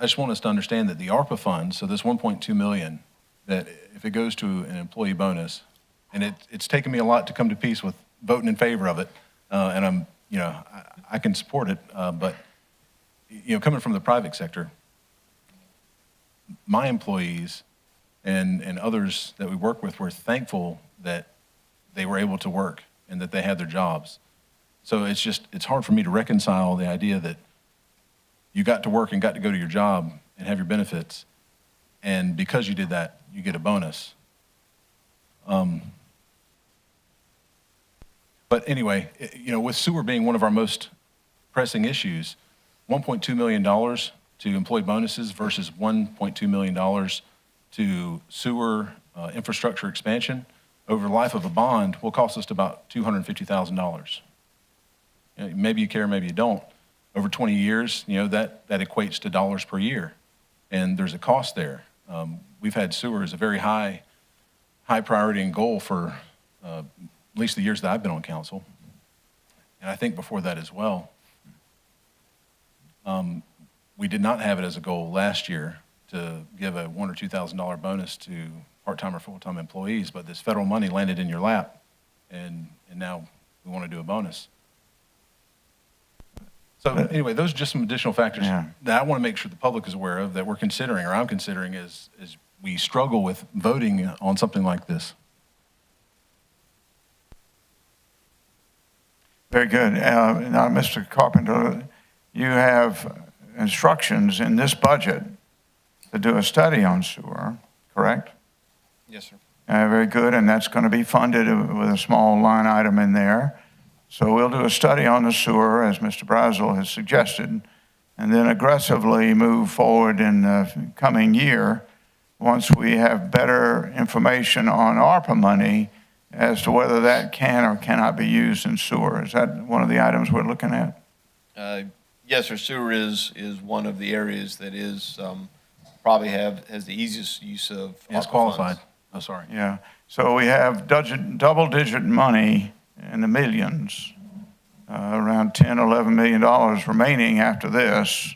just want us to understand that the ARPA funds, so this 1.2 million, that if it goes to an employee bonus, and it's taken me a lot to come to peace with voting in favor of it, and I can support it, but coming from the private sector, my employees and others that we work with were thankful that they were able to work and that they had their jobs. So it's hard for me to reconcile the idea that you got to work and got to go to your job and have your benefits, and because you did that, you get a bonus. But anyway, with sewer being one of our most pressing issues, $1.2 million to employee bonuses versus $1.2 million to sewer infrastructure expansion over the life of a bond will cost us about $250,000. Maybe you care, maybe you don't. Over 20 years, that equates to dollars per year, and there's a cost there. We've had sewer as a very high priority and goal for at least the years that I've been on council, and I think before that as well. We did not have it as a goal last year to give a $1,000 or $2,000 bonus to part-time or full-time employees, but this federal money landed in your lap, and now we want to do a bonus. So anyway, those are just some additional factors that I want to make sure the public is aware of, that we're considering, or I'm considering, as we struggle with voting on something like this. Very good. Now, Mr. Carpenter, you have instructions in this budget to do a study on sewer, correct? Yes, sir. Very good, and that's going to be funded with a small line item in there. So we'll do a study on the sewer, as Mr. Brazel has suggested, and then aggressively move forward in the coming year once we have better information on ARPA money as to whether that can or cannot be used in sewer. Is that one of the items we're looking at? Yes, sir. Sewer is one of the areas that is probably has the easiest use of It's ARPA qualified. funds. Oh, sorry. Yeah. So we have double-digit money in the millions, around $10, $11 million remaining after this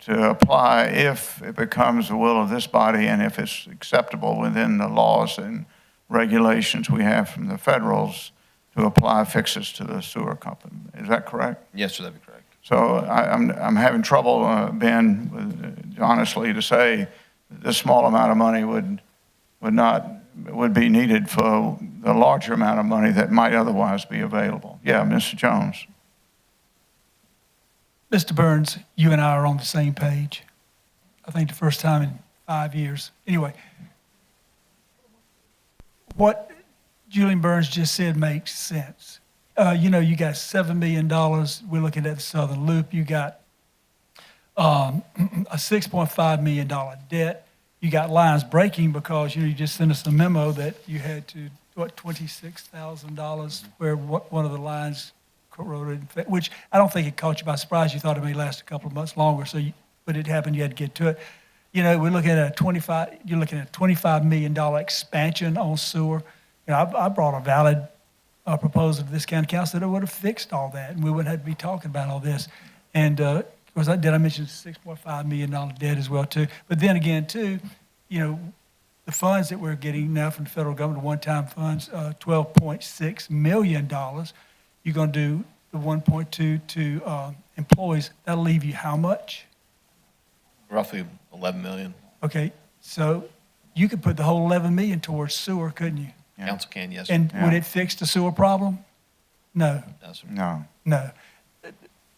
to apply if it becomes the will of this body and if it's acceptable within the laws and regulations we have from the federals to apply fixes to the sewer company. Is that correct? Yes, sir, that'd be correct. So I'm having trouble, Ben, honestly, to say this small amount of money would be needed for the larger amount of money that might otherwise be available. Yeah, Mr. Jones. Mr. Burns, you and I are on the same page. I think the first time in 5 years. Anyway, what Julian Burns just said makes sense. You got $7 million. We're looking at the Southern Loop. You got a $6.5 million debt. You got lines breaking because, you just sent us a memo that you had to, $26,000 where one of the lines corroded, which I don't think it caught you by surprise. You thought it may last a couple of months longer, but it happened. You had to get to it. We're looking at you're looking at a $25 million expansion on sewer. I brought a valid proposal to this county council that it would have fixed all that, and we wouldn't have to be talking about all this. And of course, did I mention $6.5 million debt as well too? But then again, too, the funds that we're getting now from the federal government, one-time funds, $12.6 million. You're going to do the 1.2 to employees. That'll leave you how much? Roughly 11 million. Okay, so you could put the whole 11 million towards sewer, couldn't you? Council can, yes, sir. And would it fix the sewer problem? No, No, sir. No. no.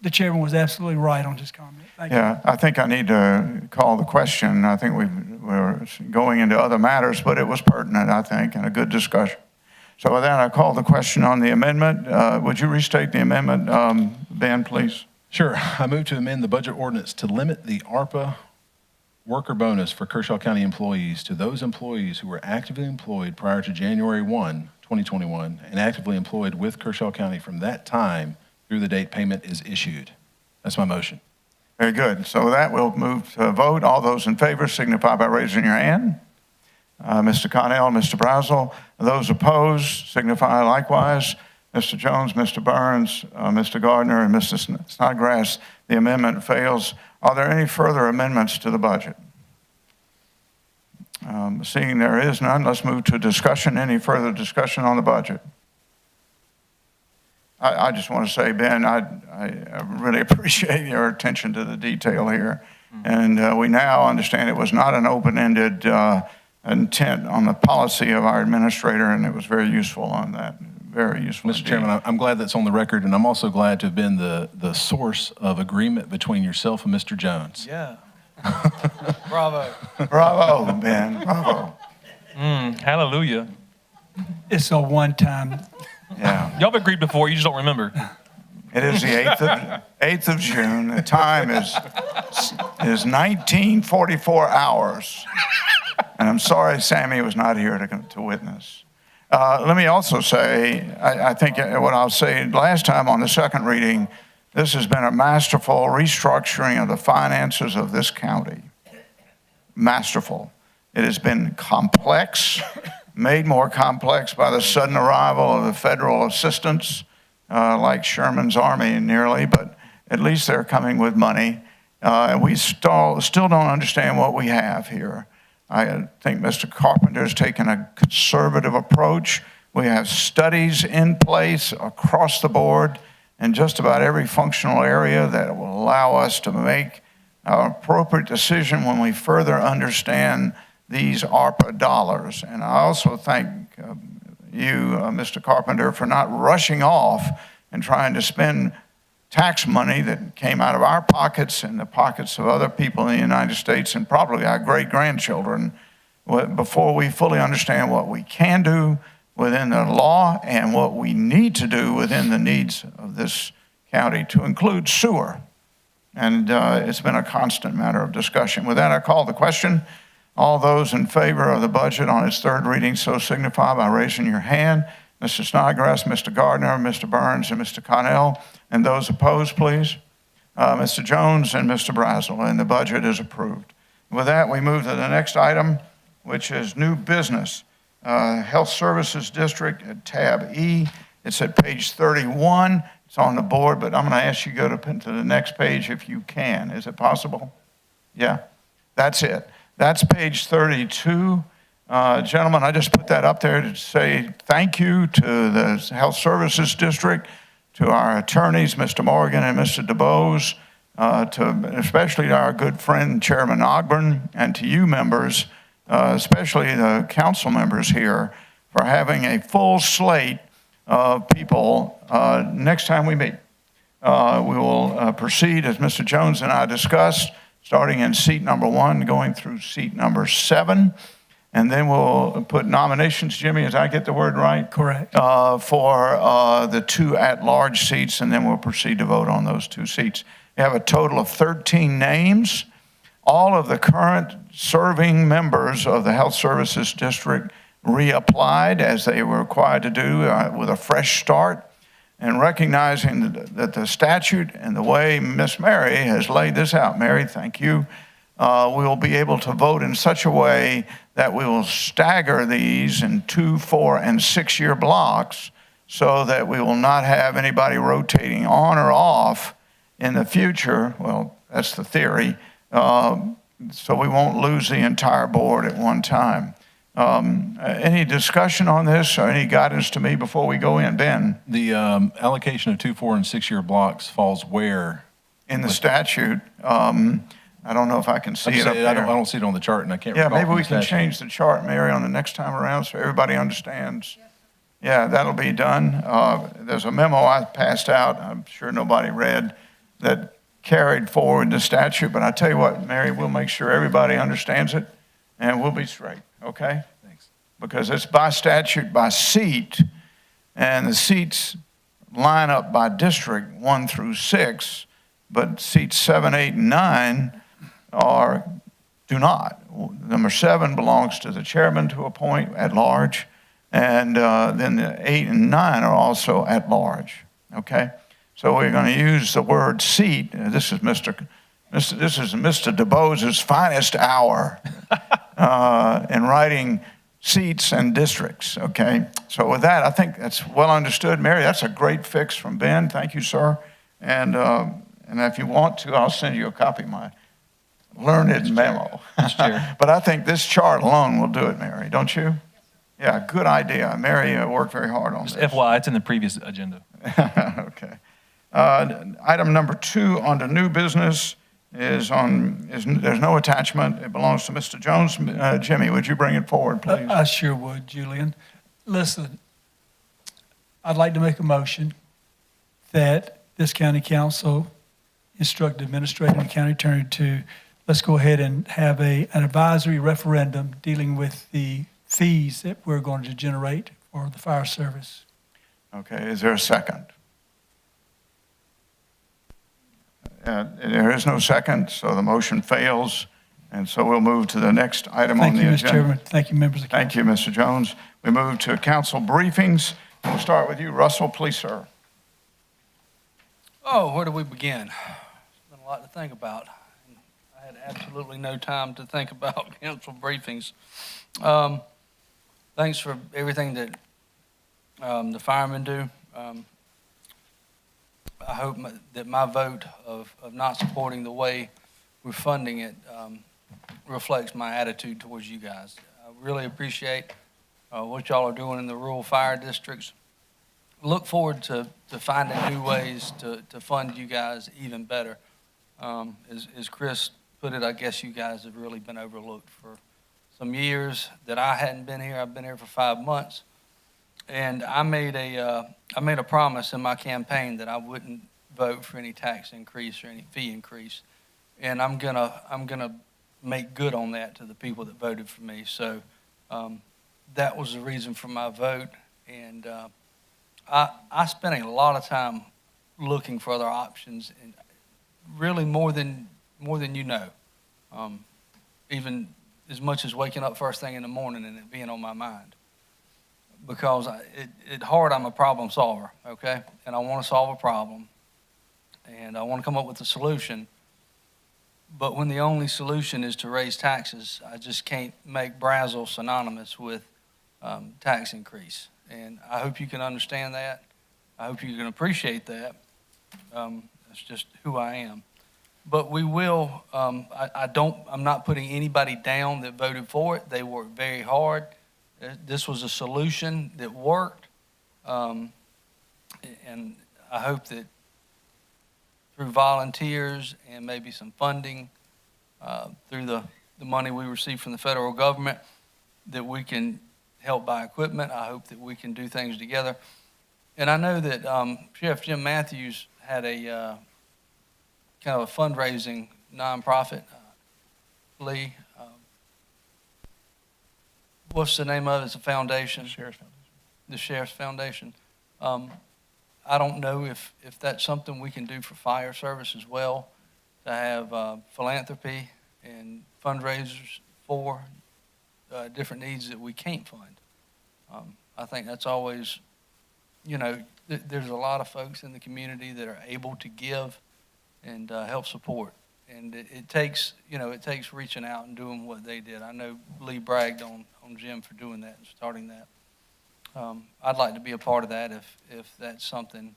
The chairman was absolutely right on his comment. Thank you. Yeah, I think I need to call the question. I think we're going into other matters, but it was pertinent, I think, and a good discussion. So with that, I call the question on the amendment. Would you restate the amendment, Ben, please? Sure. I move to amend the budget ordinance to limit the ARPA worker bonus for Kershaw County employees to those employees who were actively employed prior to January 1, 2021, and actively employed with Kershaw County from that time through the date payment is issued. That's my motion. Very good. So with that, we'll move to a vote. All those in favor signify by raising your hand. Mr. Connell, Mr. Brazel. Those opposed signify likewise. Mr. Jones, Mr. Burns, Mr. Gardner, and Mr. Snodgrass. The amendment fails. Are there any further amendments to the budget? Seeing there is none, let's move to discussion. Any further discussion on the budget? I just want to say, Ben, I really appreciate your attention to the detail here. And we now understand it was not an open-ended intent on the policy of our administrator, and it was very useful on that. Very useful. Mr. Chairman, I'm glad that's on the record, and I'm also glad to have been the source of agreement between yourself and Mr. Jones. Yeah. Bravo. Bravo, Ben. Bravo. Hallelujah. It's a one-time. Yeah. Y'all have agreed before, you just don't remember. It is the 8th of June. The time is 1944 hours. And I'm sorry Sammy was not here to witness. Let me also say, I think what I'll say last time on the second reading, this has been a masterful restructuring of the finances of this county. Masterful. It has been complex, made more complex by the sudden arrival of the federal assistance, like Sherman's army nearly, but at least they're coming with money. And we still don't understand what we have here. I think Mr. Carpenter's taken a conservative approach. We have studies in place across the board in just about every functional area that will allow us to make an appropriate decision when we further understand these ARPA dollars. And I also thank you, Mr. Carpenter, for not rushing off and trying to spend tax money that came out of our pockets and the pockets of other people in the United States and probably our great-grandchildren before we fully understand what we can do within the law and what we need to do within the needs of this county, to include sewer. And it's been a constant matter of discussion. With that, I call the question. All those in favor of the budget on its third reading so signify by raising your hand. Mr. Snodgrass, Mr. Gardner, Mr. Burns, and Mr. Connell. And those opposed, please. Mr. Jones and Mr. Brazel. And the budget is approved. With that, we move to the next item, which is new business. Health Services District at tab E. It's at page 31. It's on the board, but I'm going to ask you to go to the next page if you can. Is it possible? Yeah, that's it. That's page 32. Gentlemen, I just put that up there to say thank you to the Health Services District, to our attorneys, Mr. Morgan and Mr. DeBose, especially to our good friend Chairman Ogburn, and to you members, especially the council members here, for having a full slate of people next time we meet. We will proceed, as Mr. Jones and I discussed, starting in seat number 1, going through seat number 7. And then we'll put nominations, Jimmy, as I get the word right? Correct. For the 2 at-large seats, and then we'll proceed to vote on those 2 seats. We have a total of 13 names. All of the current serving members of the Health Services District reapplied, as they were required to do, with a fresh start. And recognizing that the statute and the way Miss Mary has laid this out, Mary, thank you, we will be able to vote in such a way that we will stagger these in 2, 4, and 6-year blocks so that we will not have anybody rotating on or off in the future. Well, that's the theory. So we won't lose the entire board at one time. Any discussion on this or any guidance to me before we go in? Ben? The allocation of 2, 4, and 6-year blocks falls where? In the statute, I don't know if I can see it up there. I don't see it on the chart, and I can't Yeah, recall maybe from we the can statute. change the chart, Mary, on the next time around so everybody understands. Yeah, that'll be done. There's a memo I passed out, I'm sure nobody read, that carried forward the statute, but I tell you what, Mary, we'll make sure everybody understands it, and we'll be straight, okay? Thanks. Because it's by statute, by seat, and the seats line up by district 1 through 6, but seats 7, 8, and 9 do not. Number 7 belongs to the chairman to appoint at large, and then the 8 and 9 are also at large, okay? So we're going to use the word seat. This is Mr. DeBose's finest hour in writing seats and districts, okay? So with that, I think that's well understood. Mary, that's a great fix from Ben. Thank you, sir. And if you want to, I'll send you a copy of my learned memo. But I think this chart alone will do it, Mary, don't you? Yeah, good idea. Mary worked very hard on this. Just FYI, it's in the previous agenda. Okay. Item number 2 on the new business there's no attachment. It belongs to Mr. Jones. Jimmy, would you bring it forward, please? I sure would, Julian. Listen, I'd like to make a motion that this county council instruct the administrator and the county attorney to, let's go ahead and have an advisory referendum dealing with the fees that we're going to generate for the fire service. Okay, is there a second? There is no second, so the motion fails, and so we'll move to the next item on the agenda. Thank you, Mr. Chairman. Thank you, members of the council. Thank you, Mr. Jones. We move to council briefings. We'll start with you, Russell, please, sir. Oh, where do we begin? It's been a lot to think about. I had absolutely no time to think about council briefings. Thanks for everything that the firemen do. I hope that my vote of not supporting the way we're funding it reflects my attitude towards you guys. I really appreciate what y'all are doing in the rural fire districts. Look forward to finding new ways to fund you guys even better. As Chris put it, I guess you guys have really been overlooked for some years that I hadn't been here. I've been here for 5 months. And I made a promise in my campaign that I wouldn't vote for any tax increase or any fee increase, and I'm gonna make good on that to the people that voted for me. So that was the reason for my vote, and I spent a lot of time looking for other options, and really more than you know, even as much as waking up first thing in the morning and it being on my mind. Because at heart, I'm a problem solver, okay? And I want to solve a problem, and I want to come up with a solution. But when the only solution is to raise taxes, I just can't make Brazel synonymous with tax increase. And I hope you can understand that. I hope you can appreciate that. That's just who I am. But we will, I'm not putting anybody down that voted for it. They worked very hard. This was a solution that worked, and I hope that through volunteers and maybe some funding, through the money we receive from the federal government, that we can help buy equipment. I hope that we can do things together. And I know that Sheriff Jim Matthews had a kind of a fundraising nonprofit, Lee. What's the name of it? It's a foundation. The Sheriff's Foundation. The Sheriff's Foundation. I don't know if that's something we can do for fire service as well, to have philanthropy and fundraisers for different needs that we can't fund. I think that's always, there's a lot of folks in the community that are able to give and help support. And it takes reaching out and doing what they did. I know Lee bragged on Jim for doing that and starting that. I'd like to be a part of that if that's something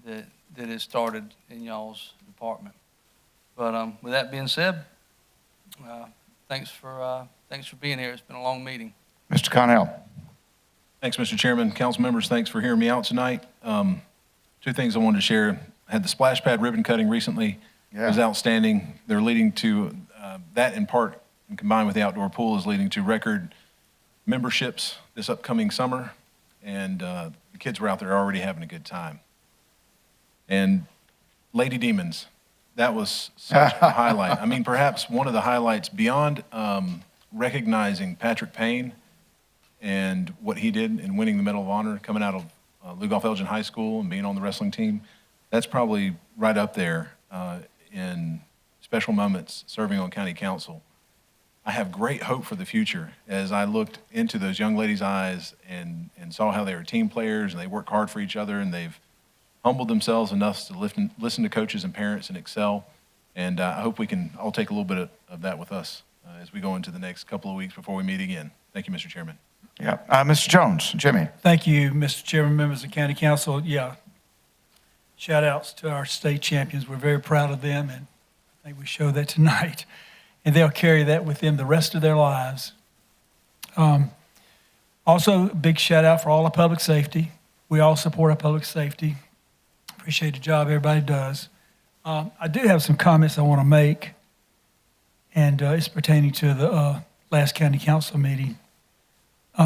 that is started in y'all's department. But with that being said, thanks for being here. It's been a long meeting. Mr. Connell. Thanks, Mr. Chairman. Council members, thanks for hearing me out tonight. Two things I wanted to share. I had the splash pad ribbon cutting recently. It was outstanding. They're leading to, that in part, and combined with the outdoor pool, is leading to record memberships this upcoming summer. And the kids were out there already having a good time. And Lady Demons, that was such a highlight. I mean, perhaps one of the highlights beyond recognizing Patrick Payne and what he did in winning the Medal of Honor coming out of Lugoff-Elgin High School and being on the wrestling team. That's probably right up there in special moments serving on county council. I have great hope for the future as I looked into those young ladies' eyes and saw how they were team players and they work hard for each other and they've humbled themselves enough to listen to coaches and parents and excel. And I hope we can all take a little bit of that with us as we go into the next couple of weeks before we meet again. Thank you, Mr. Chairman. Yeah. Mr. Jones, Jimmy. Thank you, Mr. Chairman, members of County Council. Yeah, shout outs to our state champions. We're very proud of them, and I think we showed that tonight. And they'll carry that with them the rest of their lives. Also, a big shout out for all of public safety. We all support our public safety. Appreciate the job everybody does. I do have some comments I want to make, and it's pertaining to the last county council meeting.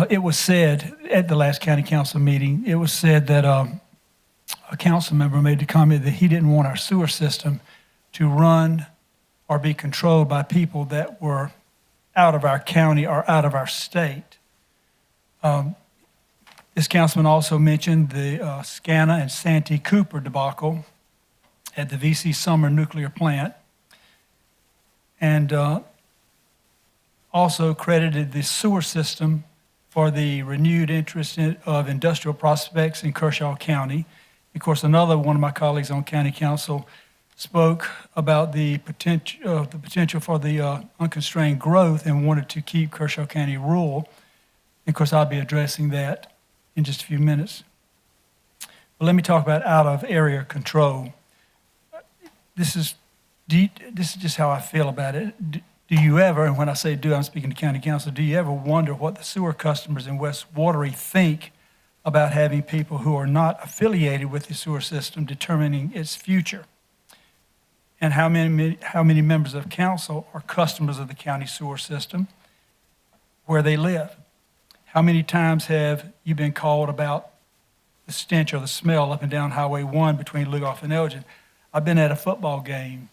It was said at the last county council meeting, it was said that a council member made the comment that he didn't want our sewer system to run or be controlled by people that were out of our county or out of our state. This councilman also mentioned the Scana and Santee Cooper debacle at the VC Summer nuclear plant, and also credited the sewer system for the renewed interest of industrial prospects in Kershaw County. Of course, another one of my colleagues on county council spoke about the potential for the unconstrained growth and wanted to keep Kershaw County rural. And of course, I'll be addressing that in just a few minutes. But let me talk about out-of-area control. This is just how I feel about it. Do you ever, and when I say do, I'm speaking to county council, do you ever wonder what the sewer customers in West Watery think about having people who are not affiliated with the sewer system determining its future? And how many members of council are customers of the county sewer system where they live? How many times have you been called about the stench or the smell up and down Highway 1 between Lugoff and Elgin? I've been at a football game,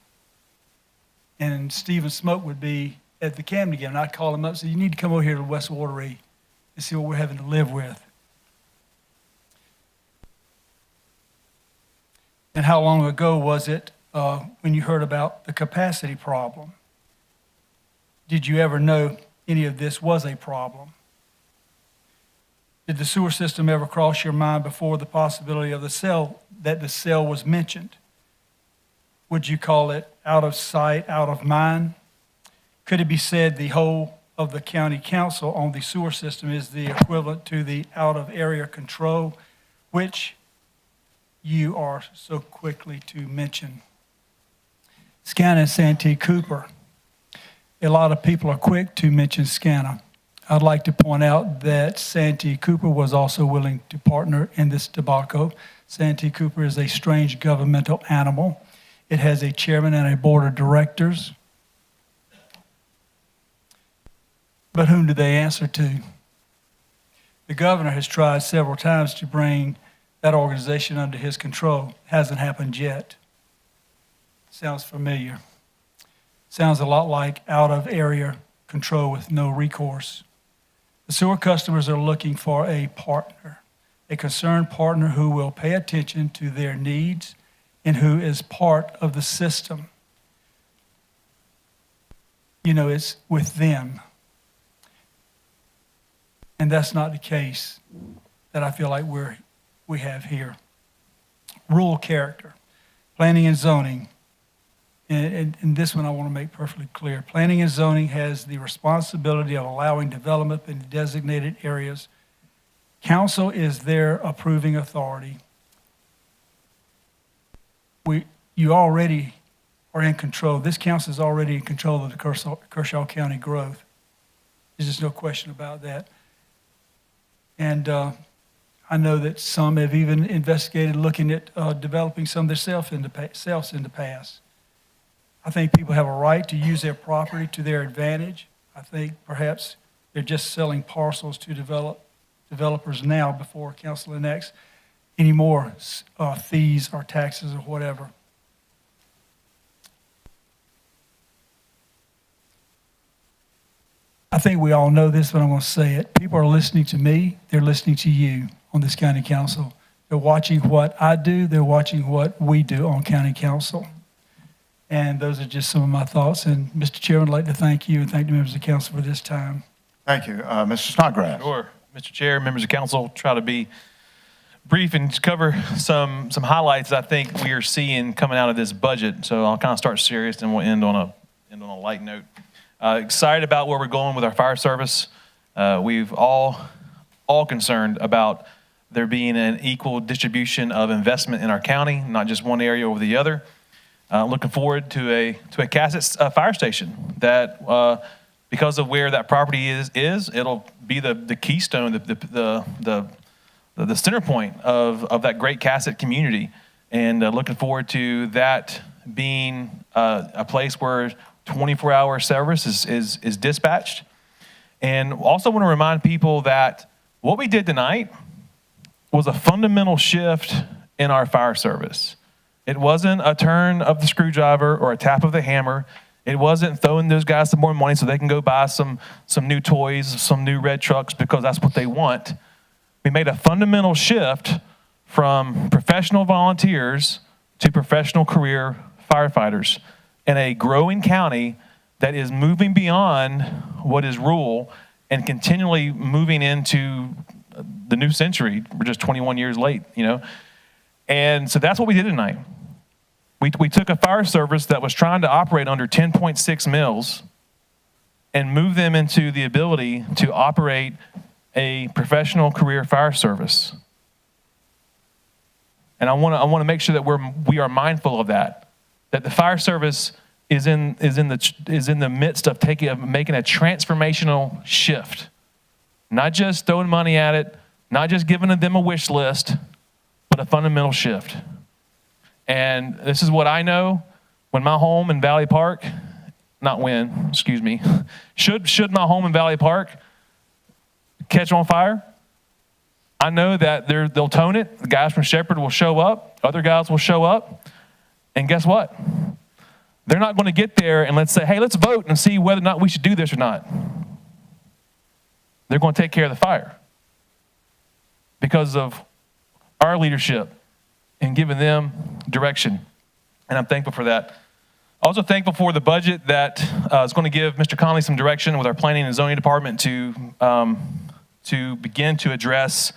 and Stephen Smoke would be at the Camden game, and I'd call him up and say, you need to come over here to West Watery and see what we're having to live with. And how long ago was it when you heard about the capacity problem? Did you ever know any of this was a problem? Did the sewer system ever cross your mind before the possibility of the cell was mentioned? Would you call it out of sight, out of mind? Could it be said the whole of the county council on the sewer system is the equivalent to the out-of-area control, which you are so quickly to mention? Scana and Santee Cooper. A lot of people are quick to mention Scana. I'd like to point out that Santee Cooper was also willing to partner in this debacle. Santee Cooper is a strange governmental animal. It has a chairman and a board of directors. But whom do they answer to? The governor has tried several times to bring that organization under his control. Hasn't happened yet. Sounds familiar. Sounds a lot like out-of-area control with no recourse. The sewer customers are looking for a partner, a concerned partner who will pay attention to their needs and who is part of the system. You know, it's with them. And that's not the case that I feel like we have here. Rural character, planning and zoning. And this one I want to make perfectly clear. Planning and zoning has the responsibility of allowing development in designated areas. Council is their approving authority. You already are in control. This council is already in control of the Kershaw County growth. There's just no question about that. And I know that some have even investigated looking at developing some themselves in the past. I think people have a right to use their property to their advantage. I think perhaps they're just selling parcels to developers now before council enacts any more fees or taxes or whatever. I think we all know this, but I'm going to say it. People are listening to me. They're listening to you on this county council. They're watching what I do. They're watching what we do on county council. And those are just some of my thoughts. And Mr. Chairman, I'd like to thank you and thank the members of the council for this time. Thank you. Mr. Snodgrass. Sure. Mr. Chair, members of council, try to be brief and cover some highlights I think we are seeing coming out of this budget. So I'll kind of start serious and we'll end on a light note. Excited about where we're going with our fire service. We've all concerned about there being an equal distribution of investment in our county, not just one area over the other. Looking forward to a Cassett fire station that, because of where that property is it'll be the keystone, the center point of that great Cassett community. And looking forward to that being a place where 24-hour service is dispatched. And also want to remind people that what we did tonight was a fundamental shift in our fire service. It wasn't a turn of the screwdriver or a tap of the hammer. It wasn't throwing those guys some more money so they can go buy some new toys, some new red trucks because that's what they want. We made a fundamental shift from professional volunteers to professional career firefighters in a growing county that is moving beyond what is rural and continually moving into the new century. We're just 21 years late, And so that's what we did tonight. We took a fire service that was trying to operate under 10.6 mils and move them into the ability to operate a professional career fire service. And I want to make sure that we are mindful of that the fire service is in the midst of making a transformational shift. Not just throwing money at it, not just giving them a wish list, but a fundamental shift. And this is what I know when my home in Valley Park, should my home in Valley Park catch on fire, I know that they'll tone it. The guys from Shepherd will show up. Other guys will show up. And guess what? They're not going to get there and let's say, hey, let's vote and see whether or not we should do this or not. They're going to take care of the fire because of our leadership and giving them direction. And I'm thankful for that. Also thankful for the budget that is going to give Mr. Conley some direction with our planning and zoning department to begin to address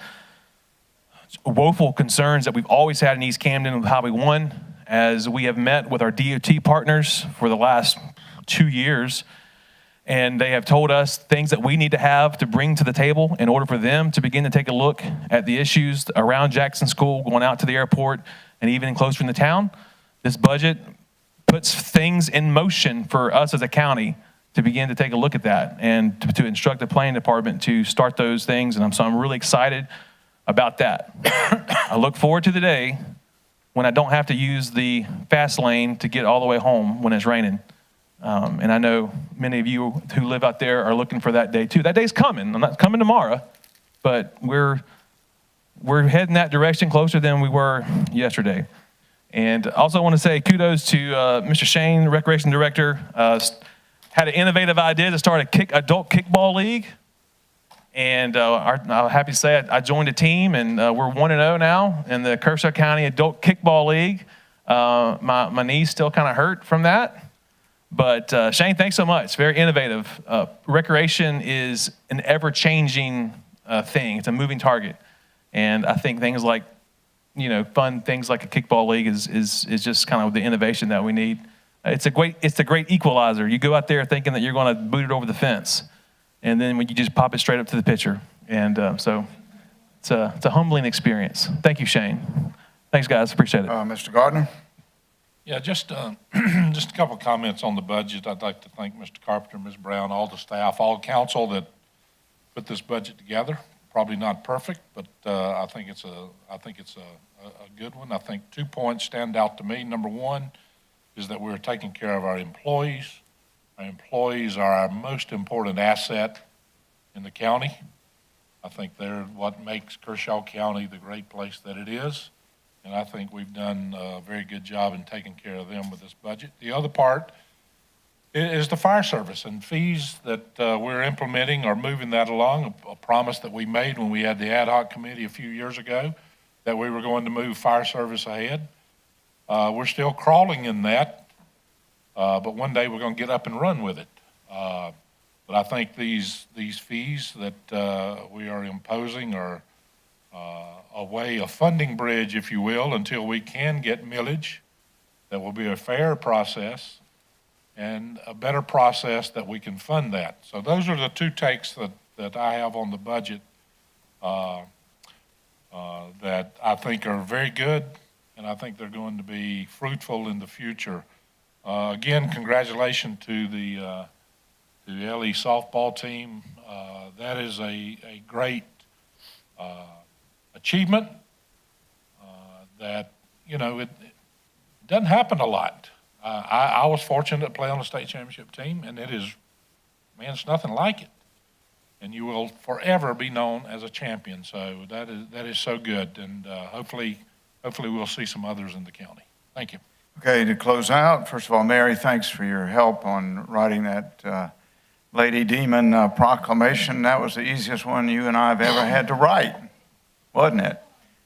woeful concerns that we've always had in East Camden with Highway 1. As we have met with our DOT partners for the last 2 years, and they have told us things that we need to have to bring to the table in order for them to begin to take a look at the issues around Jackson School, going out to the airport, and even closer in the town. This budget puts things in motion for us as a county to begin to take a look at that and to instruct the planning department to start those things. And I'm really excited about that. I look forward to the day when I don't have to use the fast lane to get all the way home when it's raining. And I know many of you who live out there are looking for that day too. That day's coming. I'm not coming tomorrow, but we're heading that direction closer than we were yesterday. And also want to say kudos to Mr. Shane, Recreation Director. Had an innovative idea to start adult kickball league. And I'm happy to say I joined a team, and we're 1-0 now in the Kershaw County Adult Kickball League. My knee's still kind of hurt from that. But Shane, thanks so much. Very innovative. Recreation is an ever-changing thing. It's a moving target. And I think things like, fun things like a kickball league is just kind of the innovation that we need. It's a great equalizer. You go out there thinking that you're going to boot it over the fence. And then when you just pop it straight up to the pitcher. And so it's a humbling experience. Thank you, Shane. Thanks, guys. Appreciate it. Mr. Gardner? Yeah, just a couple of comments on the budget. I'd like to thank Mr. Carpenter, Ms. Brown, all the staff, all council that put this budget together. probably not perfect, but I think it's a good one. I think 2 points stand out to me. Number one is that we're taking care of our employees. Our employees are our most important asset in the county. I think they're what makes Kershaw County the great place that it is. And I think we've done a very good job in taking care of them with this budget. The other part is the fire service and fees that we're implementing or moving that along, a promise that we made when we had the ad hoc committee a few years ago that we were going to move fire service ahead. We're still crawling in that, but one day we're going to get up and run with it. But I think these fees that we are imposing are a way, a funding bridge, if you will, until we can get millage. That will be a fair process and a better process that we can fund that. So those are the two takes that I have on the budget that I think are very good, and I think they're going to be fruitful in the future. Again, congratulations to the LE softball team. That is a great achievement that, it doesn't happen a lot. I was fortunate to play on the state championship team, and it's nothing like it. And you will forever be known as a champion. So that is so good, and hopefully we'll see some others in the county. Thank you. Okay, to close out, first of all, Mary, thanks for your help on writing that Lady Demon proclamation. That was the easiest one you and I have ever had to write, wasn't it?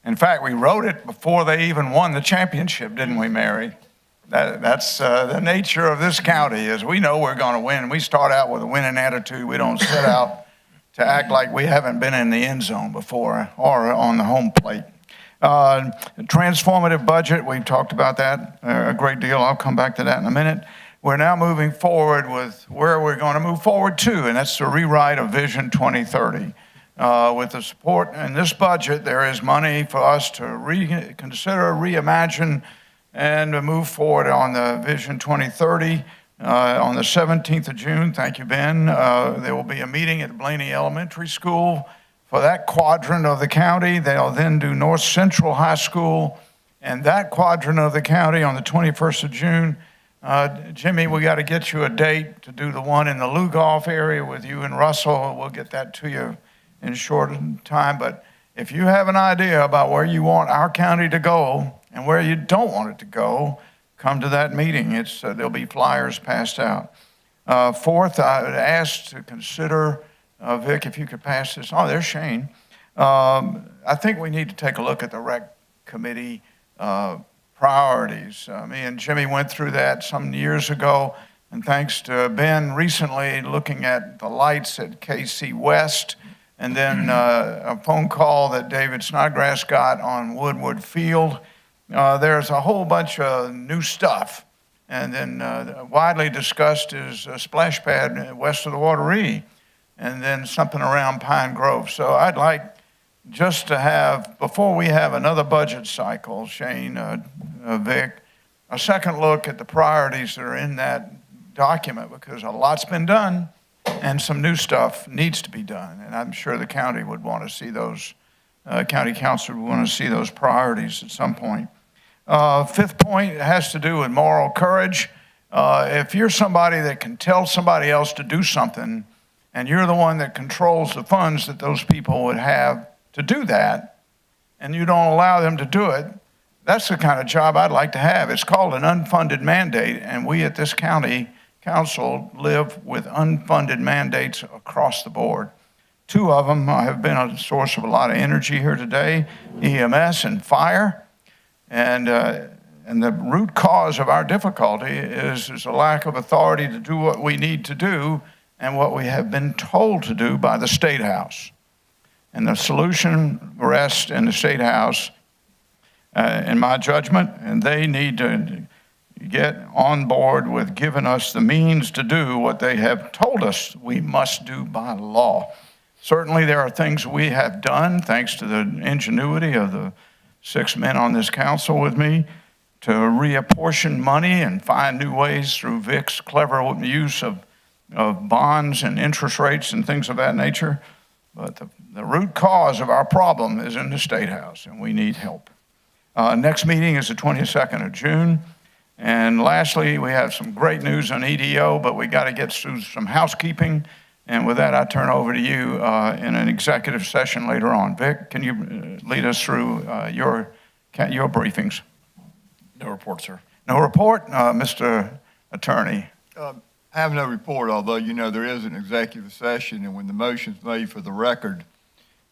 In fact, we wrote it before they even won the championship, didn't we, Mary? That's the nature of this county, is we know we're going to win. We start out with a winning attitude. We don't set out to act like we haven't been in the end zone before or on the home plate. Transformative budget, we've talked about that a great deal. I'll come back to that in a minute. We're now moving forward with where we're going to move forward to, and that's the rewrite of Vision 2030. With the support in this budget, there is money for us to reconsider, reimagine, and to move forward on the Vision 2030. On the 17th of June, thank you, Ben, there will be a meeting at Blaney Elementary School for that quadrant of the county. They'll then do North Central High School and that quadrant of the county on the 21st of June. Jimmy, we got to get you a date to do the one in the Lugoff area with you and Russell. We'll get that to you in short time. But if you have an idea about where you want our county to go and where you don't want it to go, come to that meeting. There'll be flyers passed out. Fourth, I would ask to consider, Vic, if you could pass this. Oh, there's Shane. I think we need to take a look at the rec committee priorities. Me and Jimmy went through that some years ago, and thanks to Ben recently looking at the lights at KC West, and then a phone call that David Snodgrass got on Woodward Field. There's a whole bunch of new stuff. And then widely discussed is a splash pad west of the Wateree, and then something around Pine Grove. So I'd like just to have, before we have another budget cycle, Shane, Vic, a second look at the priorities that are in that document, because a lot's been done and some new stuff needs to be done. And I'm sure the county would want to see those, county council would want to see those priorities at some point. Fifth point has to do with moral courage. If you're somebody that can tell somebody else to do something, and you're the one that controls the funds that those people would have to do that, and you don't allow them to do it, that's the kind of job I'd like to have. It's called an unfunded mandate, and we at this county council live with unfunded mandates across the board. Two of them have been a source of a lot of energy here today, EMS and fire. And the root cause of our difficulty is a lack of authority to do what we need to do and what we have been told to do by the State House. And the solution rests in the State House, in my judgment, and they need to get on board with giving us the means to do what they have told us we must do by law. Certainly there are things we have done, thanks to the ingenuity of the 6 men on this council with me, to reapportion money and find new ways through Vic's clever use of bonds and interest rates and things of that nature. But the root cause of our problem is in the State House, and we need help. Next meeting is the 22nd of June. And lastly, we have some great news on EDO, but we got to get through some housekeeping. And with that, I turn over to you in an executive session later on. Vic, can you lead us through your briefings? No report, sir. No report, Mr. Attorney. I have no report, although you know there is an executive session, and when the motion's made for the record,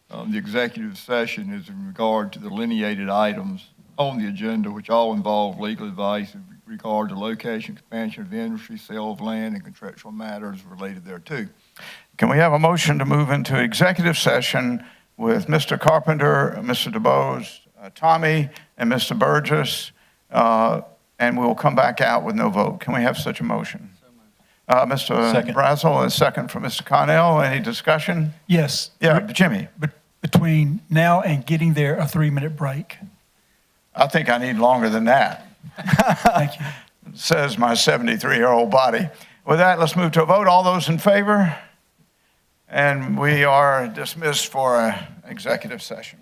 the executive session is in regard to the delineated items on the agenda, which all involve legal advice in regard to location, expansion of industry, sale of land, and contractual matters related thereto. Can we have a motion to move into executive session with Mr. Carpenter, Mr. DeBose, Tommy, and Mr. Burgess, and we'll come back out with no vote. Can we have such a motion? Mr. Second. Brazel, a second from Mr. Connell. Any discussion? Yes. Yeah, Jimmy. Between now and getting there, a 3-minute break. I think I need longer than that. Thank you. Says my 73-year-old body. With that, let's move to a vote. All those in favor? And we are dismissed for an executive session.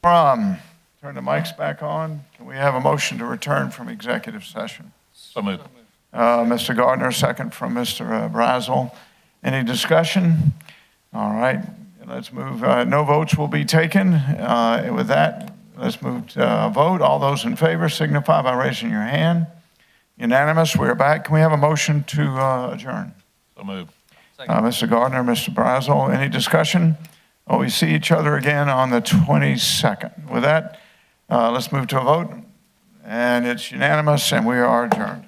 Turn the mics back on. Can we have a motion to return from executive session? So moved. Mr. Gardner, second from Mr. Brazel. Any discussion? All right, let's move. No votes will be taken. With that, let's move to a vote. All those in favor signify by raising your hand. Unanimous, we are back. Can we have a motion to adjourn? So moved. Mr. Gardner, Mr. Brazel, any discussion? Oh, we see each other again on the 22nd. With that, let's move to a vote. And it's unanimous, and we are adjourned.